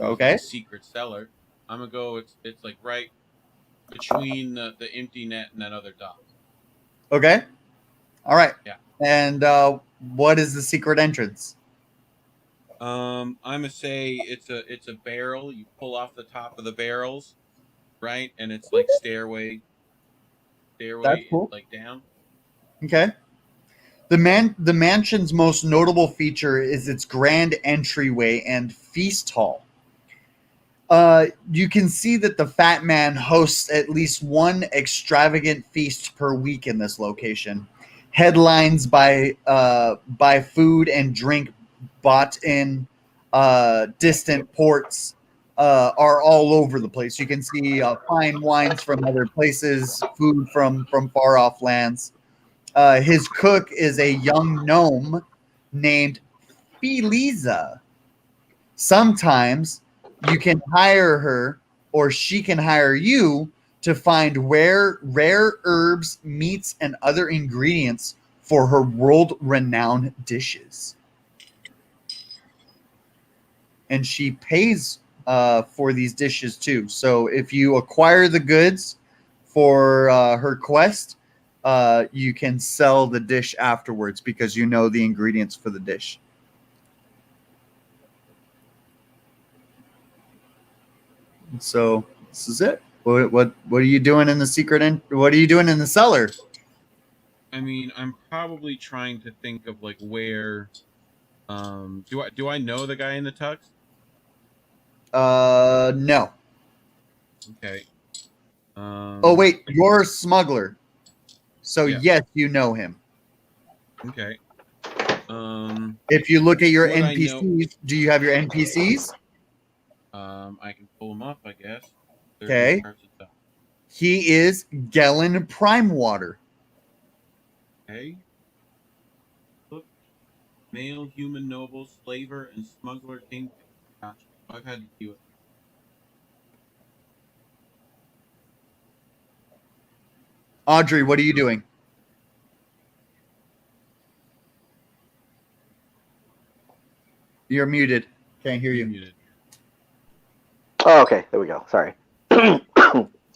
Okay. Secret cellar. I'm gonna go. It's like right between the empty net and that other dock. Okay. All right. Yeah. And what is the secret entrance? I'm gonna say it's a barrel. You pull off the top of the barrels, right? And it's like stairway, That's cool. like down. Okay. The mansion's most notable feature is its grand entryway and feast hall. You can see that the Fat Man hosts at least one extravagant feast per week in this location. Headlines by food and drink bought in distant ports are all over the place. You can see fine wines from other places, food from far off lands. His cook is a young gnome named Feliza. Sometimes you can hire her, or she can hire you, to find rare herbs, meats, and other ingredients for her world-renowned dishes. And she pays for these dishes too. So if you acquire the goods for her quest, you can sell the dish afterwards because you know the ingredients for the dish. So this is it. What are you doing in the secret? What are you doing in the cellar? I mean, I'm probably trying to think of like where. Do I know the guy in the tux? No. Okay. Oh wait, you're a smuggler. So Yeah. yes, you know him. Okay. If you look at your Would I know- NPCs, do you have your NPCs? I can pull him up, I guess. Okay. He is Gellin Primewater. Okay. Look. Male, human, noble, slaver, and smuggler king. Gotcha. I've had to deal with. Audrey, what are you doing? You're muted. Can't hear you. Muted. Oh, okay. There we go. Sorry.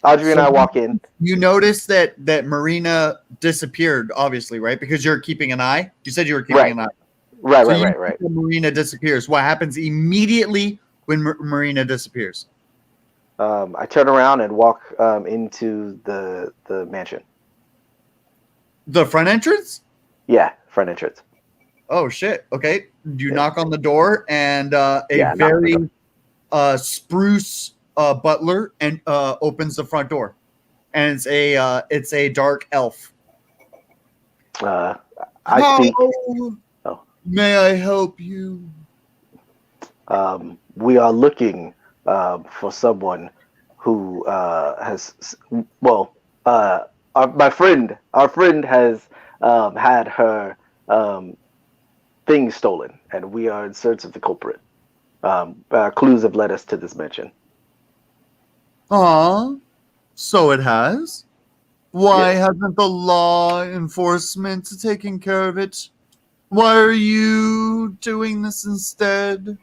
Audrey and I walk in. You notice that Marina disappeared, obviously, right? Because you're keeping an eye. You said you were keeping Right. an eye. Right, So right, you right, right. see Marina disappears. What happens immediately when Marina disappears? I turn around and walk into the mansion. The front entrance? Yeah, front entrance. Oh shit! Okay, you Yeah. knock on the door, and a Yeah, knock on the very spruce butler and opens the front door, and it's a dark elf. I speak. How Oh. may I help you? We are looking for someone who has. Well, our friend has had her things stolen, and we are in search of the culprit. Clues have led us to this mansion. So it has. Why Yes. hasn't the law enforcement taken care of it? Why are you doing this instead?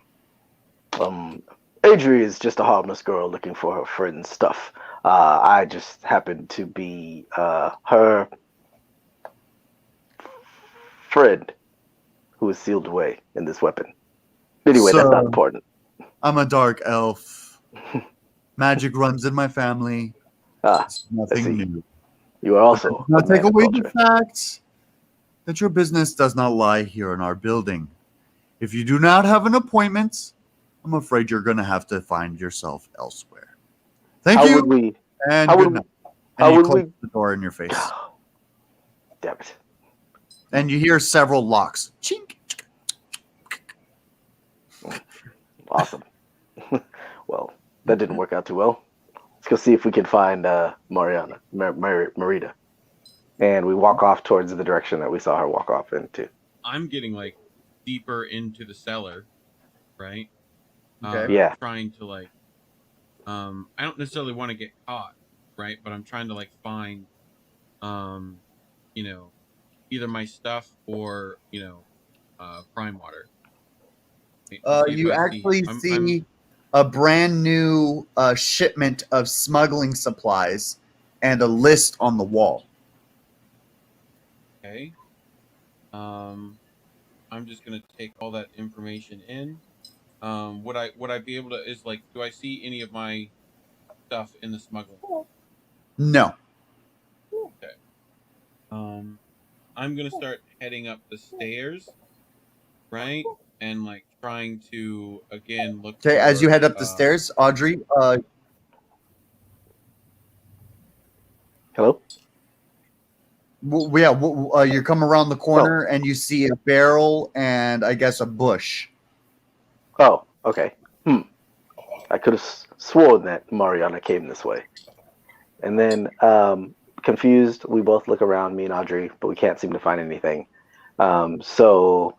Adri is just a harmless girl looking for her friend's stuff. I just happen to be her friend who is sealed away in this weapon. Anyway, that's not So- important. I'm a dark elf. Magic runs in my family. Ah, It's nothing see. new. you are also Now a man take of away culture. the fact that your business does not lie here in our building. If you do not have an appointment, I'm afraid you're going to have to find yourself elsewhere. Thank How you, would we? and how good would- night. how And he would closes we- the door in your face. Damn it! And you hear several locks. Chink. Awesome. Well, that didn't work out too well. Let's go see if we can find Marita. And we walk off towards the direction that we saw her walk off into. I'm getting like deeper into the cellar, right? Okay. Yeah. Trying to like, I don't necessarily want to get caught, right? But I'm trying to like find, either my stuff or prime water. Right? See if You I actually I'm- see a brand new shipment of smuggling supplies and a list on the wall. Okay. I'm just gonna take all that information in. Would I be able to? Is like, do I see any of my stuff in the smuggling? No. I'm gonna start heading up the stairs, right? And like trying to again look. Okay, as you for, head up the stairs, Audrey, Hello? you come around the corner and you see a barrel and I guess a bush. Oh, okay. I could have sworn that Mariana came this way. And then, confused, we both look around, me and Audrey, but we can't seem to find anything. So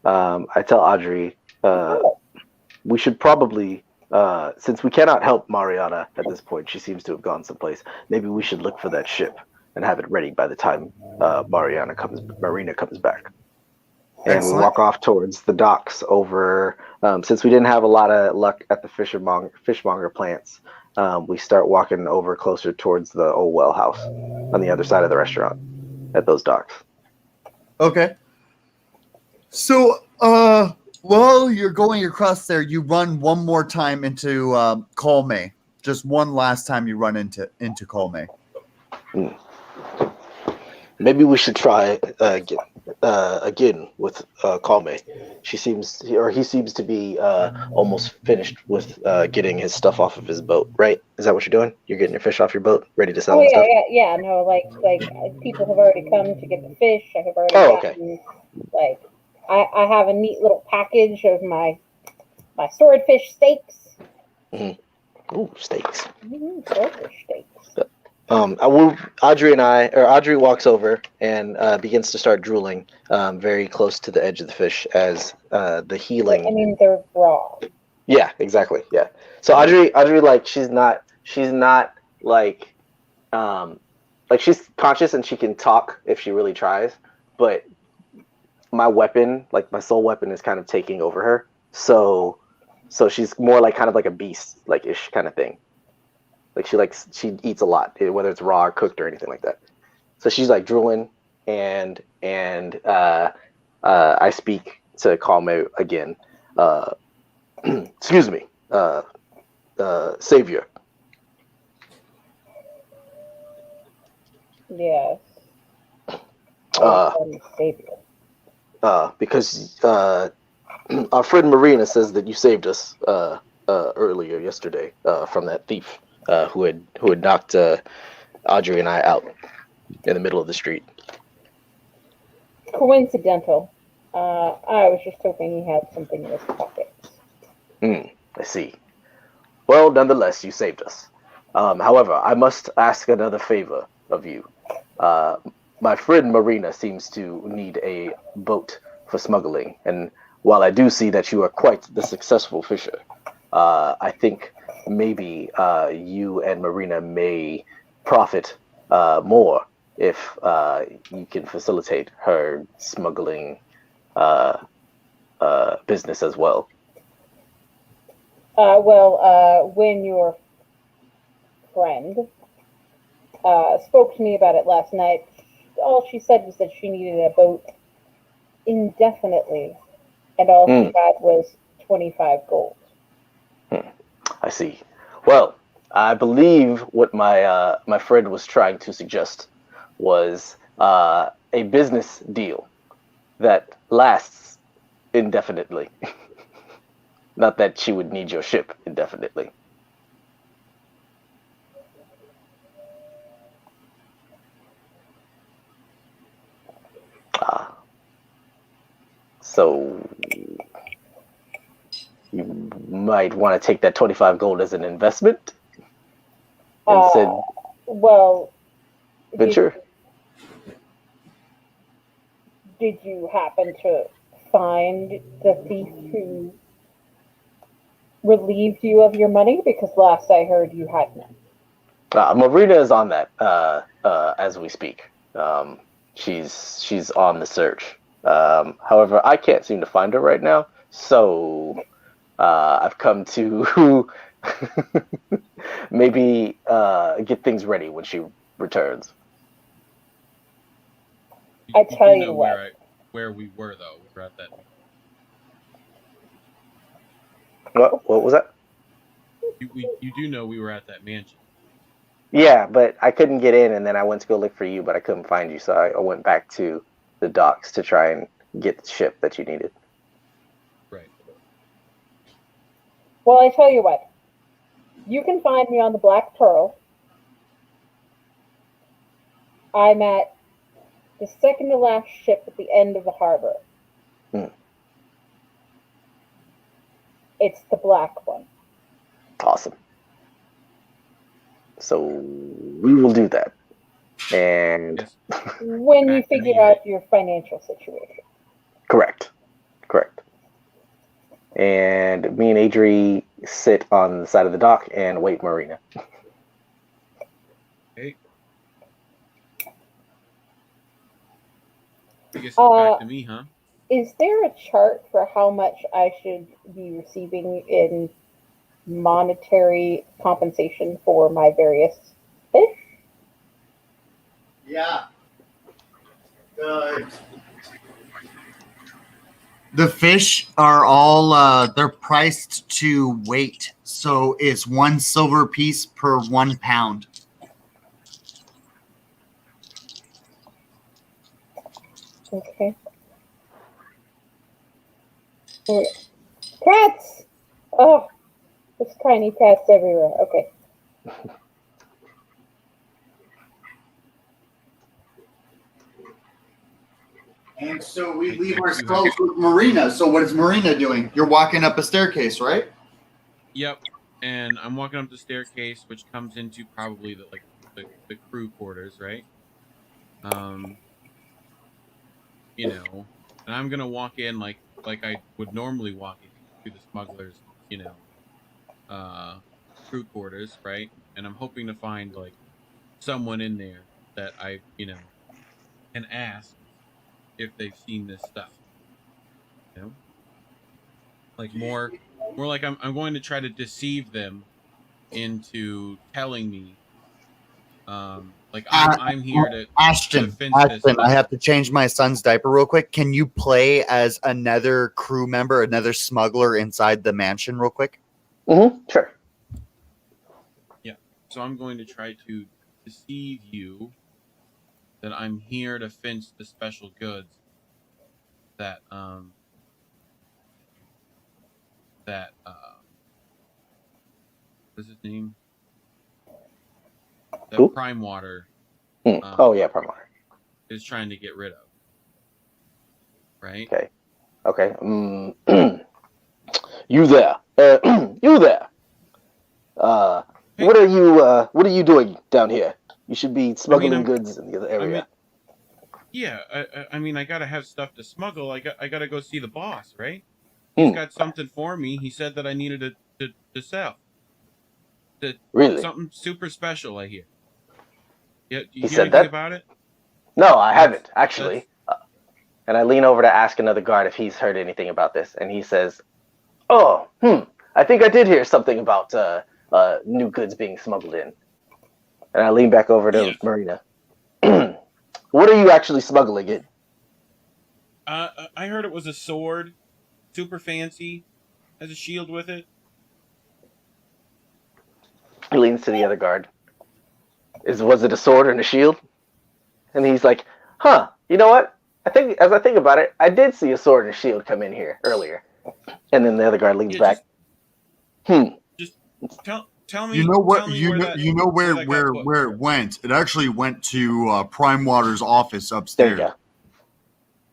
I tell Audrey, we should probably, since we cannot help Mariana at this point, she seems to have gone someplace, maybe we should look for that ship and have it ready by the time Marina comes back. And we Excellent. walk off towards the docks over, since we didn't have a lot of luck at the fishmonger plants, we start walking over closer towards the old well house on the other side of the restaurant at those docks. Okay. So, while you're going across there, you run one more time into Colme, just one last time you run into Colme. Maybe we should try again with Kalme. He seems to be almost finished with getting his stuff off of his boat, right? Is that what you're doing? You're getting your fish off your boat, ready to sell Oh and yeah, stuff? yeah. No, like people have already come to get the fish. I have already gotten like I have a neat little package of my swordfish steaks. Mm-hmm. Ooh, steaks. Swordfish steaks. Audrey walks over and begins to start drooling very close to the edge of the fish as the healing. I mean, they're raw. Yeah, exactly. Yeah. So Audrey, like she's not like she's conscious and she can talk if she really tries, but my weapon, like my soul weapon, is kind of taking over her. So she's more like kind of like a beast, like ish kind of thing. Like she eats a lot, whether it's raw or cooked or anything like that. So she's like drooling, and I speak to Kalme again. Excuse me, Savior. Yes. Savior. Because our friend Marina says that you saved us earlier yesterday from that thief who had knocked Audrey and I out in the middle of the street. Coincidental. I was just hoping he had something in his pocket. I see. Well, nonetheless, you saved us. However, I must ask another favor of you. My friend Marina seems to need a boat for smuggling, and while I do see that you are quite the successful fisher, I think maybe you and Marina may profit more if you can facilitate her smuggling business as well. When your friend spoke to me about it last night, all she said was that she needed a boat indefinitely, and all she had was 25 gold. I see. Well, I believe what my friend was trying to suggest was a business deal that lasts indefinitely. Not that she would need your ship indefinitely. So you might want to take that 25 gold as an investment. Venture. Did you happen to find the thief who relieved you of your money? Because last I heard you had none. Marina is on that as we speak. She's on the search. However, I can't seem to find her right now, so I've come to maybe get things ready when she returns. I tell you what. Where we were, though. We were at that. What was that? You do know we were at that mansion. Yeah, but I couldn't get in, and then I went to go look for you, but I couldn't find you, so I went back to the docks to try and get the ship that you needed. Right. Well, I tell you what. You can find me on the Black Pearl. I'm at the second to last ship at the end of the harbor. It's the black one. Awesome. So we will do that. And when you figure out your financial situation. Correct. And me and Adri sit on the side of the dock and wait Marina. Okay. I guess it's back to me, huh? Is there a chart for how much I should be receiving in monetary compensation for my various fish? Yeah. The fish are all they're priced to weight, so it's 1 silver piece per 1 pound. Okay. Cats! Oh, there's tiny cats everywhere. Okay. And so we leave ourselves with Marina. So what is Marina doing? You're walking up a staircase, right? Yep. And I'm walking up the staircase, which comes into probably the crew quarters, right? You know, and I'm gonna walk in like I would normally walk in through the smugglers, you know, crew quarters, right? And I'm hoping to find like someone in there that I, you know, can ask if they've seen this stuff. You know, like more like I'm going to try to deceive them into telling me, like I'm here to Ashton, fence this Ashton, I up. have to change my son's diaper real quick. Can you play as another crew member, another smuggler inside the mansion real quick? Sure. Yeah. So I'm going to try to deceive you that I'm here to fence the special goods that what's his name? That Who? Prime Water Oh yeah, Prime Water is trying to get rid of. Right? Okay. You there? You there? What are you doing down here? You should be smuggling goods in the other area. I mean, I gotta have stuff to smuggle. I gotta go see the boss, right? He's got something for me. He said that I needed to sell. Really? Something super special, I hear. Yeah, do you He hear said anything that? about it? No, I haven't actually. And I lean over to ask another guard if he's heard anything about this, and he says, "Oh, I think I did hear something about new goods being smuggled in." And I lean back over to Marina. What are you actually smuggling in? I heard it was a sword, super fancy, has a shield with it. He leans to the other guard. Was it a sword and a shield? And he's like, "Huh? You know what? As I think about it, I did see a sword and a shield come in here earlier." And then the other guard leans back. Just tell me. You know what? Tell me You know where it went. It actually went to Prime Water's office upstairs. There you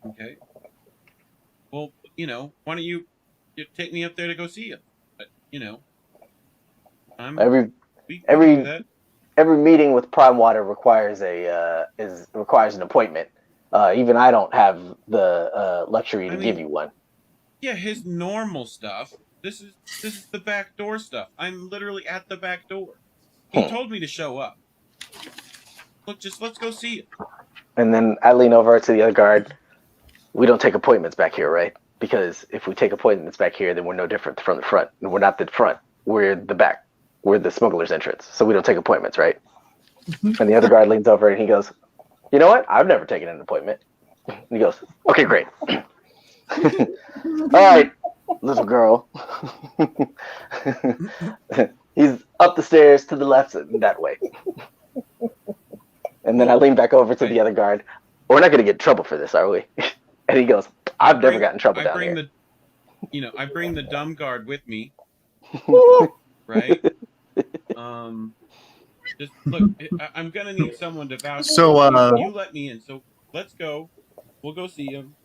go. Okay. Well, you know, why don't you take me up there to go see him? You know, every meeting with Prime Water requires requires an appointment. Even I don't have the luxury to give you one. Yeah, his normal stuff. This is the back door stuff. I'm literally at the back door. He told me to show up. Look, let's go see it. And then I lean over to the other guard. We don't take appointments back here, right? Because if we take appointments back here, then we're no different from the front. And we're not the front. We're the back. We're the smuggler's entrance. So we don't take appointments, right? And the other guard leans over and he goes, "You know what? I've never taken an appointment." And he goes, "Okay, great." All right, little girl. He's up the stairs to the left that way. And then I lean back over to the other guard. We're not going to get in trouble for this, are we? And he goes, "I've never gotten in trouble down here." I bring the dumb guard with me. Right? Just look, I'm going to need someone to vouch. So, you let me in. So let's go. We'll go see him.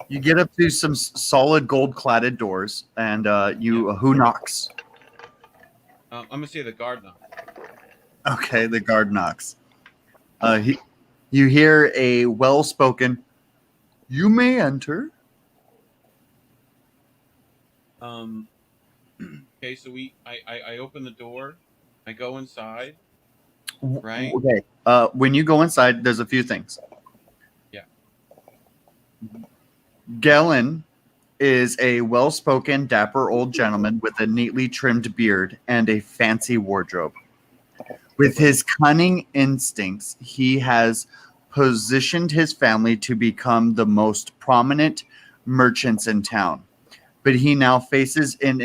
You get up to some solid gold-cladded doors, and who knocks? I'm gonna say the guard knocks. Okay, the guard knocks. You hear a well-spoken, "You may enter." Okay, so I open the door. I go inside. Right. Okay. When you go inside, there's a few things. Yeah. Galen is a well-spoken, dapper old gentleman with a neatly trimmed beard and a fancy wardrobe. With his cunning instincts, he has positioned his family to become the most prominent merchants in town, but he now faces an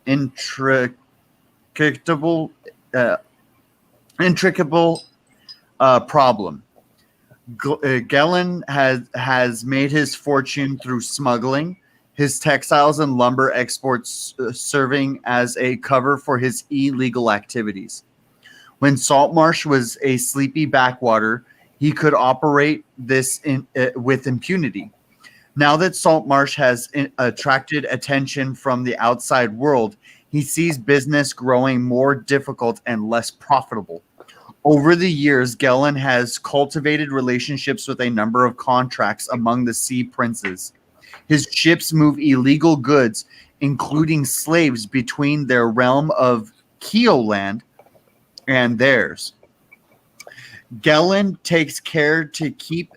intricable problem. Gellin has made his fortune through smuggling, his textiles and lumber exports serving as a cover for his illegal activities. When Saltmarsh was a sleepy backwater, he could operate this with impunity. Now that Saltmarsh has attracted attention from the outside world, he sees business growing more difficult and less profitable. Over the years, Gellin has cultivated relationships with a number of contracts among the sea princes. His ships move illegal goods, including slaves, between their realm of Keoland and theirs. Gellin takes care to keep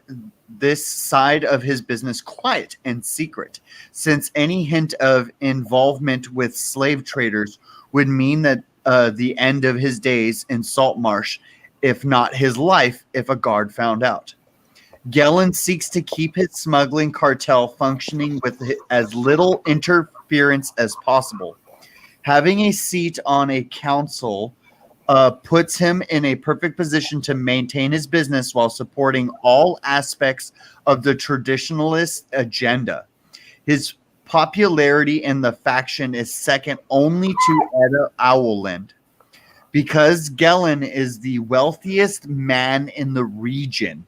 this side of his business quiet and secret, since any hint of involvement with slave traders would mean that the end of his days in Saltmarsh, if not his life, if a guard found out. Gellin seeks to keep his smuggling cartel functioning with as little interference as possible. Having a seat on a council puts him in a perfect position to maintain his business while supporting all aspects of the traditionalist agenda. His popularity in the faction is second only to Edda Owlland. Because Gellin is the wealthiest man in the region,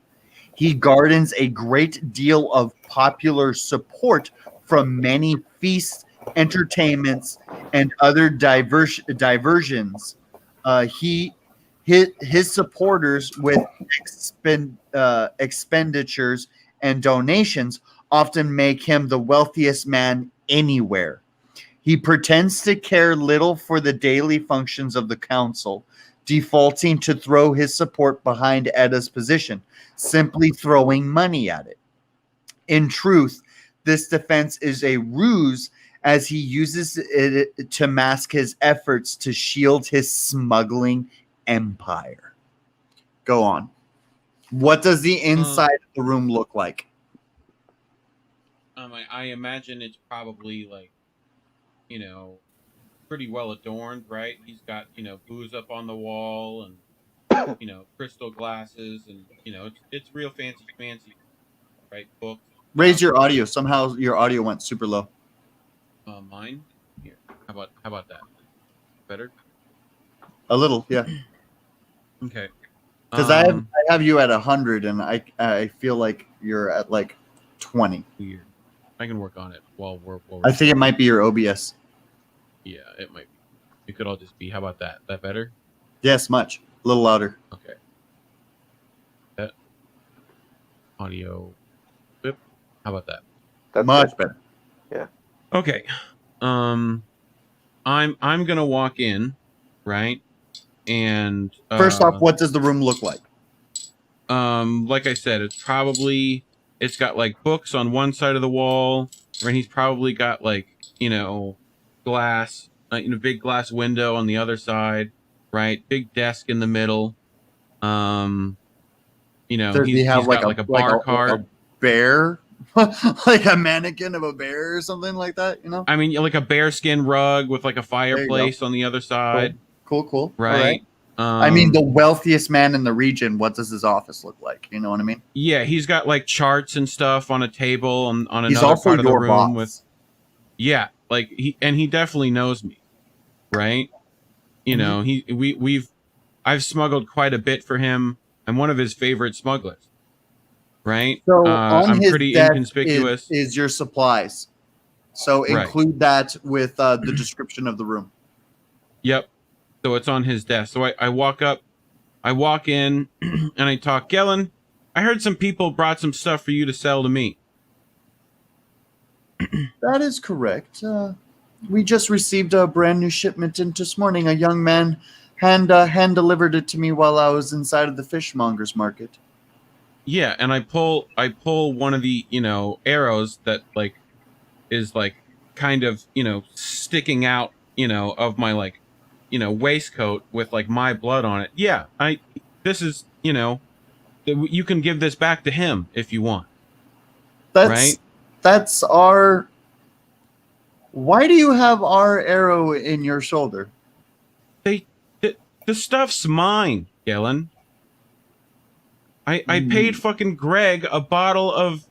he garners a great deal of popular support from many feasts, entertainments, and other diversions. His supporters with expenditures and donations often make him the wealthiest man anywhere. He pretends to care little for the daily functions of the council, defaulting to throw his support behind Edda's position, simply throwing money at it. In truth, this defense is a ruse, as he uses it to mask his efforts to shield his smuggling empire. Go on. What does the inside of the room look like? I imagine it's probably like, pretty well adorned, right? He's got, booze up on the wall and, crystal glasses and, it's real fancy, right? Books. Raise your audio. Somehow your audio went super low. Mine? Here. How about that? Better? A little, yeah. Okay. Because I have you at 100 and I feel like you're at like 20. Weird. I can work on it while we're I think it might be your OBS. Yeah, it might be. It could all just be. How about that? That better? Yes, much. A little louder. Okay. That audio. Yep. How about that? That's much good. better. Yeah. Okay. I'm gonna walk in, right? And first off, what does the room look like? Like I said, it's got like books on one side of the wall, and he's probably got like glass, big glass window on the other side, right? Big desk in the middle. Does He's got like a bar cart, a bear, like a mannequin of a bear or something like that. I mean, like a bearskin rug with like a fireplace on the other side. Cool. Right. I mean, the wealthiest man in the region. What does his office look like? You know what I mean? Yeah, he's got like charts and stuff on a table on He's another also part of the your room boss. Yeah, like he definitely knows me, right? I've smuggled quite a bit for him. I'm one of his favorite smugglers, right? So I'm on his pretty desk inconspicuous. is your supplies. So Right. include that with the description of the room. Yep. So it's on his desk. So I walk in, and I talk. Gellin, I heard some people brought some stuff for you to sell to me. That is correct. We just received a brand new shipment in this morning. A young man hand delivered it to me while I was inside of the fishmonger's market. Yeah, and I pull one of the arrows that like is like kind of sticking out of my waistcoat with like my blood on it. Yeah, this is you can give this back to him if you want. Right? That's our. Why do you have our arrow in your shoulder? The stuff's mine, Gillen. I paid fucking Greg a bottle of,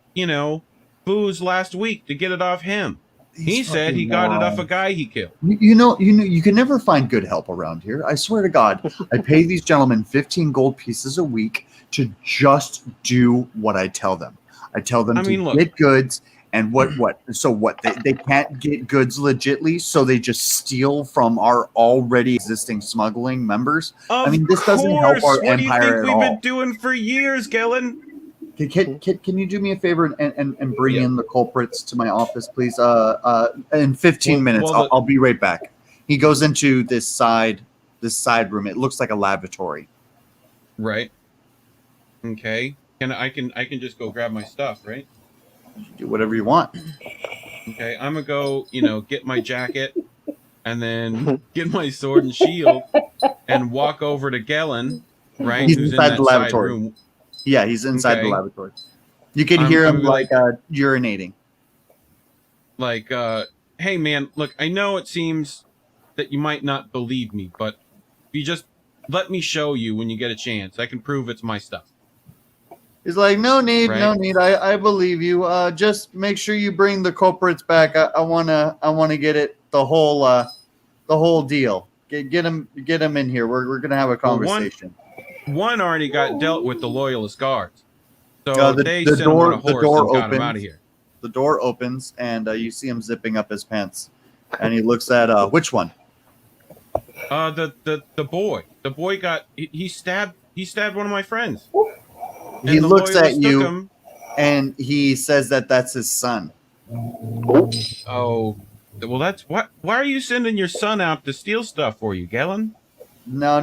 booze last week to get it off him. He These said he fucking got it off a morons. guy he killed. You know, you can never find good help around here. I swear to God, I pay these gentlemen 15 gold pieces a week to just do what I tell them. I tell them look. get goods, and what? So what? They can't get goods legitly, so they just steal from our already existing smuggling members. Of this doesn't help course. our What do you empire think at we've all. been doing for years, Gillen? Can you do me a favor and bring Yeah. in the culprits to my office, please? In 15 minutes, well, I'll be right back. He goes into this side room. It looks like a lavatory. Right. Okay. I can just go grab my stuff, right? Do whatever you want. Okay. I'm gonna go, get my jacket and then get my sword and shield and walk over to Gillen, right? He's Who's in inside that the side lavatory. room. Yeah, he's inside the Okay. lavatory. You can hear I'm him gonna be urinating. Like, hey man, look, I know it seems that you might not believe me, but if you just let me show you when you get a chance, I can prove it's my stuff. He's like, no need. Right. I believe you. Just make sure you bring the culprits back. I wanna get it the whole deal. Get him in here. We're gonna have a Well, conversation. One already got dealt with the loyalist guards, so The they door- sent him on a the horse door and got him opens. out of here. The door opens and you see him zipping up his pants, and he looks at which one? The boy got he stabbed one of my friends. He And the looks at loyalists took you him. and he says that's his son. Oh, well, that's what. Why are you sending your son out to steal stuff for you, Gillen? No.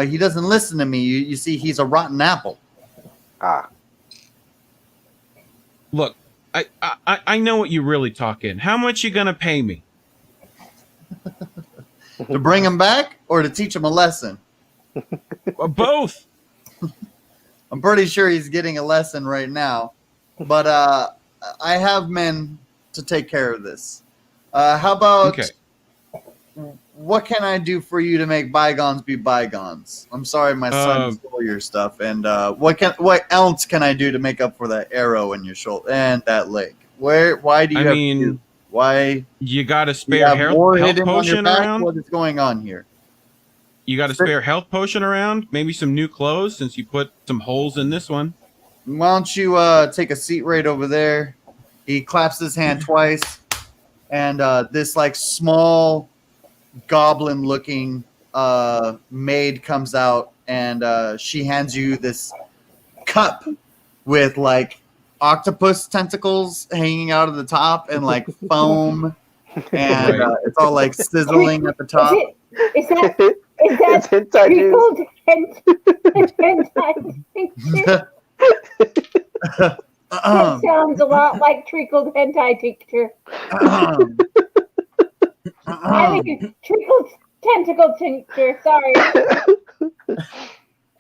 He doesn't listen to me. You see, he's a rotten apple. Look, I know what you really talk in. How much you gonna pay me? To bring him back or to teach him a lesson? Both. I'm pretty sure he's getting a lesson right now. But I have men to take care of this. How about Okay. what can I do for you to make bygones be bygones? I'm sorry my son Uh, stole your stuff. And what else can I do to make up for that arrow in your shoulder and that leg? Why do you I have mean, two? Why You got a do you spare have health more hidden on your potion back? around? What is going on here? You got a spare health potion around? Maybe some new clothes since you put some holes in this one. Why don't you take a seat right over there? He claps his hand twice, and this small goblin-looking maid comes out, and she hands you this cup with octopus tentacles hanging out of the top and foam, and Right. it's all sizzling at the top. Is that It's hentai juice. trickled hentai tincture? That sounds a lot like trickled hentai tincture. I mean, trickled tentacle tincture. Sorry.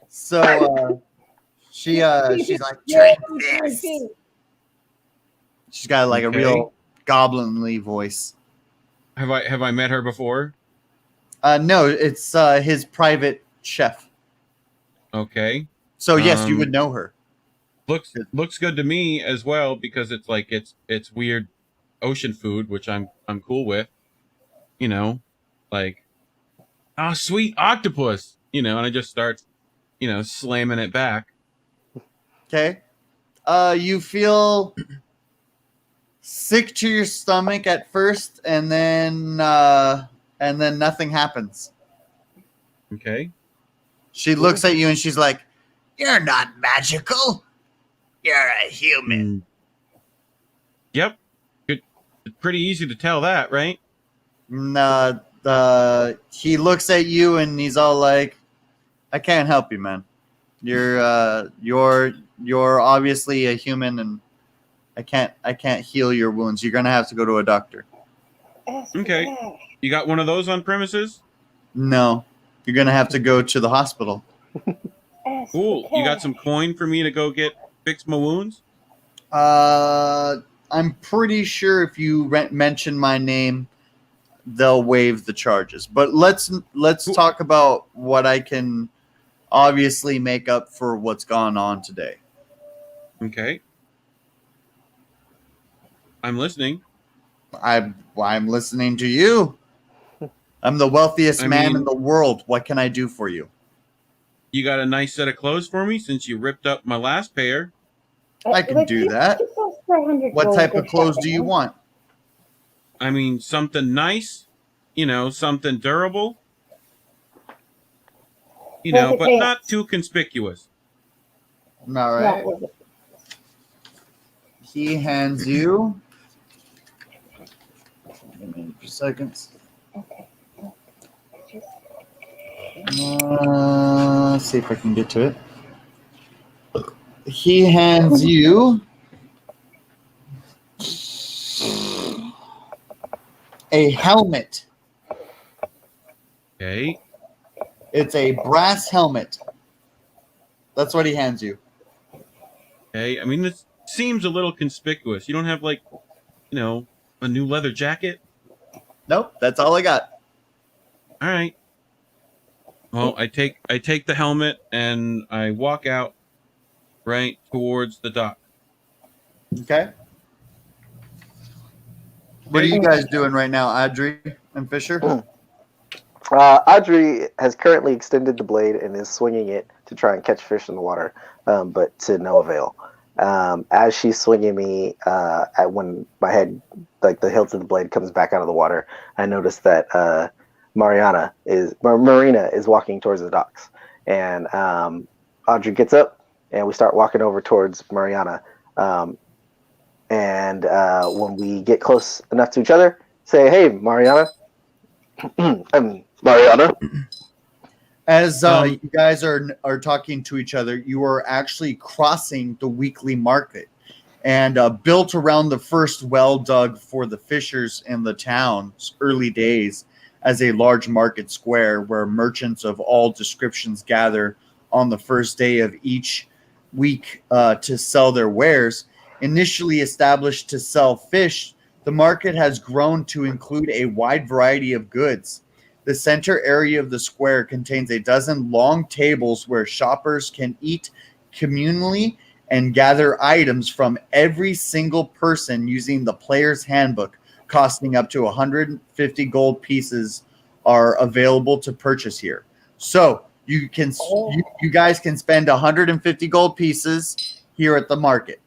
So she's like, drink this. She's got a Okay. real goblinly voice. Have I met her before? No, it's his private chef. Okay. So yes, you Um, would know her. Looks good to me as well because it's it's weird ocean food, which I'm cool with. Sweet octopus, and I just start, slamming it back. Okay. You feel sick to your stomach at first, and then nothing happens. Okay. She looks at you and she's like, "You're not magical. You're a human." Yep. Good. It's pretty easy to tell that, right? He looks at you and he's all like, "I can't help you, man. You're obviously a human, and I can't heal your wounds. You're gonna have to go to a doctor." Okay. You got one of those on premises? No, you're gonna have to go to the hospital. Cool. You got some coin for me to go fix my wounds? I'm pretty sure if you mention my name, they'll waive the charges. But let's talk about what I can obviously make up for what's gone on today. Okay. I'm listening. I'm listening to you. I'm the wealthiest man in the world. What can I do for you? You got a nice set of clothes for me since you ripped up my last pair. I can do that. What type of clothes do you want? I mean, something nice, something durable, but not too conspicuous. All right. He hands you. Give me a few seconds. Okay. Let's see if I can get to it. He hands you a helmet. Okay. It's a brass helmet. That's what he hands you. Okay. I mean, this seems a little conspicuous. You don't have a new leather jacket? Nope, that's all I got. All right. Well, I take the helmet and I walk out right towards the dock. Okay. What are you guys doing right now, Audrey and Fisher? Audrey has currently extended the blade and is swinging it to try and catch fish in the water, but to no avail. As she's swinging me, when my head, like the hilt of the blade, comes back out of the water, I notice that Marina is walking towards the docks, and Audrey gets up, and we start walking over towards Mariana. And when we get close enough to each other, say, "Hey, Mariana." Mariana. As you guys are talking to each other, you are actually crossing the weekly market, and built around the first well dug for the fishers in the town's early days as a large market square where merchants of all descriptions gather on the first day of each week to sell their wares. Initially established to sell fish, the market has grown to include a wide variety of goods. The center area of the square contains a dozen long tables where shoppers can eat communally and gather items from every single person using the player's handbook, costing up to 150 gold pieces are available to purchase here. So you guys can spend 150 gold pieces here at the market.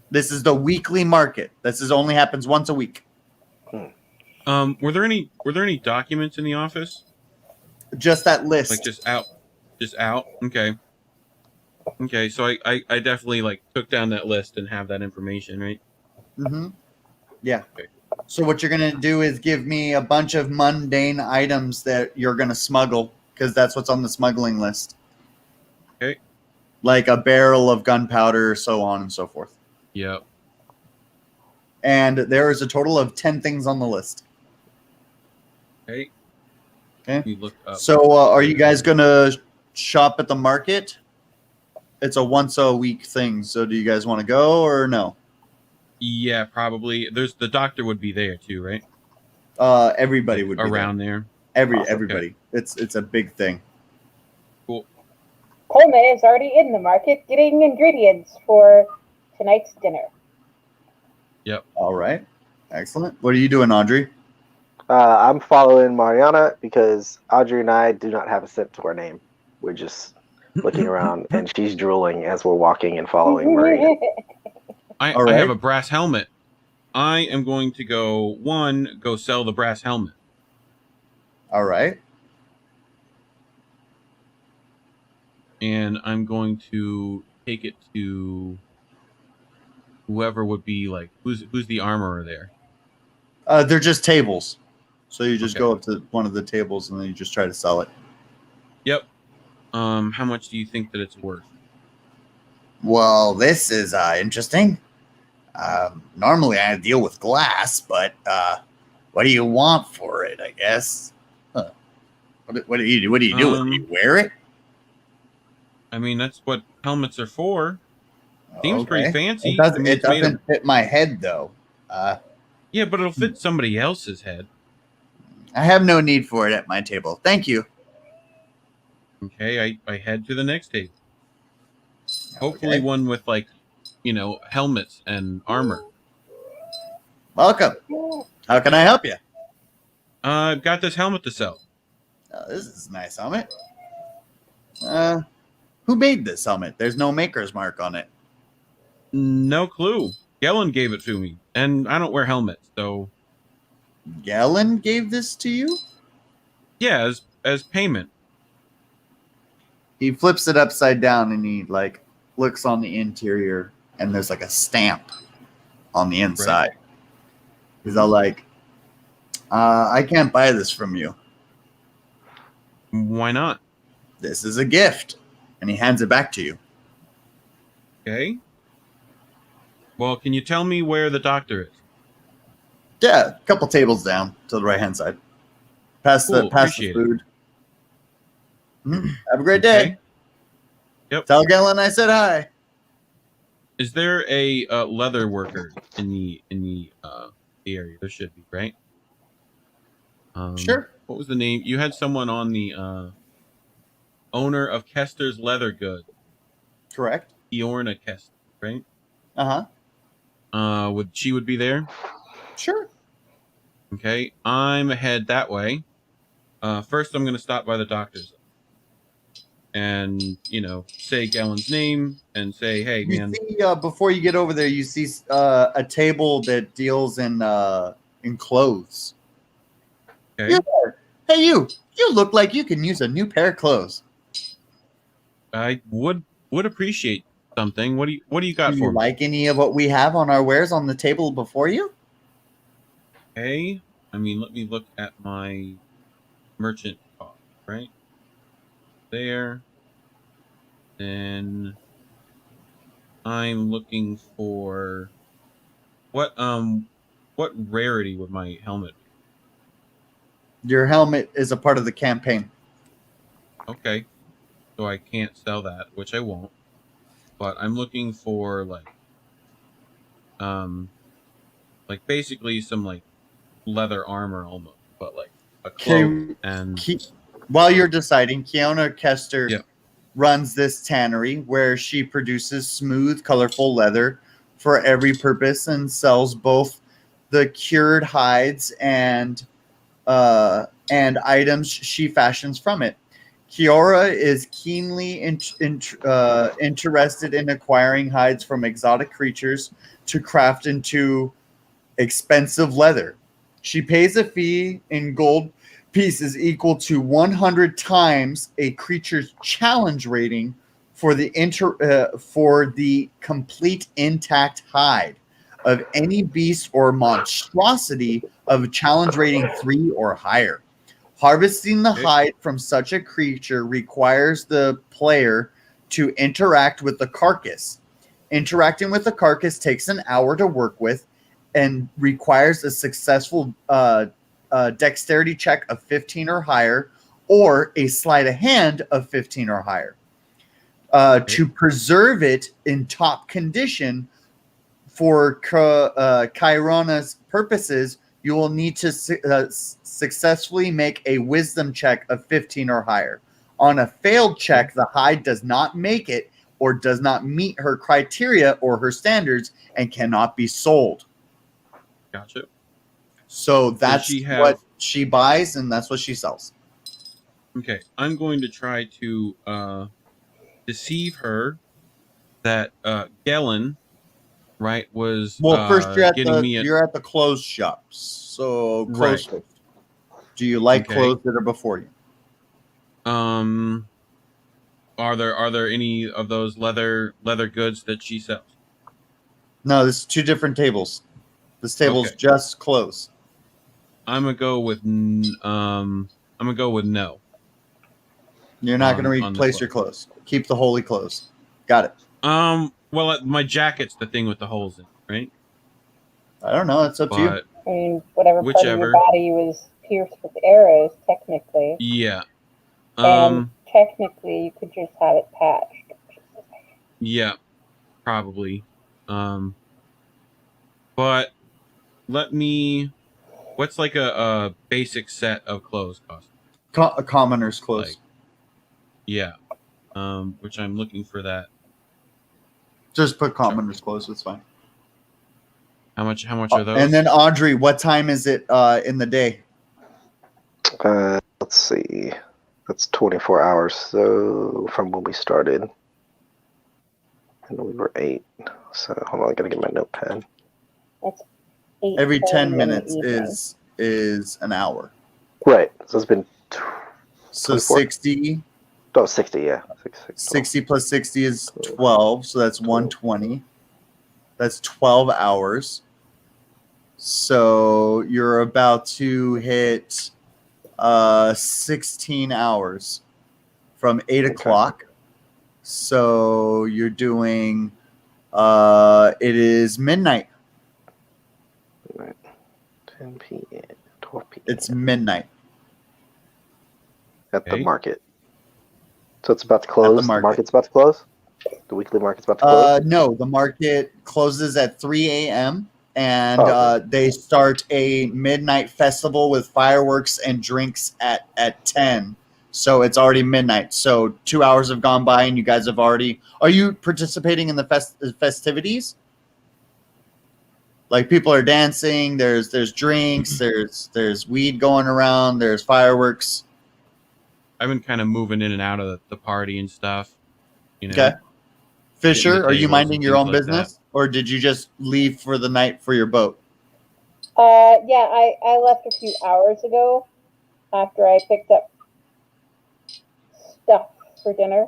This is the weekly market. Only happens once a week. Were there any documents in the office? Just that list. Like just out. Okay. So I definitely took down that list and have that information, right? Mm-hmm. Yeah. Okay. So what you're gonna do is give me a bunch of mundane items that you're gonna smuggle, because that's what's on the smuggling list. Okay. Like a barrel of gunpowder, so on and so forth. Yep. And there is a total of 10 things on the list. Okay. You look up. So are you guys going to shop at the market? It's a once a week thing. So do you guys want to go or no? Yeah, probably. The doctor would be there too, right? Everybody would be around there. Everybody. Okay. It's a big thing. Cool. Coleman is already in the market getting ingredients for tonight's dinner. Yep. All right. Excellent. What are you doing, Audrey? I'm following Mariana because Audrey and I do not have a scent to our name. We're just looking around, and she's drooling as we're walking and following Marina. I have a brass helmet. I am going to go sell the brass helmet. All right. And I'm going to take it to whoever would be who's the armorer there? They're just tables. So you just go up to one of the tables and then you just try to sell it. Yep. How much do you think that it's worth? Well, this is interesting. Normally I deal with glass, but what do you want for it, I guess? Huh. What do you do? What do you do with it? Do you wear it? I mean, that's what helmets are for. Seems pretty Okay. fancy. It doesn't, I mean, it it's made of- doesn't fit my head, though. Yeah, but it'll fit somebody else's head. I have no need for it at my table. Thank you. Okay, I head to the next table. Hopefully Okay. one with, like, helmets and armor. Welcome. How can I help you? I've got this helmet to sell. This is a nice helmet. Who made this helmet? There's no maker's mark on it. No clue. Gellin gave it to me, and I don't wear helmets, so Galen gave this to you? yeah, as payment. He flips it upside down and he looks on the interior and there's like a stamp on the inside. He's all like, I can't buy this from you. Why not? This is a gift. And he hands it back to you. Okay. Well, can you tell me where the doctor is? Yeah, a couple tables down to the right hand side. Pass the Cool, appreciate it. food. Have a great day. Okay. Yep. Tell Galen I said hi. Is there a leather worker in the area? There should be, right? Sure. What was the name? You had someone on the owner of Kester's Leather Goods, Correct. Iorna Kester, right? Uh-huh. She would be there? Sure. Okay, I'm head that way. First, I'm going to stop by the doctor's and, say Galen's name and say, hey, You man. see, before you get over there, you see a table that deals in clothes. Okay. Yeah. Hey, you look like you can use a new pair of clothes. I would appreciate something. What do you got Do for you me? like any of what we have on our wares on the table before you? Okay. I mean, let me look at my merchant cost, right? There. Then I'm looking for what rarity would my helmet be? Your helmet is a part of the campaign. Okay. So I can't sell that, which I won't. But I'm looking for basically some leather armor almost, but a cloak and While you're deciding, Kiona Kester Yep. runs this tannery where she produces smooth, colorful leather for every purpose and sells both the cured hides and items she fashions from it. Kiora is keenly interested in acquiring hides from exotic creatures to craft into expensive leather. She pays a fee in gold pieces equal to 100 times a creature's challenge rating for the complete intact hide of any beast or monstrosity of challenge rating 3 or higher. Harvesting the hide from such a creature requires the player to interact with the carcass. Interacting with the carcass takes an hour to work with and requires a successful dexterity check of 15 or higher or a sleight of hand of 15 or higher. To preserve it in top condition for Chirona's purposes, you will need to successfully make a wisdom check of 15 or higher. On a failed check, the hide does not make it or does not meet her criteria or her standards and cannot be sold. Gotcha. So that's what she buys and that's what she sells. Okay, I'm going to try to deceive her that Galen, right, was first you're at getting me you're at the clothes shop. So clothes. Right. Do you like clothes that are before you? Are there any of those leather goods that she sells? No, this is two different tables. This table's just clothes. I'm gonna go with no. You're not going to replace your clothes. Keep the holy clothes. Got it. Well, my jacket's the thing with the holes in it, right? I don't know. It's up to you. I mean, whatever part of your body was pierced with arrows, technically. Yeah. And technically, you could just have it patched. Yeah. probably. But let me. What's like a basic set of clothes cost? A commoner's clothes. Like, yeah. Which I'm looking for that. Just put commoner's clothes. It's fine. How much are those? And then Audrey, what time is it in the day? Let's see. That's 24 hours. So from when we started, and we were 8. So hold on, I gotta get my notepad. That's 8. Every 10 minutes is an hour. Right. So it's been. So 24? 60. Oh, 60. Yeah. 60 plus 60 is 12. So that's 120. That's 12 hours. So you're about to hit 16 hours from 8 o'clock. So you're doing, it is midnight. 10 p.m. 12 p.m. It's midnight. At the Okay. market. So it's about to close. The market. market's about to close? The weekly market's about to close? No, the market closes at 3 a.m. and okay. they start a midnight festival with fireworks and drinks at 10. So it's already midnight. So 2 hours have gone by and you guys have already... Are you participating in the festivities? Like people are dancing, there's drinks, there's weed going around, there's fireworks. I've been kind of moving in and out of the party and stuff. You know. Okay. Fisher, are you tables minding and your things own like business? Or did you just leave for the night for your boat? Yeah, I left a few hours ago after I picked up stuff for dinner.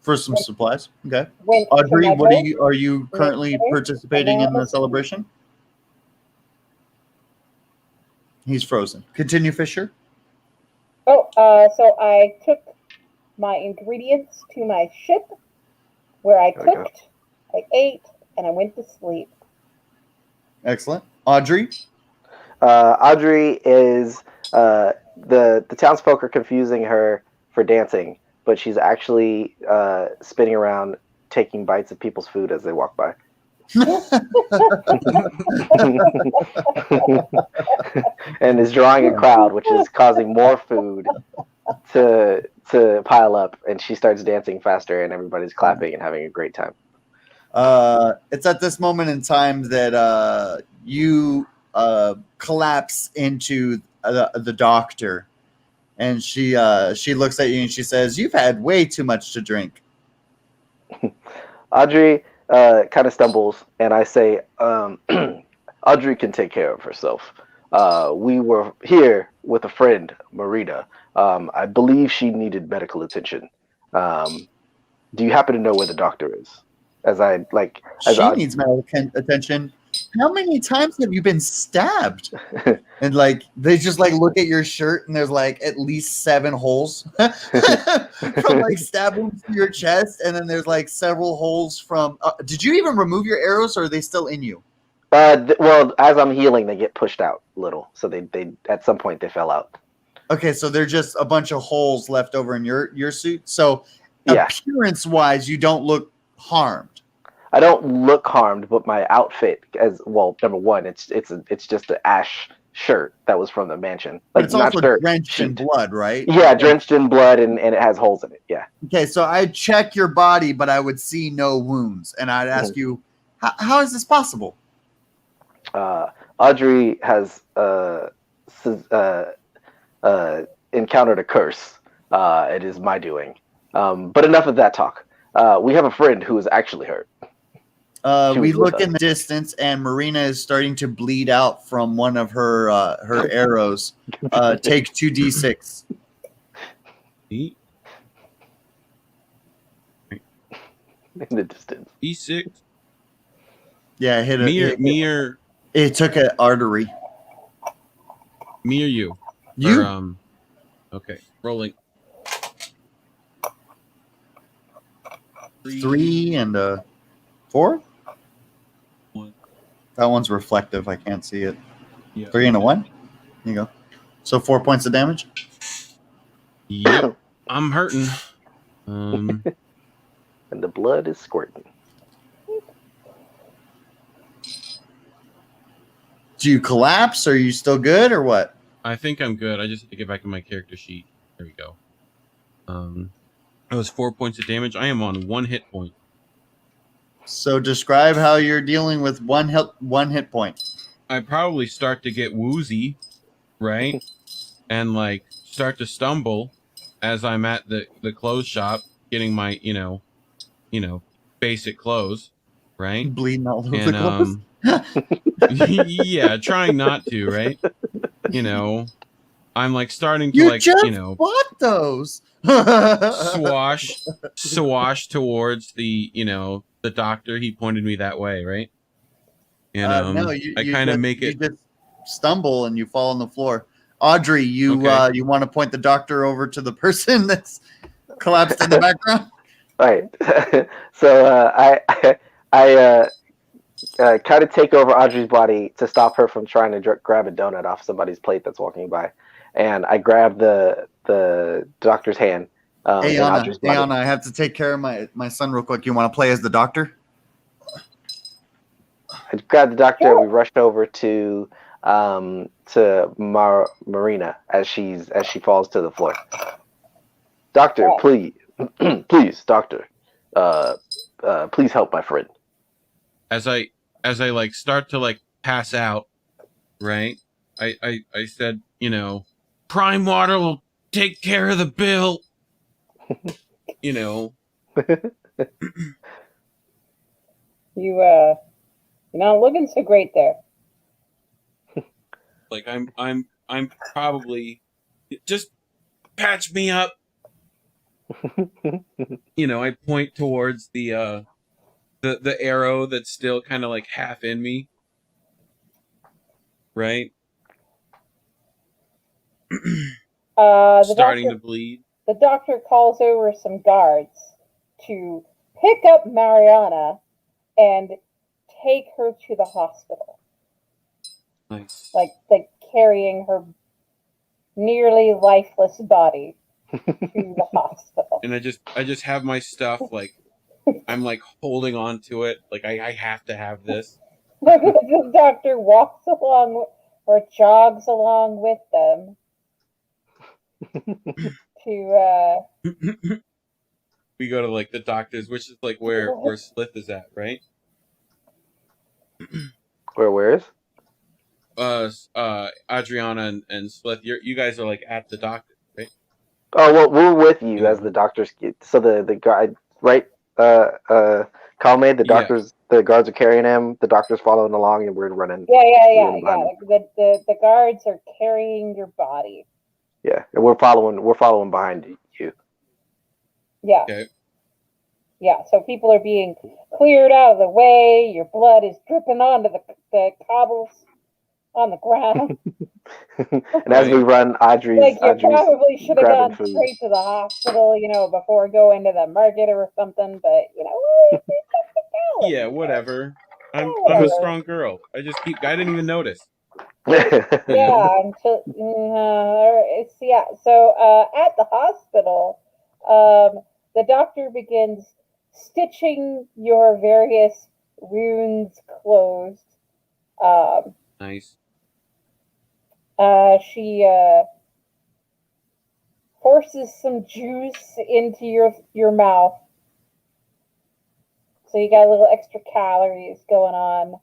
For some supplies? Okay. Went to Audrey, my what boat. are you currently participating in the celebration? He's frozen. Continue, Fisher. Oh, so I took my ingredients to my ship where I There we go. cooked, I ate, and I went to sleep. Excellent. Audrey? Audrey is the townsfolk are confusing her for dancing, but she's actually spinning around taking bites of people's food as they walk by. And is drawing a crowd, which is causing more food to pile up, and she starts dancing faster and everybody's clapping and having a great time. It's at this moment in time that you collapse into the doctor, and she looks at you and she says, "You've had way too much to drink." Audrey kind of stumbles, and I say, Audrey can take care of herself. We were here with a friend, Marina. I believe she needed medical attention. Do you happen to know where the doctor is? She needs medical attention. How many times have you been stabbed? And like they just like look at your shirt and there's like at least 7 holes from like stab wounds to your chest, and then there's like several holes from. Did you even remove your arrows, or are they still in you? Well, as I'm healing, they get pushed out a little, so they at some point they fell out. Okay, so they're just a bunch of holes left over in your suit. So Yeah. appearance-wise, you don't look harmed. I don't look harmed, but my outfit, as well, number one, it's just an ash shirt that was from the mansion. But Like it's not also shirt, drenched in sheet. blood, right? Yeah, drenched in blood, and it has holes in it. Yeah. Okay, so I'd check your body, but I would see no wounds. And I'd ask you, how is this possible? Audrey has encountered a curse. It is my doing. But enough of that talk. We have a friend who is actually hurt. We was with look in the distance, and Marina is starting to bleed out from one of her arrows. Take 2d6. E In the distance. E6. Yeah, hit Me or it took an artery. you? You? Or, okay, rolling. 3 and a 4. 1. That one's reflective. I can't see it. Yeah. 3 and a 1. There you go. So 4 points of damage. Yep. I'm hurting. And the blood is squirting. Do you collapse? Are you still good or what? I think I'm good. I just have to get back in my character sheet. There we go. That was 4 points of damage. I am on 1 hit point. So describe how you're dealing with one hit point. I probably start to get woozy, right? And like start to stumble as I'm at the clothes shop getting my, basic clothes, right? Bleeding all over And the clothes. yeah, trying not to, right? I'm like starting to You just bought those. swash towards the the doctor. He pointed me that way, right? And No, I kind of make it. You just stumble and you fall on the floor. Audrey, you want to point the doctor over to the person that's collapsed in the background? All right. So I kind of take over Audrey's body to stop her from trying to grab a donut off somebody's plate that's walking by, and I grab the doctor's hand. Hey Anna, I have to take care of my son real quick. You want to play as the doctor? I grab the doctor. And we rush over to Marina as she falls to the floor. Doctor, please, doctor, please help my friend. As I like start to like pass out, right? I said, Prime Water will take care of the bill. You're not looking so great there. Like I'm probably just patch me up. I point towards the arrow that's still kind of like half in me, right? Starting to bleed. The doctor calls over some guards to pick up Mariana and take her to the hospital. Nice. Like carrying her nearly lifeless body to the hospital. And I just have my stuff like I'm like holding on to it. Like I have to have this. The doctor walks along or jogs along with them to we go to like the doctor's, which is like where Slith is at, right? Where is? Adriana and Slith, you guys are like at the doctor, right? Oh well, we're with you as the doctors. So the guy, right? Calme, the doctors, the guards are carrying him. The doctor's following along, and we're running. Yeah. The guards are carrying your body. Yeah, and we're following behind you. Yeah. Okay. Yeah, so people are being cleared out of the way. Your blood is dripping onto the cobbles on the ground. And as we run, Audrey's probably should have gone food. straight to the hospital, before going to the market or something. But yeah, whatever. I'm a strong girl. I didn't even notice. Yeah, until So at the hospital, the doctor begins stitching your various wounds closed. Nice. She forces some juice into your mouth, so you got a little extra calories going on.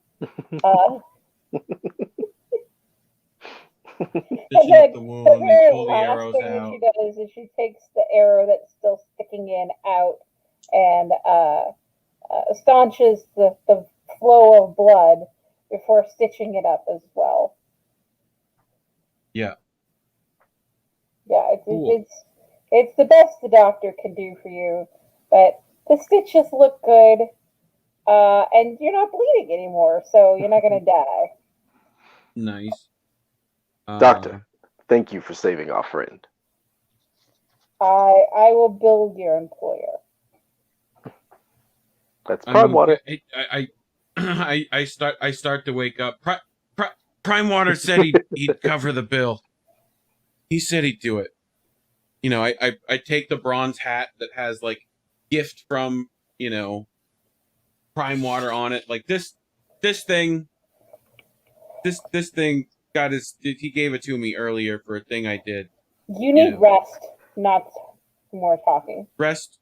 The wound, and pull the arrows out. She does is she takes the arrow that's still sticking in out and staunches the flow of blood before stitching it up as well. Yeah. Yeah, Cool. it's the best the doctor can do for you, but the stitches look good, and you're not bleeding anymore, so you're not gonna die. Nice. Doctor, thank you for saving our friend. I will build your employer. That's Prime Water. I start to wake up. Prime Water said he'd cover the bill. He said he'd do it. I take the bronze hat that has like gift from Prime Water on it. Like this thing this thing got his. He gave it to me earlier for a thing I did. You need Yeah. rest, not more talking. Rest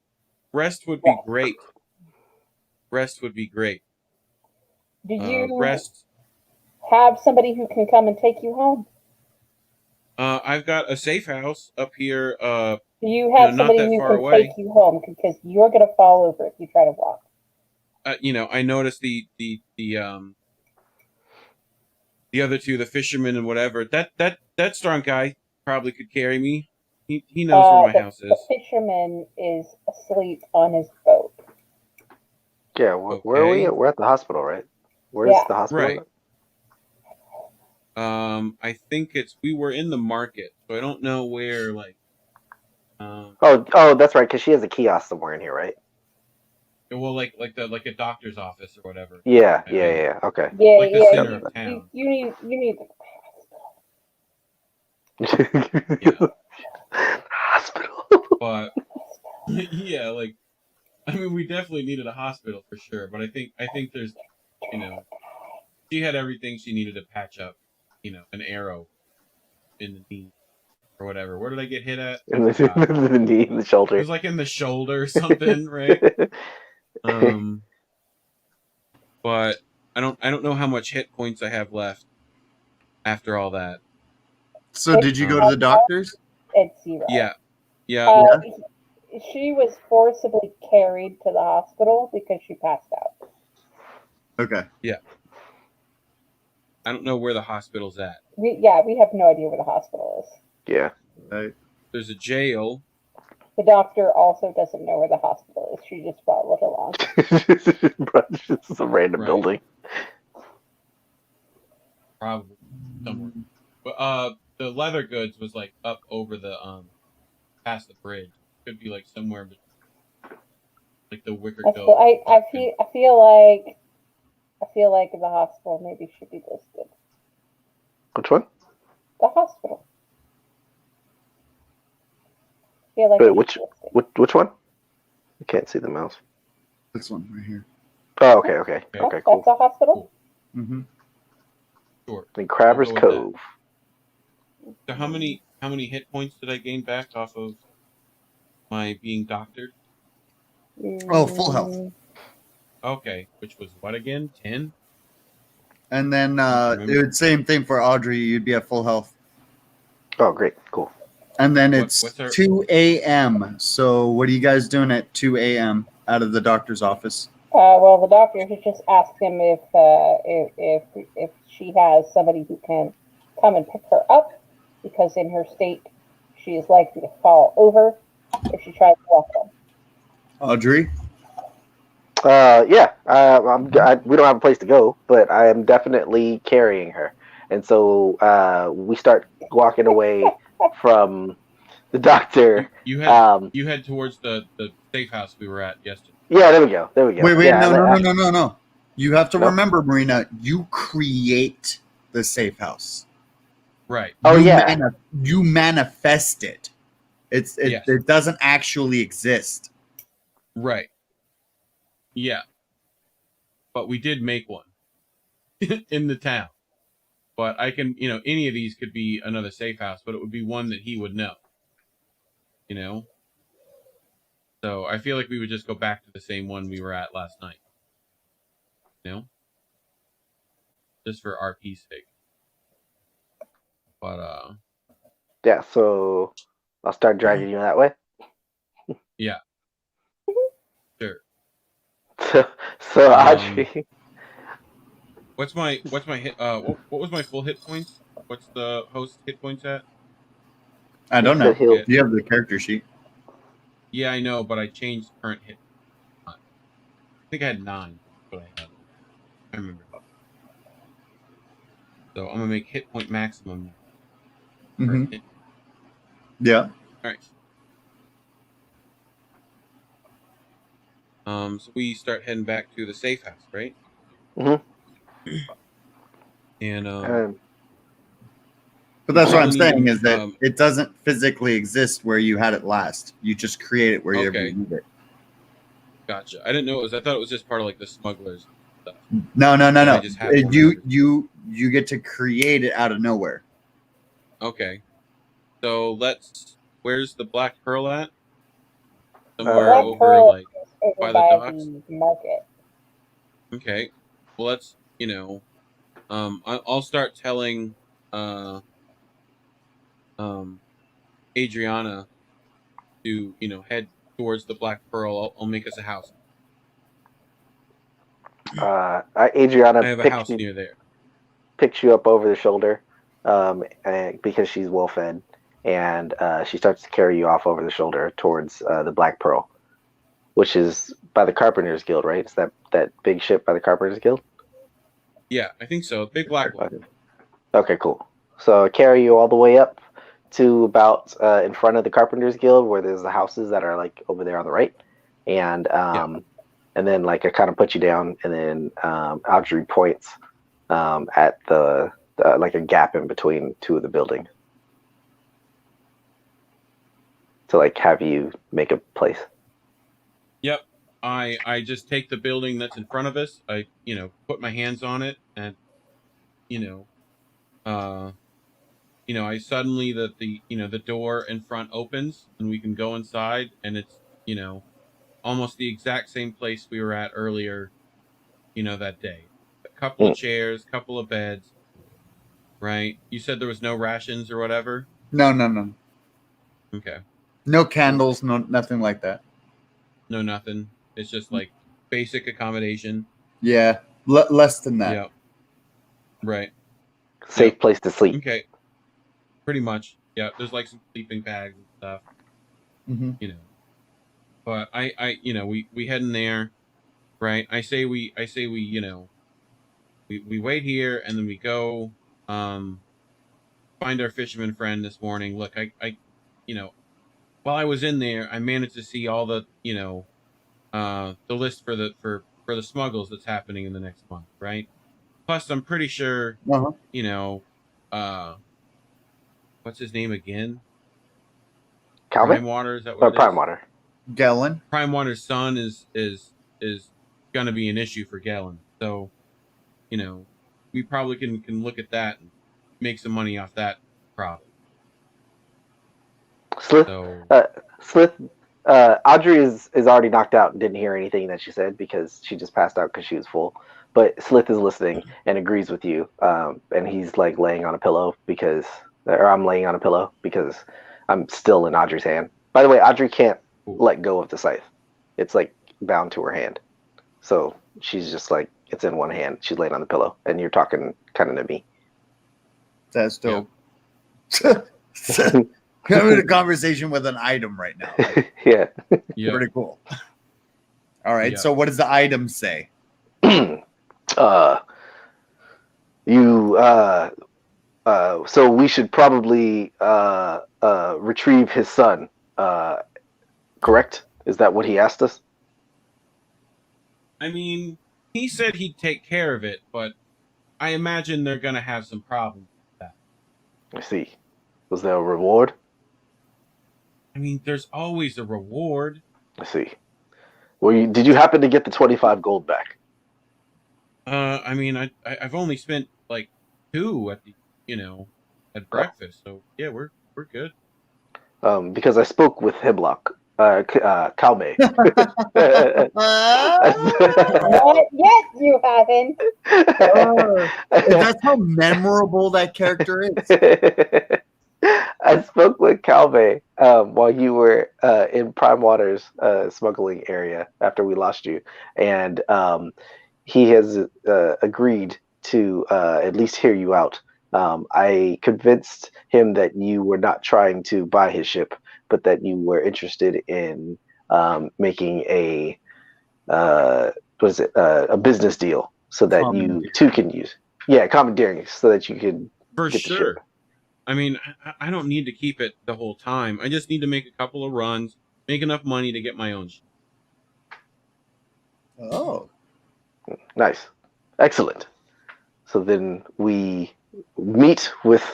would be Rest. great. Rest would be great. Did you Rest. have somebody who can come and take you home? I've got a safe house up here. Do you have not somebody that who far can away. take you home? Because you're going to fall over if you try to walk. I noticed the other two, the fisherman and whatever. That strong guy probably could carry me. He knows where my house is. The fisherman is asleep on his boat. Yeah, where are we? We're at the hospital, right? Where's the hospital? Right. I think we were in the market, so I don't know where. Like, oh, that's right, because she has a kiosk somewhere in here, right? well, like a doctor's office or whatever. Yeah. Okay. Yeah, Like the center of town. You need Yeah. Hospital. But yeah, like, I mean, we definitely needed a hospital for sure. But I think there's, she had everything she needed to patch up, an arrow in the knee or whatever. Where did I get hit at? In the knee, in the shoulder. It was like in the shoulder or something, right? But I don't know how much hit points I have left after all that. So did you go to the doctors? It's 0. Yeah. She was forcibly carried to the hospital because she passed out. Okay. Yeah. I don't know where the hospital's at. We have no idea where the hospital is. Yeah. There's a jail. The doctor also doesn't know where the hospital is. She just followed along. It's just a random building. Probably somewhere. But the leather goods was like up over the past the bridge. Could be like somewhere like the Wicker Goat. I feel like the hospital maybe should be listed. Which one? The hospital. I feel like Wait, which one? I can't see the mouse. This one right here. Oh, okay, cool. That's a hospital? Mm-hmm. Sure. In Crabber's We'll go Cove. with that. So how many hit points did I gain back off of my being doctored? Oh, full health. Okay, which was what again? 10? And then same thing for Audrey. You'd be at full health. Oh, great, cool. And then it's what's our- 2 a.m. So what are you guys doing at 2 a.m. out of the doctor's office? Well, the doctor has just asked him if she has somebody who can come and pick her up, because in her state she is likely to fall over if she tries to walk home. Audrey? Yeah. We don't have a place to go, but I am definitely carrying her, and so we start walking away from the doctor. You head towards the safe house we were at yesterday. Yeah, there we go. Wait, yeah, no. You have to remember, Marina, you create the safe house. Right. Oh, You manifest it. It doesn't actually exist. Right. Yeah. But we did make one in the town. But I can, any of these could be another safe house, but it would be one that he would know. So I feel like we would just go back to the same one we were at last night. Just for RP's sake. But yeah, so I'll start dragging you that way. Yeah. Sure. So Audrey. What's my hit? What was my full hit points? What's the host hit points at? I don't know. He'll- You have the character sheet. Yeah, I know, but I changed current hit. I think I had 9, but I had. I remember. So I'm gonna make hit point maximum. Mm-hmm. Yeah. All right. So we start heading back to the safe house, right? Mm-hmm. And But that's what I'm Probably saying need, is that it doesn't physically exist where you had it last. You just create it wherever you need it. gotcha. I didn't know it was. I thought it was just part of like the smugglers stuff. No. I just have one. you get to create it out of nowhere. Okay. So where's the Black Pearl at? The Somewhere Black over Pearl like is over by the by docks? the market. Okay. Well, let's, I'll start telling Adriana to, head towards the Black Pearl. I'll make us a house. Adriana I have a house near there. picks you up over the shoulder, because she's well fed, and she starts to carry you off over the shoulder towards the Black Pearl, which is by the Carpenters Guild, right? It's that big ship by the Carpenters Guild. Yeah, I think so. Big black one. Okay, cool. So I carry you all the way up to about in front of the Carpenters Guild, where there's the houses that are like over there on the right, and and then like I kind of put you down, and then Audrey points at the like a gap in between two of the buildings to like have you make a place. Yep. I just take the building that's in front of us. I put my hands on it, and I suddenly the door in front opens and we can go inside, and it's almost the exact same place we were at earlier, that day. A couple of chairs, couple of beds, right? You said there was no rations or whatever? No. Okay. No candles, no nothing like that. No, nothing. It's just like basic accommodation. Yeah, less than that. Yeah. Right. Safe place to sleep. Okay. Pretty much. Yeah. There's like some sleeping bags and stuff. Mm-hmm. But I we head in there, right? I say we we wait here, and then we go find our fisherman friend this morning. Look, I while I was in there, I managed to see all the the list for the smuggles that's happening in the next month, right? Plus, I'm pretty sure what's his name again? Calvin? Prime Water, is that what it is? Prime Water. Gellin. Prime Water's son is going to be an issue for Gellin. So, we probably can look at that and make some money off that profit. Slith, Audrey is already knocked out and didn't hear anything that she said because she just passed out because she was full. But Slith is listening and agrees with you. And he's like laying on a pillow or I'm laying on a pillow because I'm still in Audrey's hand. By the way, Audrey can't let go of the scythe. It's like bound to her hand. So she's just like, it's in one hand. She's laying on the pillow and you're talking kind of to me. That's dope. Having a conversation with an item right now. Yeah. Pretty cool. All right. So what does the item say? So we should probably retrieve his son. Correct? Is that what he asked us? I mean, he said he'd take care of it, but I imagine they're going to have some problems with that. I see. Was there a reward? I mean, there's always a reward. I see. Did you happen to get the 25 gold back? I mean, I've only spent like 2 at the at breakfast, so yeah, we're good. Because I spoke with Hemlock, Calme. Not yet, you haven't. That's how memorable that character is. I spoke with Calme while you were in Prime Water's smuggling area after we lost you, and he has agreed to at least hear you out. I convinced him that you were not trying to buy his ship, but that you were interested in making a business deal so that you too can use. Yeah, commandeering, so that you could For get sure. the ship. I mean, I don't need to keep it the whole time. I just need to make a couple of runs, make enough money to get my own ship. Oh. Nice. Excellent. So then we meet with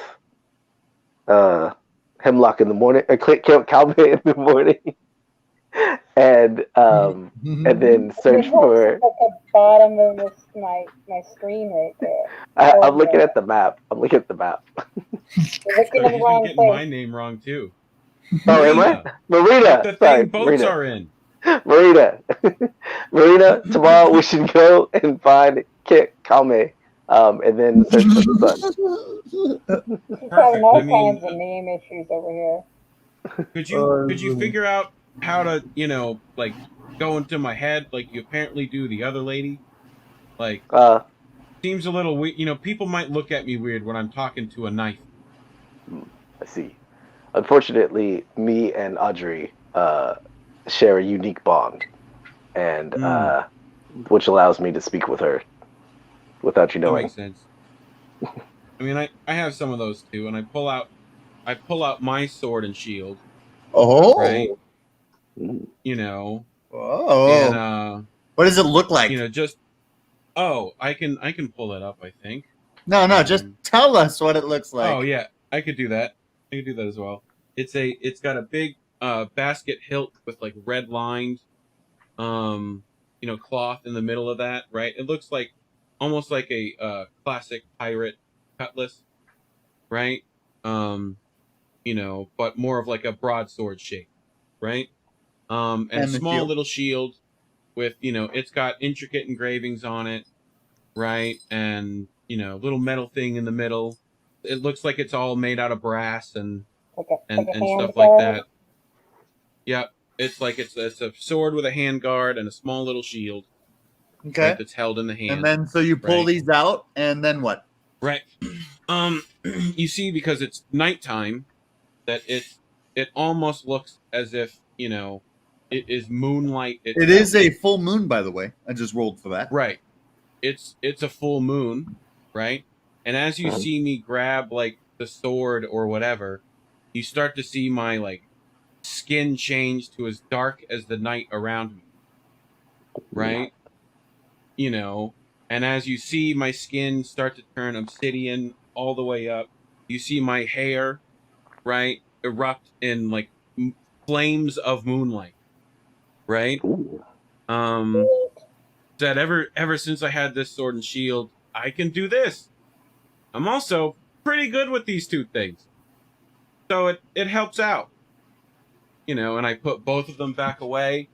Hemlock in the morning, Calme in the morning, and then search It for. helps at the bottom of my screen right there. I'm looking at the map. I'm looking at the map. You're looking in the He's been wrong getting my place. name wrong too. Oh, am I? Marina. Like the Sorry, thing boats Marina. are in. Marina. Marina, tomorrow we should go and find Kame, and then search for the sun. She's having Perfect. all I mean, kinds of name issues over here. Could you figure out how to, like go into my head like you apparently do the other lady? Like seems a little weird. People might look at me weird when I'm talking to a knife. I see. Unfortunately, me and Audrey share a unique bond, and which allows me to speak with her without you That knowing. makes sense. I mean, I have some of those too, and I pull out my sword and shield. Oh, Right. Oh, and what does it look like? I can pull it up. I think. No, just tell us what it looks like. Oh yeah, I could do that. I could do that as well. It's got a big basket hilt with like red lines, cloth in the middle of that. Right. It looks like almost like a classic pirate cutlass. Right. But more of like a broadsword shape. Right. And a small shield? little shield with it's got intricate engravings on it. Right. And little metal thing in the middle. It looks like it's all made out of brass and stuff like that. Yep. It's like it's a sword with a hand guard and a small little shield. Okay. Right, that's held in the hand. And then so you pull these out, and then what? Right. You see, because it's nighttime, that it almost looks as if it is moonlight. It is a full moon, by the way. I just rolled for that. Right. It's a full moon, right? And as you see me grab like the sword or whatever, you start to see my like skin change to as dark as the night around me. Right? And as you see my skin start to turn obsidian all the way up, you see my hair, right, erupt in like flames of moonlight. Right? Ooh. That ever since I had this sword and shield, I can do this. I'm also pretty good with these two things. So it helps out. And I put both of them back away,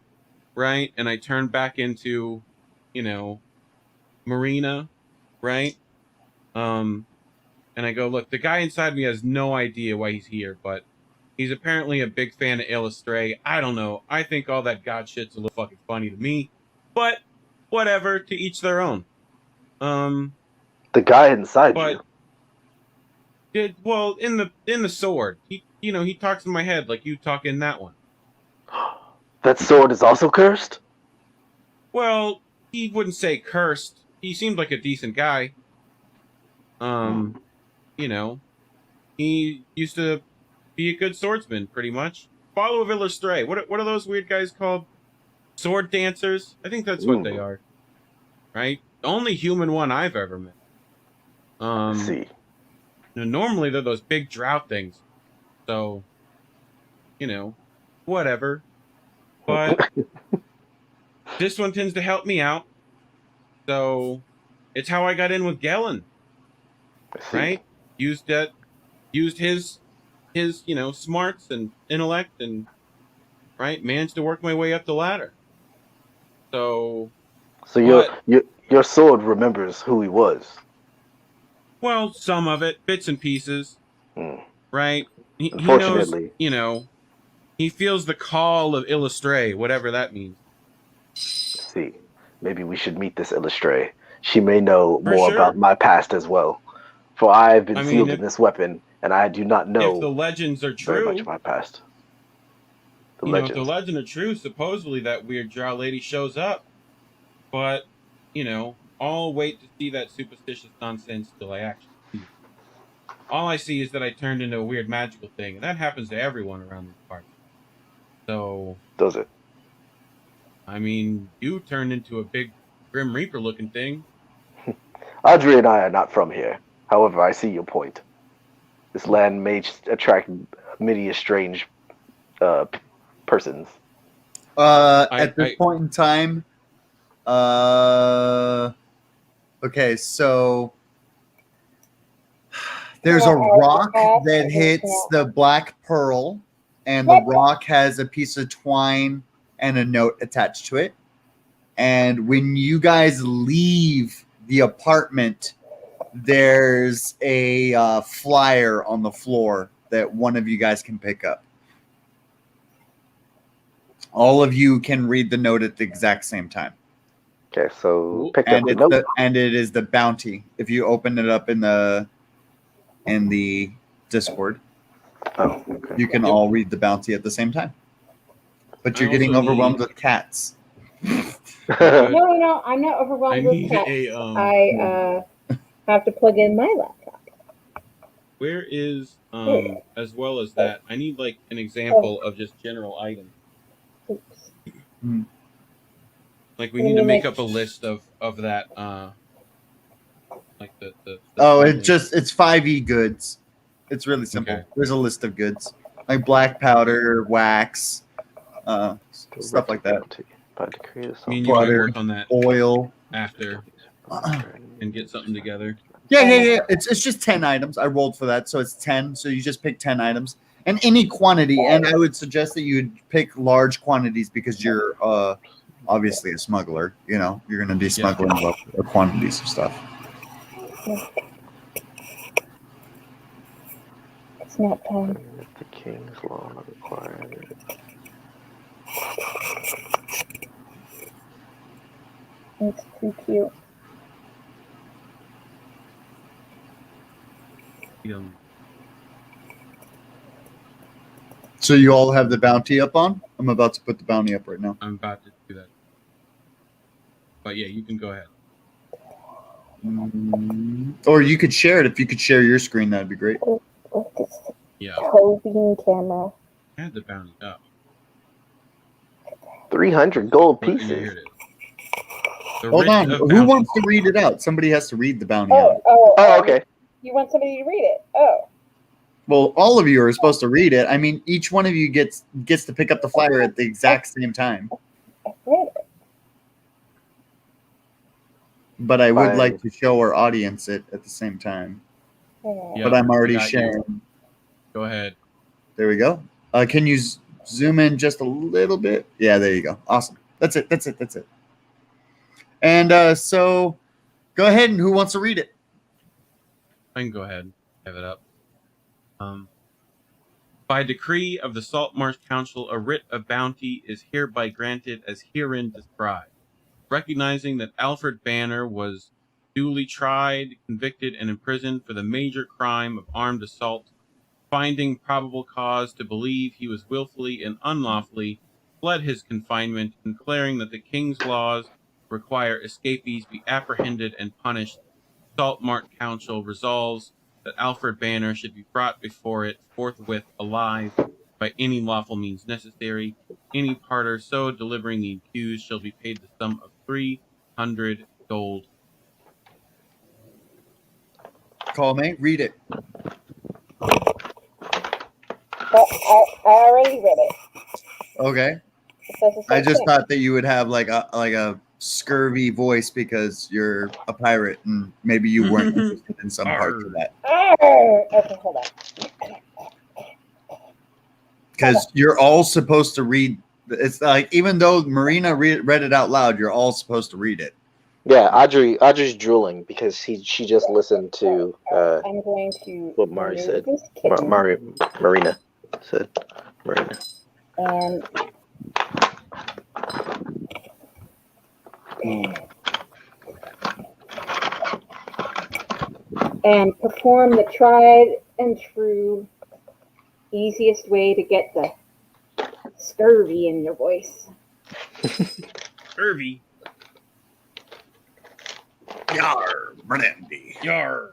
right? And I turn back into, Marina, right? And I go, look, the guy inside me has no idea why he's here, but he's apparently a big fan of Illustrae. I don't know. I think all that god shit's a little fucking funny to me. But whatever, to each their own. The guy inside you. Well, in the sword, he talks in my head like you talk in that one. That sword is also cursed? Well, he wouldn't say cursed. He seemed like a decent guy. He used to be a good swordsman, pretty much. Follow of Illustrae. What are those weird guys called? Sword dancers? I think that's what they are. Right? The only human one I've ever met. Let's see. Normally they're those big drought things. So, whatever. But this one tends to help me out. So, it's how I got in with Gellin. Right? Used his smarts and intellect and managed to work my way up the ladder. So your sword remembers who he was. Well, some of it, bits and pieces. Right? He Unfortunately. knows, he feels the call of Illustrae, whatever that means. Let's see. Maybe we should meet this Illustrae. She may know more about my past as well. For I have been sealed in this weapon, and I do not know if the legends are true, very much of my past. If the legends are true, supposedly that weird drow lady shows up. But, I'll wait to see that superstitious nonsense till I actually see it. All I see is that I turned into a weird magical thing, and that happens to everyone around this party. So... Does it? I mean, you turned into a big Grim Reaper looking thing. Audrey and I are not from here. However, I see your point. This land may attract many strange persons. At this point in time, okay, so there's a rock that hits the black pearl, and the rock has a piece of twine and a note attached to it. And when you guys leave the apartment, there's a flyer on the floor that one of you guys can pick up. All of you can read the note at the exact same time. Okay, so pick up And the it's note. and it is the bounty. If you open it up in the Discord, Oh, okay. you can all read the bounty at the same time. But you're I getting also overwhelmed need- with cats. No, I'm not overwhelmed I with need cats. a I have to plug in my laptop. Where is as well as that? I need like an example of just general items. Oops. Like we need to make up a list of that. Like the Oh, friendly- it's 5e goods. It's really simple. Okay. There's a list of goods like black powder, wax, stuff like that. By decree of Me and you might butter, work on that oil. after and get something together. Yeah. It's just 10 items. I rolled for that, so it's 10. So you just pick 10 items and any quantity. And I would suggest that you would pick large quantities because you're obviously a smuggler. You know, you're going to be smuggling quantities of stuff. It's not time. The king's law requires. It's too cute. So you all have the bounty up on? I'm about to put the bounty up right now. I'm about to do that. But yeah, you can go ahead. Or you could share it. If you could share your screen, that'd be great. Look, it's Yeah, Tobin camera. I had the bounty up. 300 gold Here pieces. it is. The Hold writ on. of Who bounty. wants to read it out? Somebody has to read the bounty out. Oh, okay. You want somebody to read it? Oh. Well, all of you are supposed to read it. I mean, each one of you gets to pick up the flyer at the exact same time. I read it. But I would Fine. like to show our audience it at the same time. Yeah. Yeah, But I'm already I got you. sharing. Go ahead. There we go. Can you zoom in just a little bit? Yeah, there you go. Awesome. That's it. And so go ahead, and who wants to read it? I can go ahead. Have it up. By decree of the Saltmarsh Council, a writ of bounty is hereby granted as herein described. Recognizing that Alfred Banner was duly tried, convicted, and imprisoned for the major crime of armed assault, finding probable cause to believe he was willfully and unlawfully fled his confinement, and declaring that the king's laws require escapees be apprehended and punished, Saltmarsh Council resolves that Alfred Banner should be brought before it forthwith alive by any lawful means necessary. Any parter so delivering the accused shall be paid the sum of 300 gold. Call me. Read it. I already read it. Okay. It says the I same just thing. thought that you would have like a scurvy voice because you're a pirate and maybe you weren't interested in some parts of that. Okay, hold on. Because you're all supposed to read. It's like even though Marina read it out loud, you're all supposed to read it. Yeah, Audrey's drooling because she just listened to I'm going to what Mari remove said. this kitten Marina said. Marina. And perform the tried and true easiest way to get the scurvy in your voice. Irvy. Yar, brandy. Yar.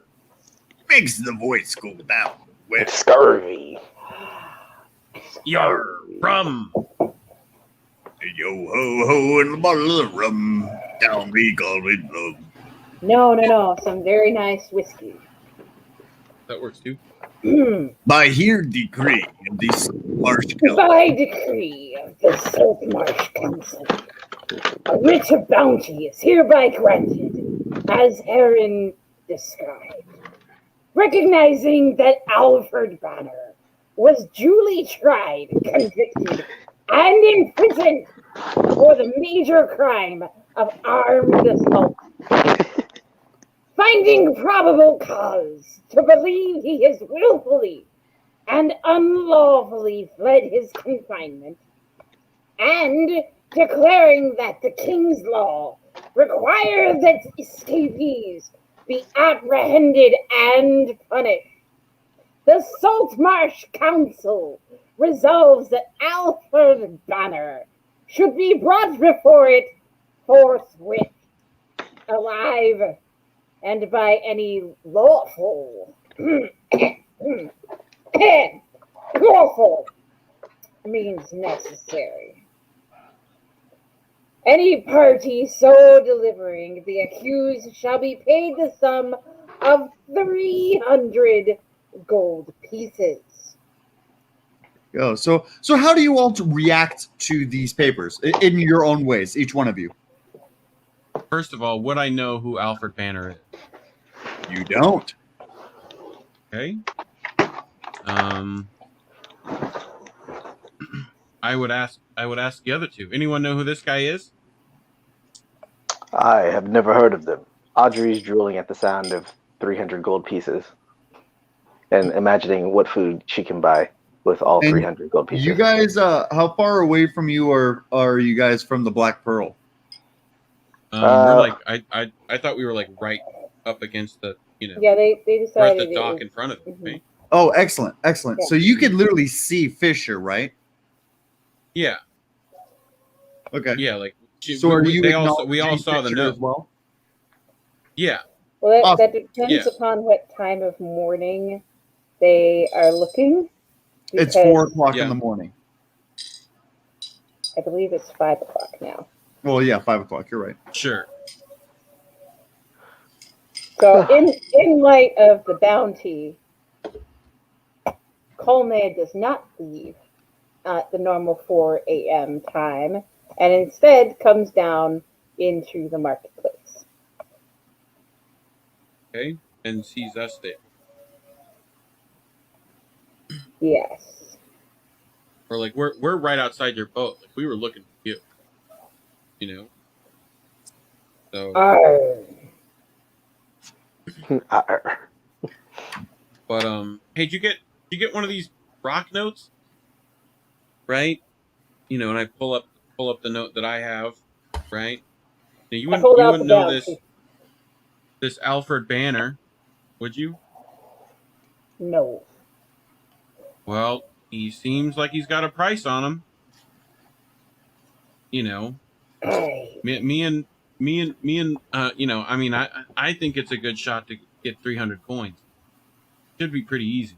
Makes the voice go down. Well, Scurvy. Yar. Rum. yo ho ho and a bottle of rum. Down we go with love. No, some very nice whiskey. That works too. By here decree of these marsh By decree of The Saltmarsh Council. A writ of bounty is hereby granted, as Heron described, recognizing that Alfred Banner was duly tried, convicted, and imprisoned for the major crime of armed assault. Finding probable cause to believe he has willfully and unlawfully fled his confinement, and declaring that the King's law requires that escapees be apprehended and punished, the Saltmarsh Council resolves that Alfred Banner should be brought before it forthwith, alive, and by any lawful lawful means necessary. Any party so delivering the accused shall be paid the sum of 300 gold pieces. Oh, so how do you all react to these papers in your own ways, each one of you? First of all, would I know who Alfred Banner is? You don't. Okay. I would ask the other two. Anyone know who this guy is? I have never heard of them. Audrey's drooling at the sound of 300 gold pieces and imagining what food she can buy with all 300 gold pieces. You guys, how far away from you are you guys from the Black Pearl? We're like, I thought we were like right up against the, Yeah, they we're at decided the dock in front of it, right? Oh, excellent. Yeah. So you could literally see Fisher, right? Yeah, Okay. yeah. Like, So are you we all saw the Fisher note. as well? Yeah, Well, that depends Yes. upon what time of morning they are looking. It's because 4 o'clock Yeah. in the morning. I believe it's 5 o'clock now. Well, yeah, 5 o'clock. You're right. sure. So, in light of the bounty, Colme does not leave at the normal 4 a.m. time, and instead comes down into the marketplace. Okay, and sees us there. Yes. Or like we're right outside your boat. Like we were looking for you. So, Arr. but hey, did you get one of these rock notes? Right? And I pull up the note that I have, right? Now you I pulled out wouldn't the know bounty. this Alfred Banner, would you? No. Well, he seems like he's got a price on him. Aye. Me and I mean, I think it's a good shot to get 300 coins. Should be pretty easy.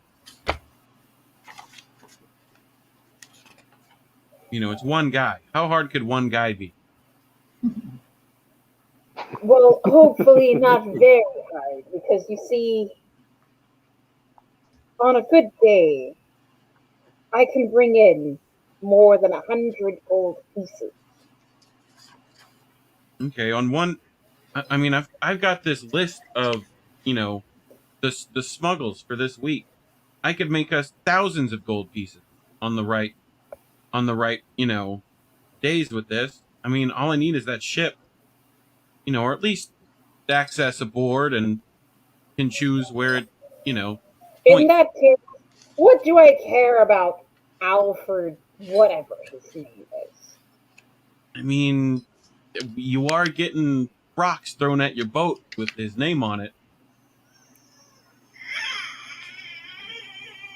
It's one guy. How hard could one guy be? Well, hopefully not very hard, because you see, on a good day, I can bring in more than 100 gold pieces. Okay, on one, I mean, I've got this list of the smuggles for this week. I could make us thousands of gold pieces on the right days with this. I mean, all I need is that ship, or at least access aboard and can choose where it, In points. that case, what do I care about Alfred, whatever his name is? I mean, you are getting rocks thrown at your boat with his name on it.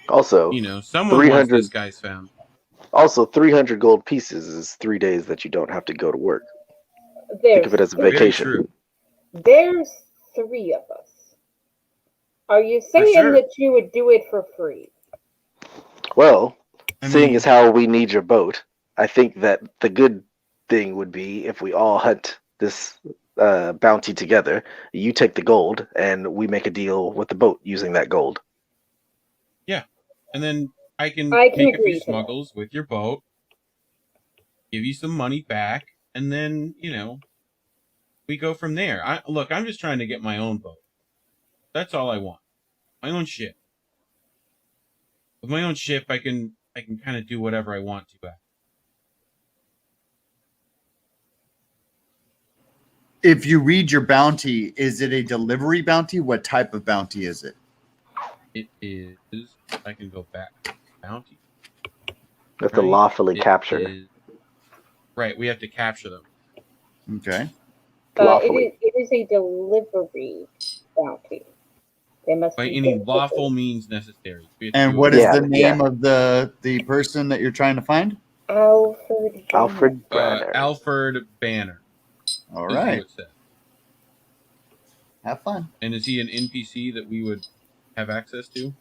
Also, Someone wants 300 this guy's found. also 300 gold pieces is 3 days that you don't have to go to work. Think There's, of it as a Very vacation. true. there's 3 of us. Are you saying sure. that you would do it for free? Well, I seeing mean- as how we need your boat, I think that the good thing would be if we all hunt this bounty together. You take the gold, and we make a deal with the boat using that gold. And then I can I can make a agree few to that. smuggles with your boat. give you some money back, and then we go from there. I'm just trying to get my own boat. That's all I want. My own ship. With my own ship, I can kind of do whatever I want to. If you read your bounty, is it a delivery bounty? What type of bounty is it? It is. I can go back to bounty. You have to lawfully capture. Right, we have to capture them. Okay. It is a delivery bounty. They must By be any delivered. lawful means necessary. And what is the name of the person that you're trying to find? Alfred Banner. Alfred Banner. All right. It says. Have fun. And is he an NPC that we would have access to?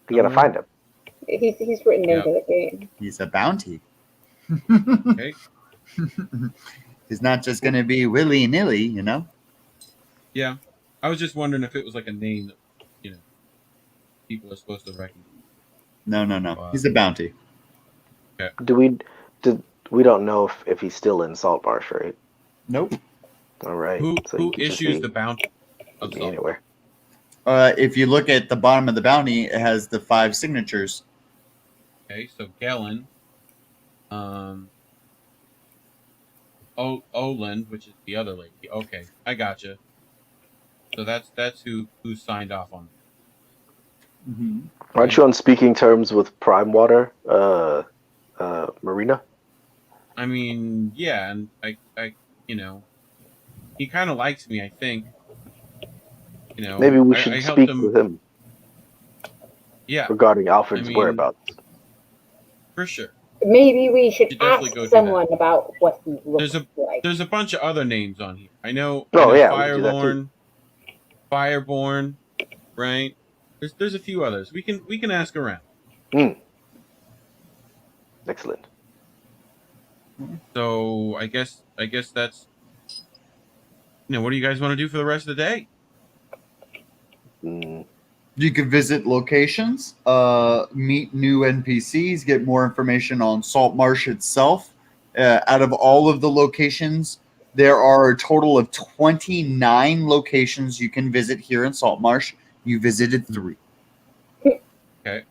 You gotta find him. He's written into the game. He's a bounty. Okay. He's not just going to be willy-nilly, Yeah. I was just wondering if it was like a name that, people are supposed to recognize. No. He's a bounty. Okay. We don't know if he's still in Saltmarsh, right? Nope. All right. Who So issues the bounty? Could be anywhere. If you look at the bottom of the bounty, it has the 5 signatures. Okay, so Gellin, Olin, which is the other lady. Okay, I gotcha. So that's who signed off on it. Mm-hmm. Aren't you on speaking terms with Prime Water, Marina? I mean, yeah, and I he kind of likes me, I think. Maybe we should speak with him. Yeah. Regarding Alfred's whereabouts. For sure. Maybe we should definitely ask go do someone about what he looks like. There's a bunch of other names on here. I know. Oh, yeah, Fireborn, right? There's a few others. We can ask around. Excellent. So I guess that's. What do you guys want to do for the rest of the day? You can visit locations, meet new NPCs, get more information on Saltmarsh itself. Out of all of the locations, there are a total of 29 locations you can visit here in Saltmarsh. You visited 3. Okay.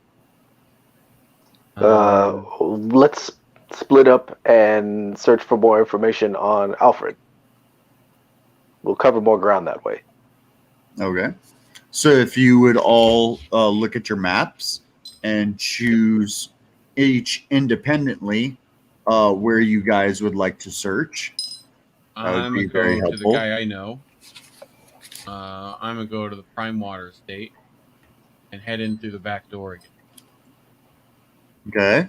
Let's split up and search for more information on Alfred. We'll cover more ground that way. Okay. So if you would all look at your maps and choose each independently where you guys would like to search. I'm going to go to the guy I know. I'm going to go to the Prime Water Estate and head in through the back door again. Okay.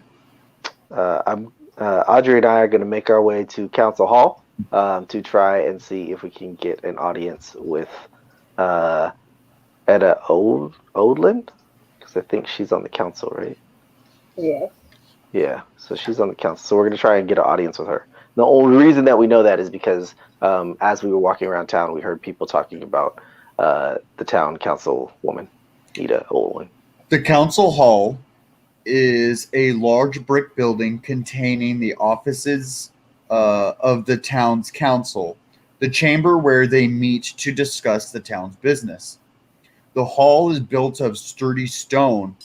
Audrey and I are going to make our way to Council Hall to try and see if we can get an audience with Etta Oldland, because I think she's on the council, right? Yes. Yeah, so she's on the council. So we're going to try and get an audience with her. The only reason that we know that is because as we were walking around town, we heard people talking about the town council woman, Etta Oldland. The council hall is a large brick building containing the offices of the town's council, the chamber where they meet to discuss the town's business. The hall is built of sturdy stone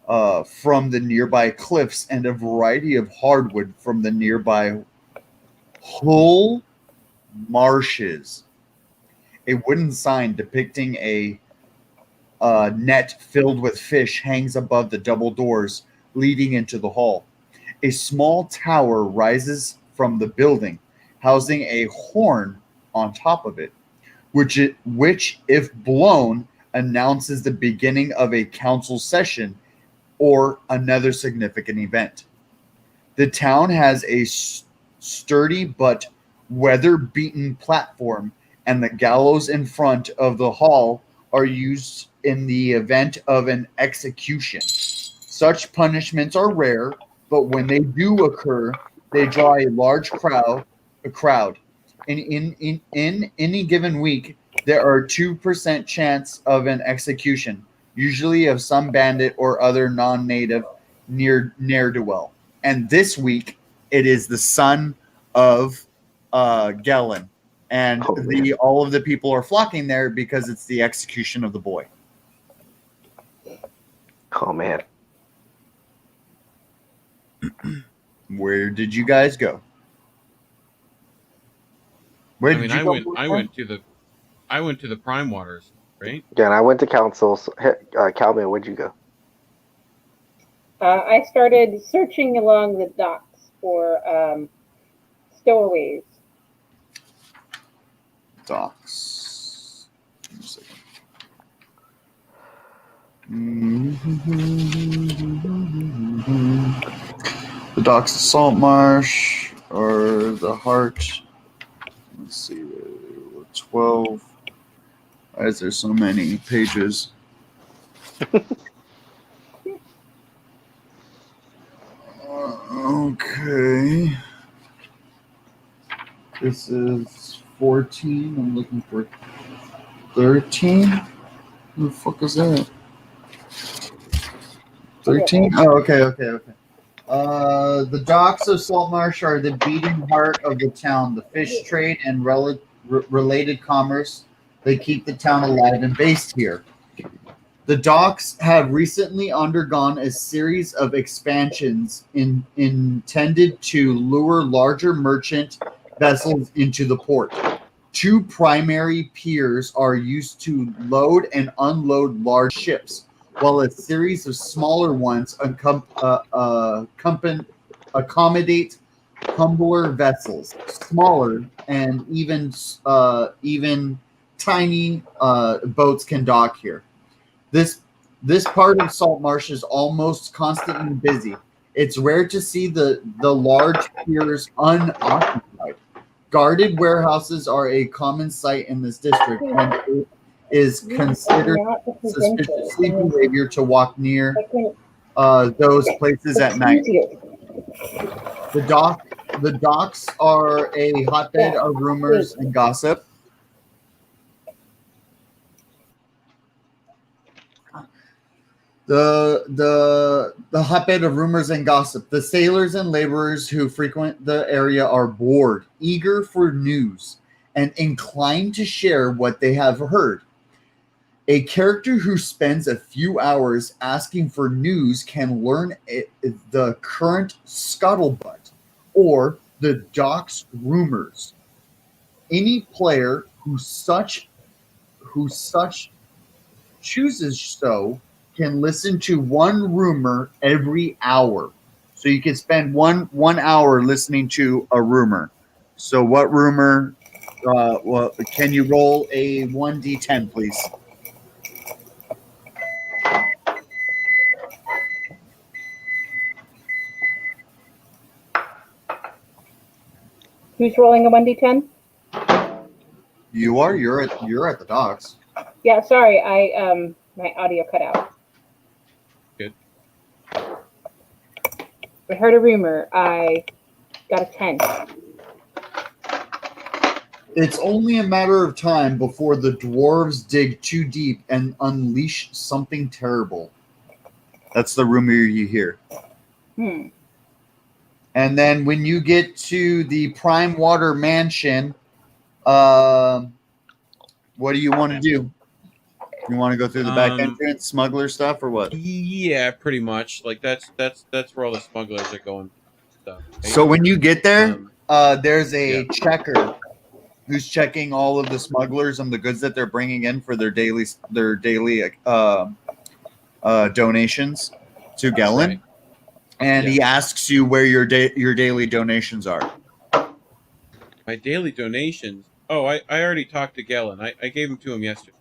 from the nearby cliffs and a variety of hardwood from the nearby Hull marshes. A wooden sign depicting a net filled with fish hangs above the double doors leading into the hall. A small tower rises from the building, housing a horn on top of it, which if blown, announces the beginning of a council session or another significant event. The town has a sturdy but weather-beaten platform, and the gallows in front of the hall are used in the event of an execution. Such punishments are rare, but when they do occur, they draw a large crowd. In any given week, there are 2% chance of an execution, usually of some bandit or other non-native ne'er-do-well. And this week, it is the son of Gellin, and Oh, man. all of the people are flocking there because it's the execution of the boy. Oh man. Where did you guys go? Where I did mean, you I go? went. I went to the Prime Waters, right? Yeah, and I went to council. So, Calvin, where'd you go? I started searching along the docks for stowaways. Docks. Give me a second. The docks of Saltmarsh or the Heart. Let's see, 12. Why is there so many pages? Okay. This is 14. I'm looking for 13. Who the fuck is that? 13? Oh, okay. The docks of Saltmarsh are the beating heart of the town. The fish trade and related commerce, they keep the town alive and based here. The docks have recently undergone a series of expansions intended to lure larger merchant vessels into the port. 2 primary piers are used to load and unload large ships, while a series of smaller ones accommodate humbler vessels. Smaller and even tiny boats can dock here. This part of Saltmarsh is almost constantly busy. It's rare to see the large piers unoccupied. Guarded warehouses are a common sight in this district, and it is considered suspicious behavior to walk near those places at night. The docks are a hotbed of rumors and gossip. The hotbed of rumors and gossip. The sailors and laborers who frequent the area are bored, eager for news, and inclined to share what they have heard. A character who spends a few hours asking for news can learn the current scuttlebutt or the docks rumors. Any player who such chooses so can listen to one rumor every hour. So you can spend one hour listening to a rumor. So what rumor? Can you roll a 1d10, please? Who's rolling a 1d10? You are. You're at the docks. Yeah, sorry, I my audio cut out. Good. I heard a rumor. I got a 10. It's only a matter of time before the dwarves dig too deep and unleash something terrible. That's the rumor you hear. And then when you get to the Prime Water Mansion, what do you want to do? You want to go through the back entrance, smuggler stuff, or what? Yeah, pretty much. Like that's where all the smugglers are going. Stuff, right? So when you get there, there's a checker who's checking all of the smugglers and the goods that they're bringing in for their daily donations to Gellin. Right. And he asks you where your daily donations are. My daily donations. Oh, I already talked to Gellin. I gave them to him yesterday.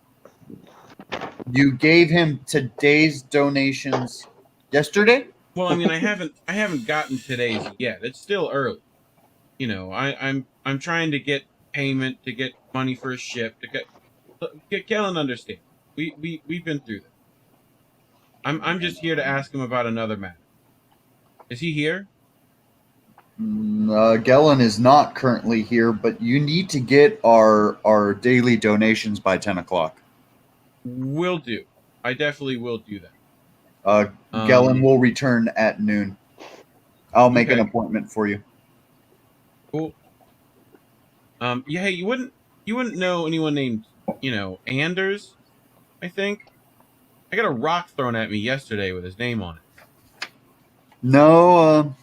You gave him today's donations yesterday? Well, I mean, I haven't gotten today's yet. It's still early. You know, I'm trying to get payment to get money for a ship to get Gellin understand. We've been through that. I'm just here to ask him about another matter. Is he here? Gellin is not currently here, but you need to get our daily donations by 10 o'clock. Will do. I definitely will do that. Gellin will return at noon. I'll make an appointment for you. Cool. Yeah, hey, you wouldn't know anyone named, Anders, I think. I got a rock thrown at me yesterday with his name on it. No,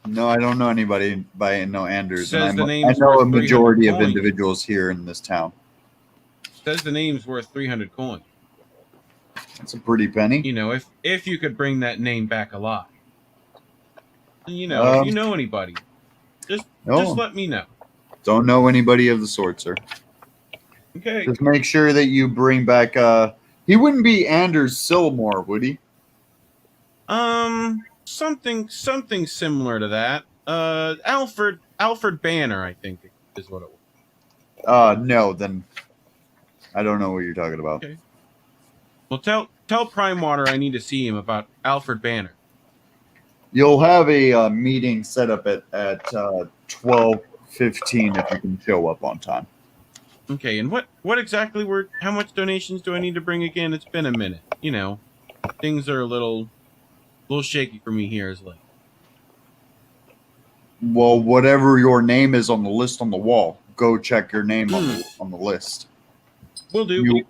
no, I don't know anybody by no Anders, Says and the I name's know worth a majority 300 of coins. individuals here in this town. Says the name's worth 300 coins. That's a pretty penny. If you could bring that name back alive. If you know anybody, just let me know. Don't know anybody of the sort, sir. Okay. Just make sure that you bring back. He wouldn't be Anders Silmore, would he? Something similar to that. Alfred Banner, I think, is what it was. No, then I don't know what you're talking about. Okay. Well, tell Prime Water I need to see him about Alfred Banner. You'll have a meeting set up at 12:15 if you can show up on time. Okay, and what exactly how much donations do I need to bring again? It's been a minute. Things are a little shaky for me here as late. Well, whatever your name is on the list on the wall, go check your name on the list. Will do.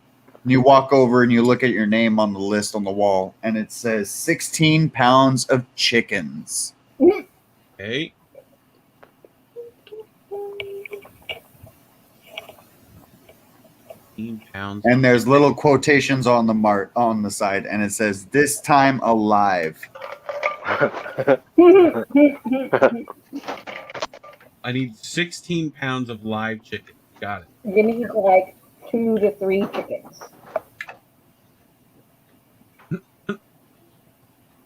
You walk over and you look at your name on the list on the wall, and it says 16 pounds of chickens. Okay. Pounds. And there's little quotations on the side, and it says, "This time alive." I need 16 pounds of live chicken. Got it. You need like 2 to 3 chickens.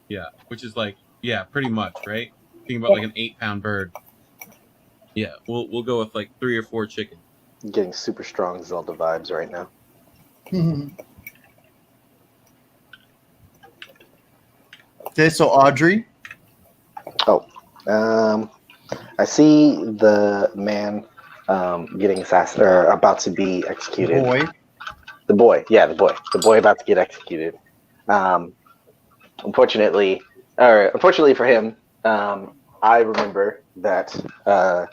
Yeah, which is pretty much, right? Thinking about like an 8-pound bird. Yeah, we'll go with like 3 or 4 chickens. I'm getting super strong Zelda vibes right now. Okay, so Audrey. I see the man getting assassinated or about to be executed. The boy about to get executed. Unfortunately for him, I remember that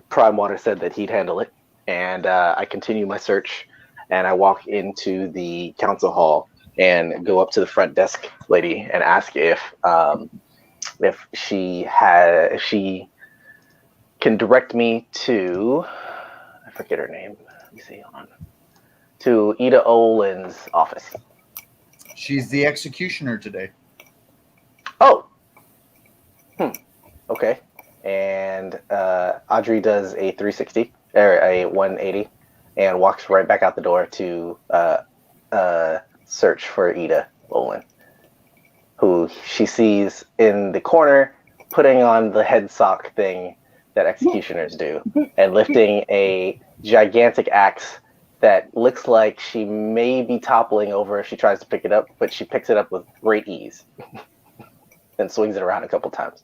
Prime Water said that he'd handle it, and I continue my search, and I walk into the council hall and go up to the front desk lady and ask if she can direct me to, I forget her name. Let me see, hold on. To Ida Olin's office. She's the executioner today. Oh. Okay. And Audrey does a 360 or a 180 and walks right back out the door to search for Ida Olin, who she sees in the corner putting on the head sock thing that executioners do and lifting a gigantic axe that looks like she may be toppling over if she tries to pick it up, but she picks it up with great ease and swings it around a couple times.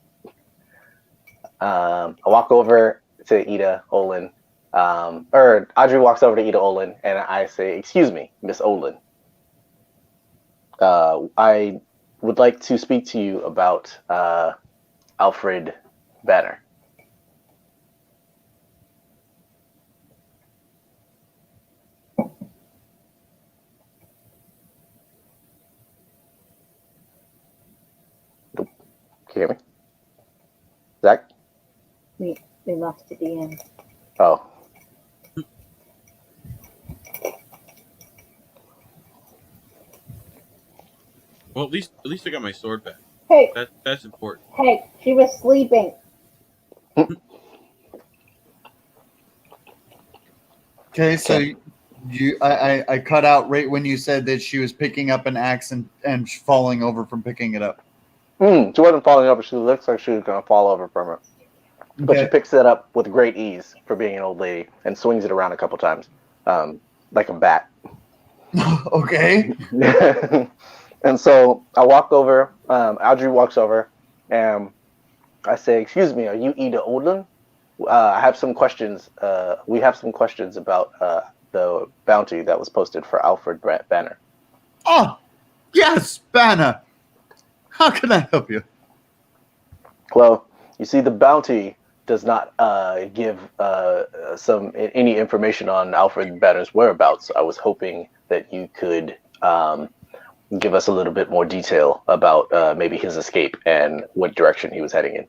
I walk over to Ida Olin, or Audrey walks over to Ida Olin, and I say, "Excuse me, Miss Olin. I would like to speak to you about Alfred Banner." Can you hear me? Zach? We lost at the end. Oh. Well, at least I got my sword back. Hey, That's important. hey, she was sleeping. Okay, so I cut out right when you said that she was picking up an axe and falling over from picking it up. She wasn't falling over. She looks like she was going to fall over from it. But she picks it up with great ease for being an old lady and swings it around a couple times, like a bat. Okay. And so I walk over, Audrey walks over, and I say, "Excuse me, are you Ida Olin? I have some questions. We have some questions about the bounty that was posted for Alfred Banner." Oh, yes, Banner. How can I help you? Well, you see, the bounty does not give any information on Alfred Banner's whereabouts. I was hoping that you could give us a little bit more detail about maybe his escape and what direction he was heading in.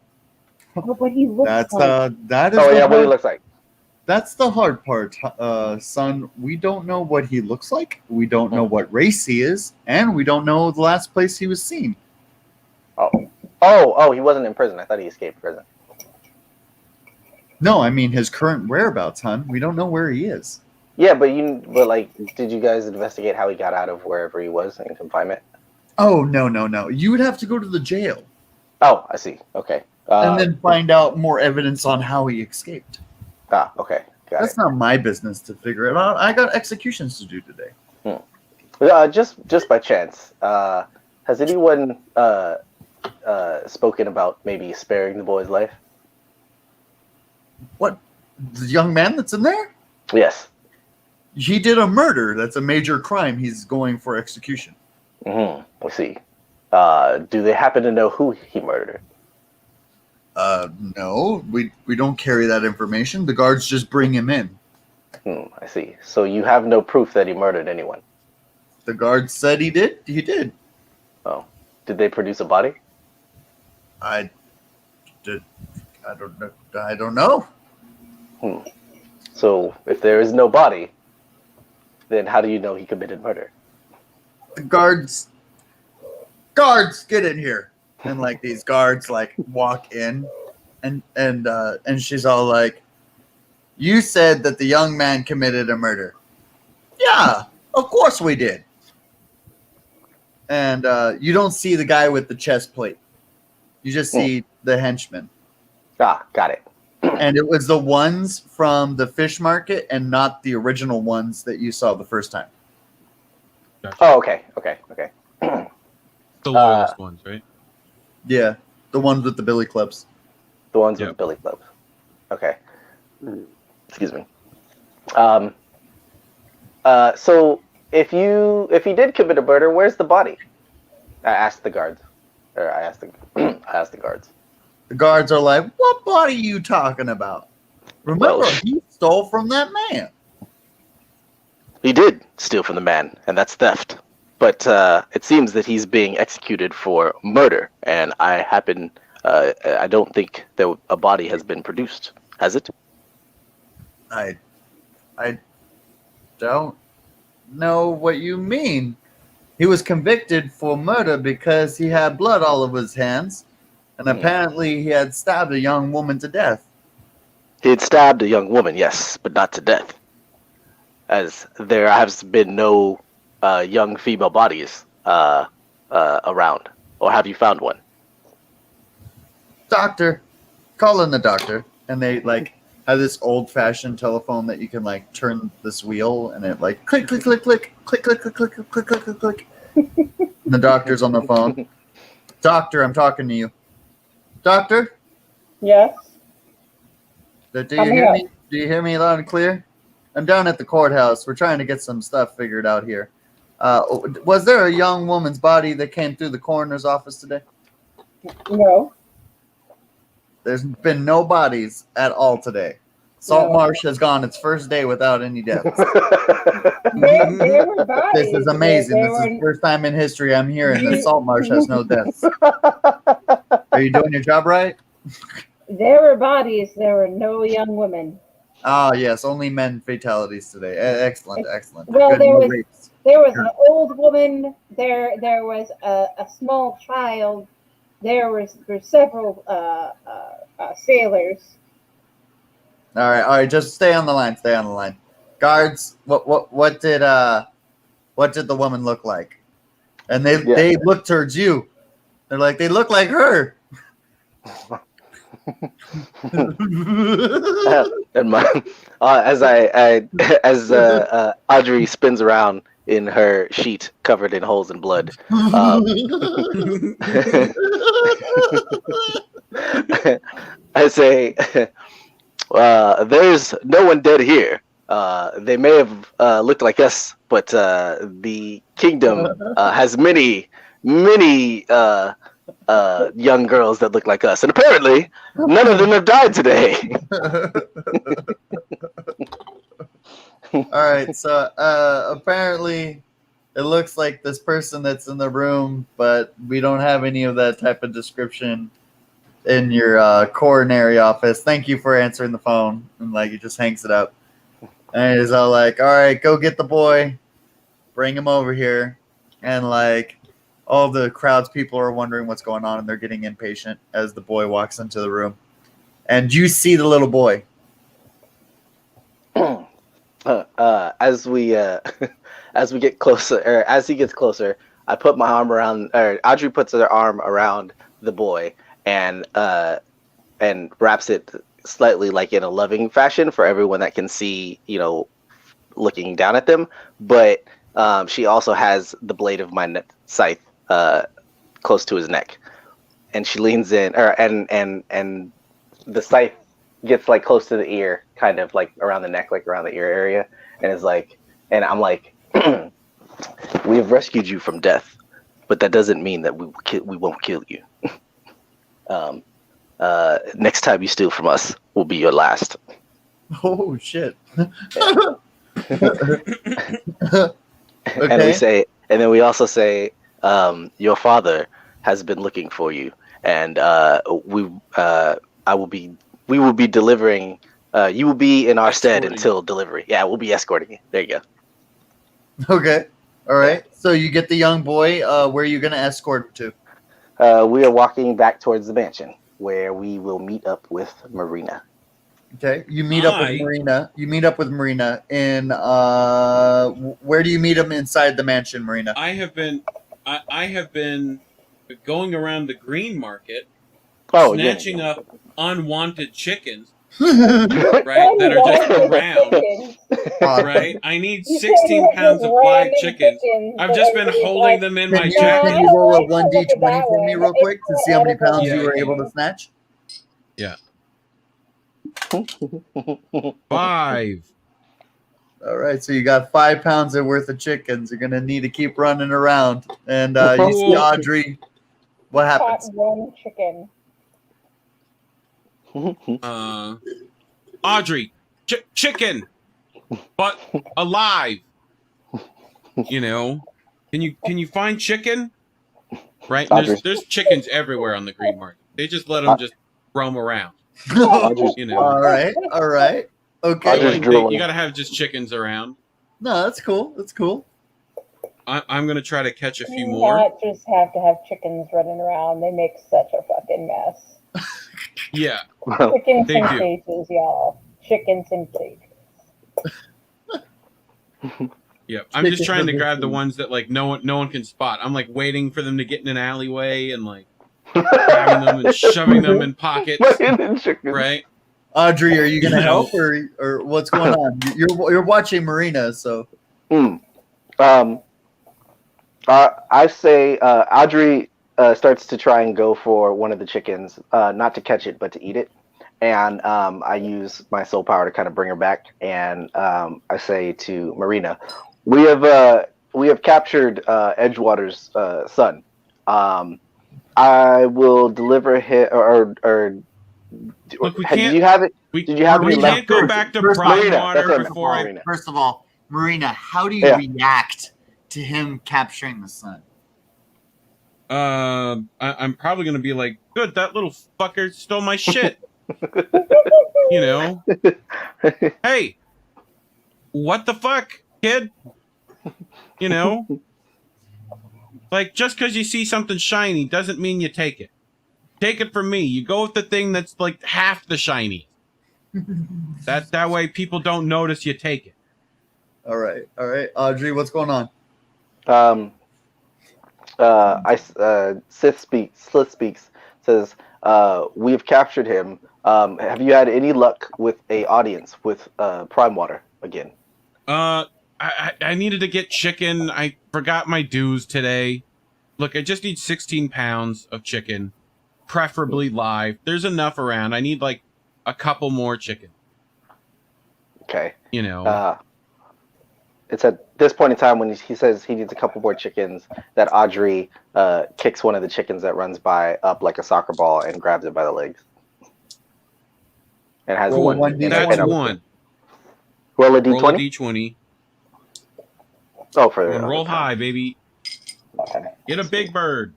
What he looks That's like. that is Oh the yeah, what he hard, looks like. that's the hard part, son. We don't know what he looks like. We don't know what race he is, and we don't know the last place he was seen. Oh, he wasn't in prison. I thought he escaped prison. No, I mean his current whereabouts, hon. We don't know where he is. Yeah, but did you guys investigate how he got out of wherever he was in confinement? Oh no. You would have to go to the jail Oh, I see. Okay. and then find out more evidence on how he escaped. Okay. Got That's not my business to figure it out. I got executions to do today. it. Just by chance, has anyone spoken about maybe sparing the boy's life? What? The young man that's in there? Yes. He did a murder. That's a major crime. He's going for execution. I see. Do they happen to know who he murdered? No, we don't carry that information. The guards just bring him in. I see. So you have no proof that he murdered anyone? The guards said he did. He did. Oh. Did they produce a body? I don't know. I don't know. So if there is no body, then how do you know he committed murder? The guards, get in here. And like these guards like walk in, and she's all like, "You said that the young man committed a murder." Yeah, of course we did. And you don't see the guy with the chest plate. You just see the henchman. Got it. And it was the ones from the fish market and not the original ones that you saw the first time. Oh, okay. The loyalist ones, right? Yeah, the ones with the billy clubs. The ones Yep. with Billy Clubs. Okay. Excuse me. So if he did commit a murder, where's the body? I asked the guards. I asked the guards. The guards are like, "What body are you talking about? Remember, Well- he stole from that man." He did steal from the man, and that's theft. But it seems that he's being executed for murder, and I don't think that a body has been produced. Has it? I don't know what you mean. He was convicted for murder because he had blood all over his hands, and apparently he had stabbed a young woman to death. He had stabbed a young woman, yes, but not to death. As there has been no young female bodies around. Or have you found one? Doctor, call in the doctor. And they like have this old-fashioned telephone that you can like turn this wheel, and it like click, click, click, click, click, click, click, click, click, click, click, click, click. And the doctor's on the phone. Doctor, I'm talking to you. Doctor, Yes. do you I'm hear here. me? Do you hear me loud and clear? I'm down at the courthouse. We're trying to get some stuff figured out here. Was there a young woman's body that came through the coroner's office today? No. There's been no bodies at all today. Salt No. Marsh has gone its first day without any deaths. There were bodies. This is amazing. There This is were- the first time in history I'm hearing that Salt Marsh has no deaths. Are you doing your job right? There were bodies. There were no young women. Ah, yes, only men fatalities today. Excellent, excellent. Well, Good, there no was- rapes. There was an old woman. There was a small child. There were several sailors. All right. Just stay on the line. Stay on the line. Guards, what did the woman look like? And they look towards you. They're like, they look like her. And as Audrey spins around in her sheet covered in holes and blood, I say, "There's no one dead here. They may have looked like us, but the kingdom has many young girls that look like us, and apparently none of them have died today. All right, so apparently it looks like this person that's in the room, but we don't have any of that type of description in your coronary office. Thank you for answering the phone. And like he just hangs it up. And he's all like, all right, go get the boy, bring him over here. And like all the crowd's people are wondering what's going on, and they're getting impatient as the boy walks into the room. And you see the little boy. As we get closer, or as he gets closer, I put my arm around, or Audrey puts her arm around the boy and wraps it slightly like in a loving fashion for everyone that can see, looking down at them. But she also has the blade of my scythe close to his neck, and she leans in, and the scythe gets like close to the ear, kind of like around the neck, like around the ear area, and is like, and I'm like, we have rescued you from death, but that doesn't mean that we won't kill you. Next time you steal from us will be your last. Oh shit. Okay. And then we also say, your father has been looking for you, and we will be delivering. You will be in our stead until delivery. Yeah, we'll be escorting you. There you go. Okay. All right. So you get the young boy. Where are you going to escort him to? We are walking back towards the mansion, where we will meet up with Marina. Okay. You meet up with Marina. You meet up with Marina in where do you meet him inside the mansion, Marina? I have been going around the green market, snatching up unwanted chickens, right? That are just around, right? I need 16 pounds of live chickens. I've just been holding them in my jacket. Can you roll a 1d20 for me real quick to see how many pounds you were able to snatch? Yeah. 5. All right, so you got 5 pounds worth of chickens. You're gonna need to keep running around, and you see Audrey. What happens? One chicken. Audrey, chicken, but alive. Can you find chicken? Right? There's chickens everywhere on the green market. They just let them just roam around. All right. Okay. You gotta have just chickens around. No, that's cool. That's cool. I'm gonna try to catch a few You more. not just have to have chickens running around. They make such a fucking mess. Yeah. Chickens They in do. cages, y'all. Chickens in cages. Yeah. I'm just trying to grab the ones that like no one can spot. I'm like waiting for them to get in an alleyway and like grabbing them and shoving them in pockets. Right? Audrey, are you gonna help or what's going on? You're watching Marina, so. I say Audrey starts to try and go for one of the chickens, not to catch it, but to eat it. And I use my soul power to kind of bring her back. And I say to Marina, we have captured Edgewater's son. I will deliver him, or Look, did you have it? Did you have we any can't left? go back to First, Prime Marina, Water that's what I meant, before I. Marina. First of all, Marina, how do you react to him capturing the son? I'm probably gonna be like, good, that little fucker stole my shit. Hey, what the fuck, kid? Like just because you see something shiny doesn't mean you take it. Take it from me. You go with the thing that's like half the shiny. That way people don't notice you take it. All right, Audrey, what's going on? Slith speaks. Says, we have captured him. Have you had any luck with a audience with Prime Water again? I needed to get chicken. I forgot my dues today. Look, I just need 16 pounds of chicken, preferably live. There's enough around. I need like a couple more chicken. Okay. it's at this point in time when he says he needs a couple more chickens that Audrey kicks one of the chickens that runs by up like a soccer ball and grabs it by the legs. And has Roll one. one d20. That's one. Roll a Roll a d20. d20. Oh, for And roll high, baby. Okay. Get a big bird.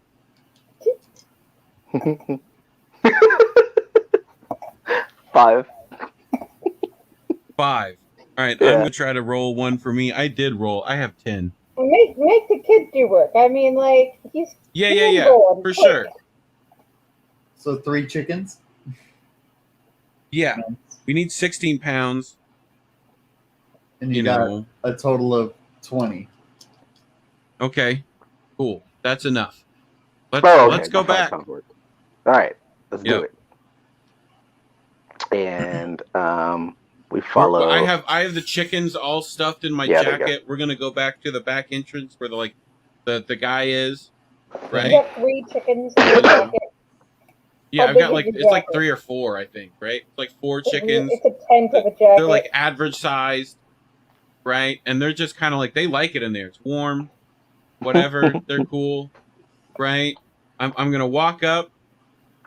5. 5. All right, Yeah. I'm gonna try to roll one for me. I did roll. I have 10. Make the kid do work. I mean, like he's Yeah, going for quick. sure. So 3 chickens. Yeah, we need 16 pounds. And You you got know. a total of 20. Okay, cool. That's enough. Let's Oh, okay. let's go That's how it back. sounds work. All right, let's do Yep. it. And we follow. I have the chickens all stuffed in my Yeah, there you go. jacket. We're gonna go back to the back entrance where the guy is. You Right? got 3 chickens in your jacket. Yeah, How I've big got is like your it's like jacket? 3 or 4, I think. Right? It's like 4 chickens. It's a tent of a jacket. They're like average sized, right? And they're just kind of like they like it in there. It's warm, whatever. They're cool, right? I'm gonna walk up,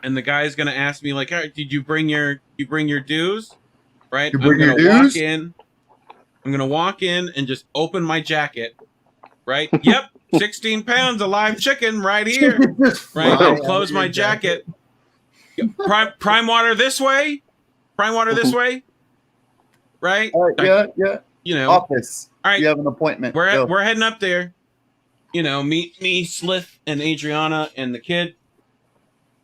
and the guy's gonna ask me like, hey, "Did you bring your dues?" Right? You bring your I'm gonna dues? walk in. I'm gonna walk in and just open my jacket. Right? Yep, 16 pounds of live chicken right here. Right? Fly And out close of my your jacket. Prime water this way. Prime water this way. Right? All right, yeah. You know. Office. All right. You have an appointment. We're Go. we're heading up there. You know, meet me, Slith, and Adriana, and the kid.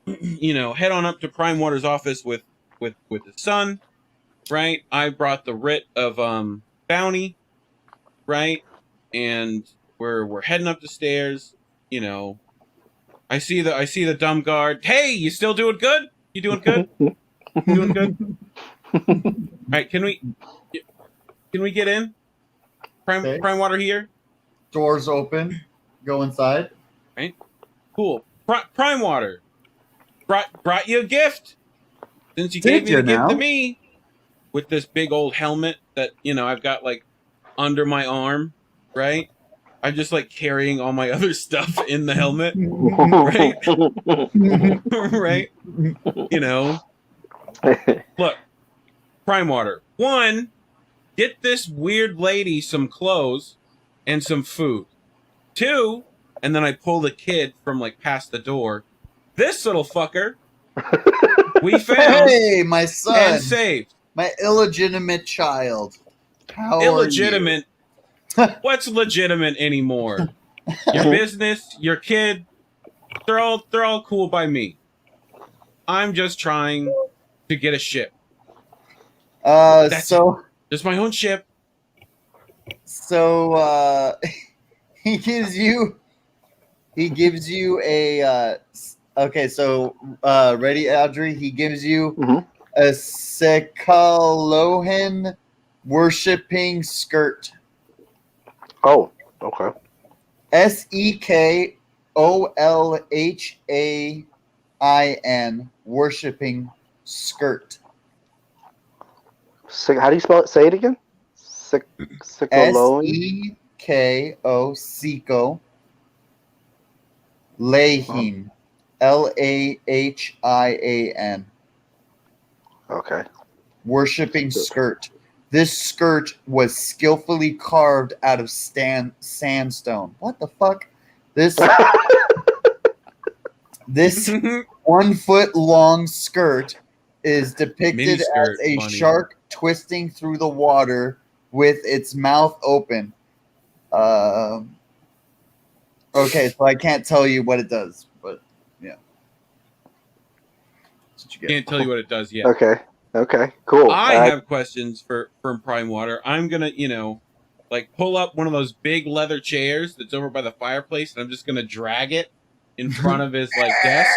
You know, head on up to Prime Water's office with his son. Right. I brought the writ of bounty. Right, and we're heading up the stairs. You know, I see the dumb guard. Hey, you still doing good? You doing good? You doing good? All right, can we get in? Okay. Prime Water here. Doors open. Go inside. Cool. Prime Water brought you a gift. Since you Did gave me you the gift now? to me with this big old helmet that I've got like under my arm, right? I'm just like carrying all my other stuff in the helmet, right? You know, look, Prime Water. 1, get this weird lady some clothes and some food. 2, and then I pull the kid from like past the door. This little fucker we found Hey, my son. and saved. My illegitimate child. How Illegitimate. What's legitimate anymore? Your business, your kid, they're all cool by me. I'm just trying to get a ship. Are you? That's So Just my own ship. he gives you a okay, so ready, Audrey? He gives you Mhm. a Sekalohan worshipping skirt. Oh, okay. SEKOLHAIN worshipping skirt. How do you spell it? Say it again. Sikalone. SEKO Siko Lahin LAHIAN Okay. worshipping skirt. This skirt was skillfully carved out of sandstone. What the fuck? This 1 foot long skirt is depicted Mini as skirt, a funny. shark twisting through the water with its mouth open. Okay, so I can't tell you what it does, but yeah. That's what you get. Can't tell you what it does yet. Okay. Okay. Cool. I have questions from Prime Water. I'm gonna, like pull up one of those big leather chairs that's over by the fireplace, and I'm just gonna drag it in front of his like desk.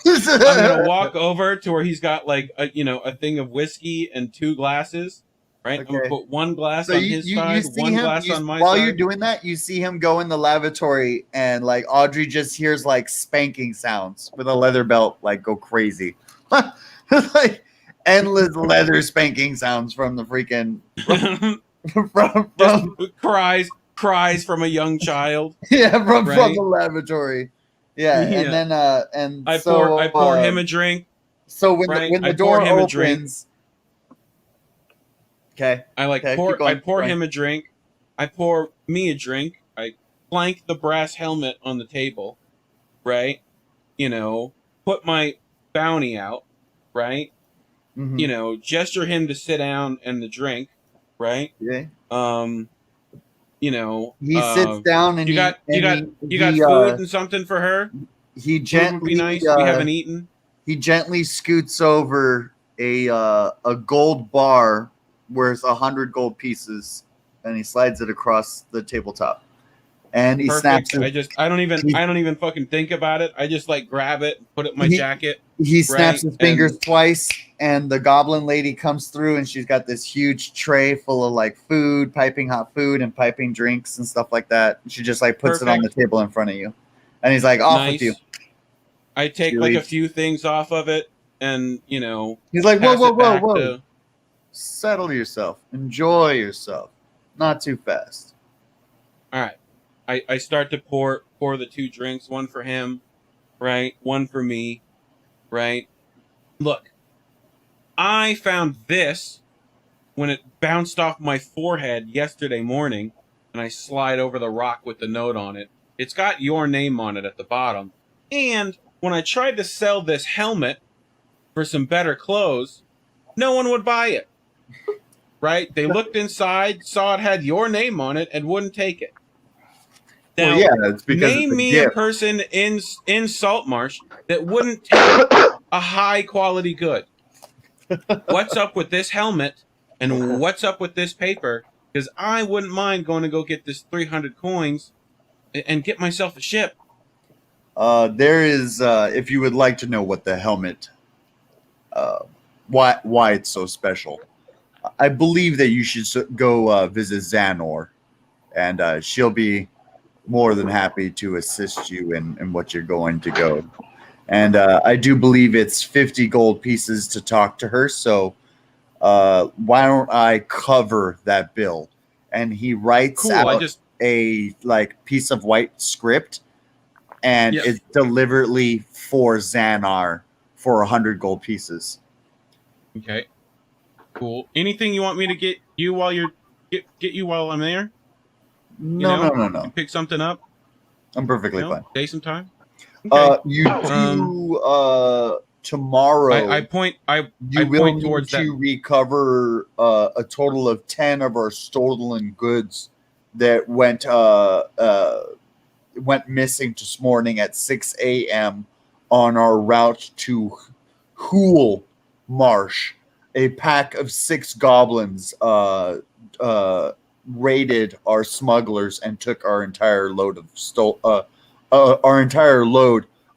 I'm gonna walk over to where he's got like a thing of whiskey and 2 glasses. Right, I'm Okay. gonna put 1 glass So on his side, 1 glass on my while side. you're doing that, you see him go in the lavatory, and like Audrey just hears like spanking sounds with a leather belt, like go crazy. Like, endless leather spanking sounds from the freaking from cries from a young child. from Right? the lavatory. Yeah, Yeah. and then and I so pour him a drink. so when right? when the I door pour him a drink. opens, okay, I okay, keep I going, pour keep him a drink. I pour me a drink. I plank the brass helmet on the table, right? You know, put my bounty out, right? Mhm. You know, gesture him to sit down and the drink, right? Okay. You know, He sits down and you got he food and something for her. he Food would be gently nice. We haven't eaten. he gently scoots over a gold bar worth 100 gold pieces, and he slides it across the tabletop. And he Perfect. snaps. I don't even fucking think about it. I just like grab it, put it in my He- jacket. He snaps Right, his fingers twice, and the goblin lady comes through, and she's got this huge tray full of like food, piping hot food, and piping drinks and stuff like that. She just like puts it on the table in front of you, and he's like, "Off Nice. with you." I take She like a leaves. few things off of it, and you know, He's like, "Whoa, pass whoa, it whoa, back whoa! to- Settle yourself. Enjoy yourself. Not too fast." All right. I start to pour the two drinks, one for him, right? One for me, right? Look, I found this when it bounced off my forehead yesterday morning, and I slide over the rock with the note on it. It's got your name on it at the bottom. And when I tried to sell this helmet for some better clothes, no one would buy it. Right? They looked inside, saw it had your name on it, and wouldn't take it. Now, Well, yeah, it's because name it's a me gift. a person in Saltmarsh that wouldn't take a high quality good. What's up with this helmet and what's up with this paper? Because I wouldn't mind going to go get this 300 coins and get myself a ship. There is, if you would like to know what the helmet, why it's so special, I believe that you should go visit Xanor, and she'll be more than happy to assist you in what you're going to go. And I do believe it's 50 gold pieces to talk to her. So why don't I cover that bill? And he writes Cool. out a like piece of white script, and Yep. it's deliberately for Xanar for 100 gold pieces. Okay. Cool. Anything you want me to get you while you're get you while I'm there? No. You pick something up. I'm perfectly You know, fine. take some time. Okay. You do tomorrow. I point You will point need towards to that. recover a total of 10 of our stolen goods that went missing this morning at 6 a.m. on our route to Hool Marsh. A pack of 6 goblins raided our smugglers and took our entire load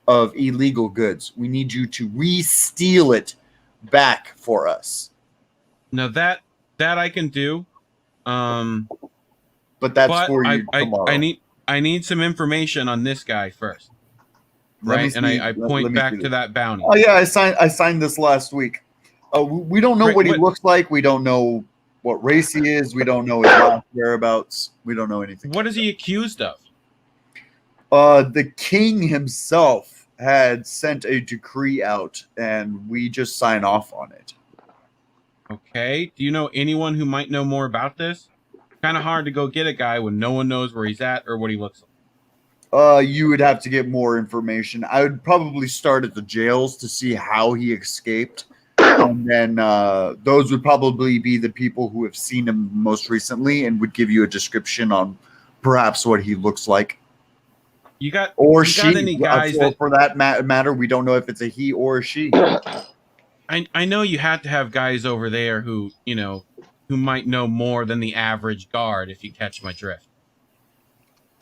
of illegal goods. We need you to re-steal it back for us. Now that I can do. But that's for you tomorrow. I need some information on this guy first. Right? And I point back to that bounty. Oh yeah, I signed this last week. We don't know what he looks like. We don't know what race he is. We don't know his last whereabouts. We don't know anything. What is he accused of? The king himself had sent a decree out, and we just sign off on it. Okay. Do you know anyone who might know more about this? Kind of hard to go get a guy when no one knows where he's at or what he looks like. You would have to get more information. I would probably start at the jails to see how he escaped. And then those would probably be the people who have seen him most recently and would give you a description on perhaps what he looks like. You got she. any guys for that matter, we don't know if it's a he or a she. I know you had to have guys over there who might know more than the average guard, if you catch my drift.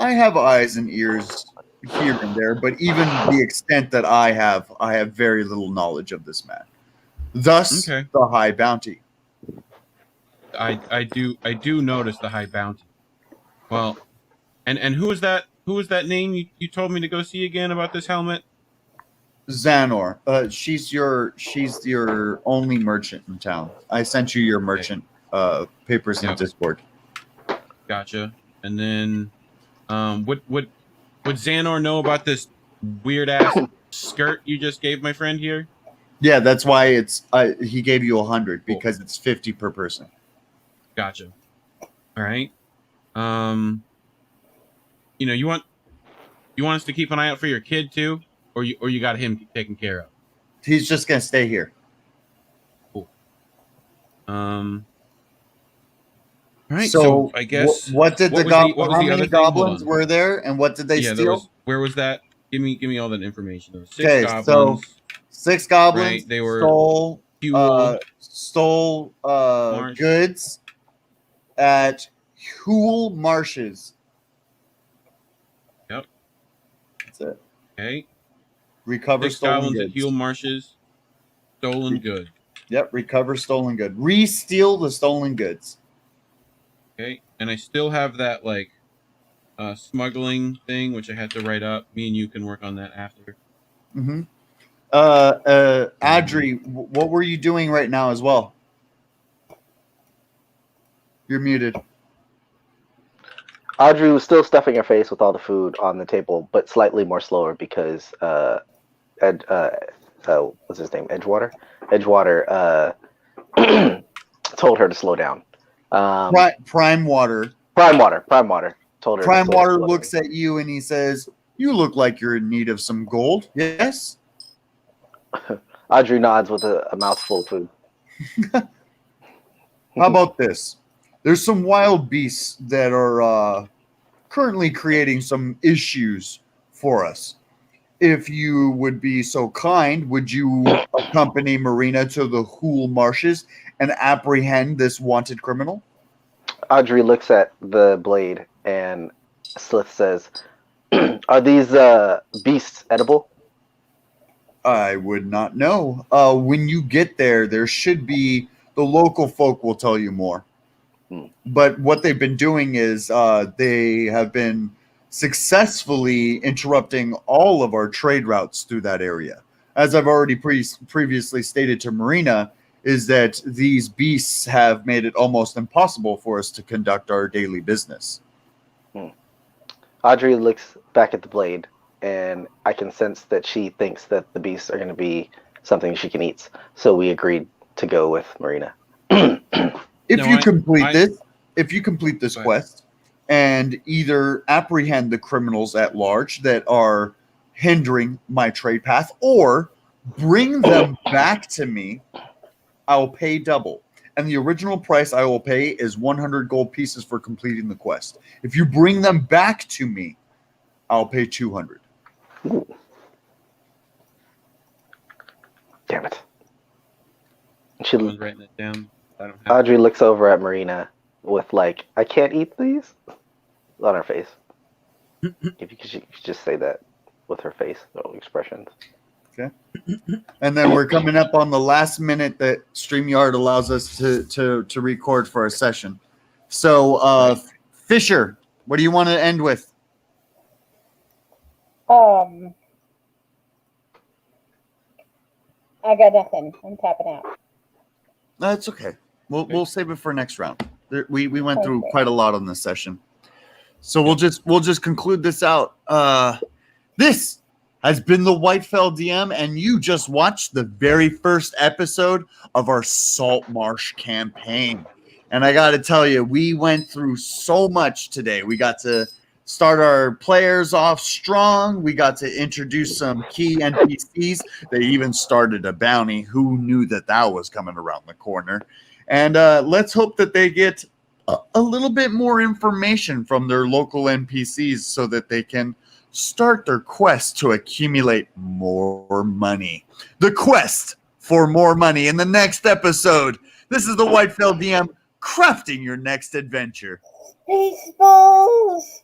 I have eyes and ears here and there, but even the extent that I have very little knowledge of this man. Thus, the high bounty. I do notice the high bounty. Well, and who is that? Who was that name you told me to go see again about this helmet? Xanor. She's your only merchant in town. I sent you your merchant papers in Yep. Discord. Gotcha. And then, would Xanor know about this weird ass skirt you just gave my friend here? Yeah, that's why he gave you 100 because it's 50 per person. Gotcha. All right. You want us to keep an eye out for your kid too, or you got him taken care of? He's just gonna stay here. Cool. All right. So, So I guess what did what the was the- what was how the many other thing? Hold goblins on. were there, and what did they steal? Where was that? Give me all that information. There was 6 Okay, goblins. so 6 goblins Right, they were stole Marsh. goods at Hool Marshes. Yep. That's it. Okay. Recover 6 stolen goblins at goods. Huel Marshes. Stolen good. Yep, recover stolen good. Re-steal the stolen goods. Okay. And I still have that smuggling thing, which I had to write up. Me and you can work on that after. Mm-hmm. Adri, what were you doing right now as well? You're muted. Audrey was still stuffing her face with all the food on the table, but slightly more slower because what's his name? Edgewater told her to slow down. Prime Water Prime Water told her. Prime Water looks at you and he says, "You look like you're in need of some gold." Yes. Audrey nods with a mouthful of food. How about this? There's some wild beasts that are currently creating some issues for us. If you would be so kind, would you accompany Marina to the Hool Marshes and apprehend this wanted criminal? Audrey looks at the blade and Slith says, "Are these beasts edible?" I would not know. When you get there, there should be the local folk will tell you more. But what they've been doing is they have been successfully interrupting all of our trade routes through that area. As I've already previously stated to Marina, is that these beasts have made it almost impossible for us to conduct our daily business. Audrey looks back at the blade, and I can sense that she thinks that the beasts are going to be something she can eat. So we agreed to go with Marina. If you complete this quest and either apprehend the criminals at large that are hindering my trade path or bring them back to me, I'll pay double. And the original price I will pay is 100 gold pieces for completing the quest. If you bring them back to me, I'll pay 200. Ooh. Damn it. Someone's writing it down. I don't have Audrey looks over at Marina with like, "I can't eat these," on her face. If you could just say that with her face, no expressions. Okay. And then we're coming up on the last minute that StreamYard allows us to record for a session. So, Fisher, what do you want to end with? I got nothing. I'm tapping out. That's okay. We'll save it for next round. We went through quite a lot on this session, so we'll just conclude this out. This has been the Whitefell DM, and you just watched the very first episode of our Salt Marsh campaign. And I got to tell you, we went through so much today. We got to start our players off strong. We got to introduce some key NPCs. They even started a bounty. Who knew that was coming around the corner? And let's hope that they get a little bit more information from their local NPCs so that they can start their quest to accumulate more money. The quest for more money in the next episode. This is the Whitefell DM crafting your next adventure. Spaceballs!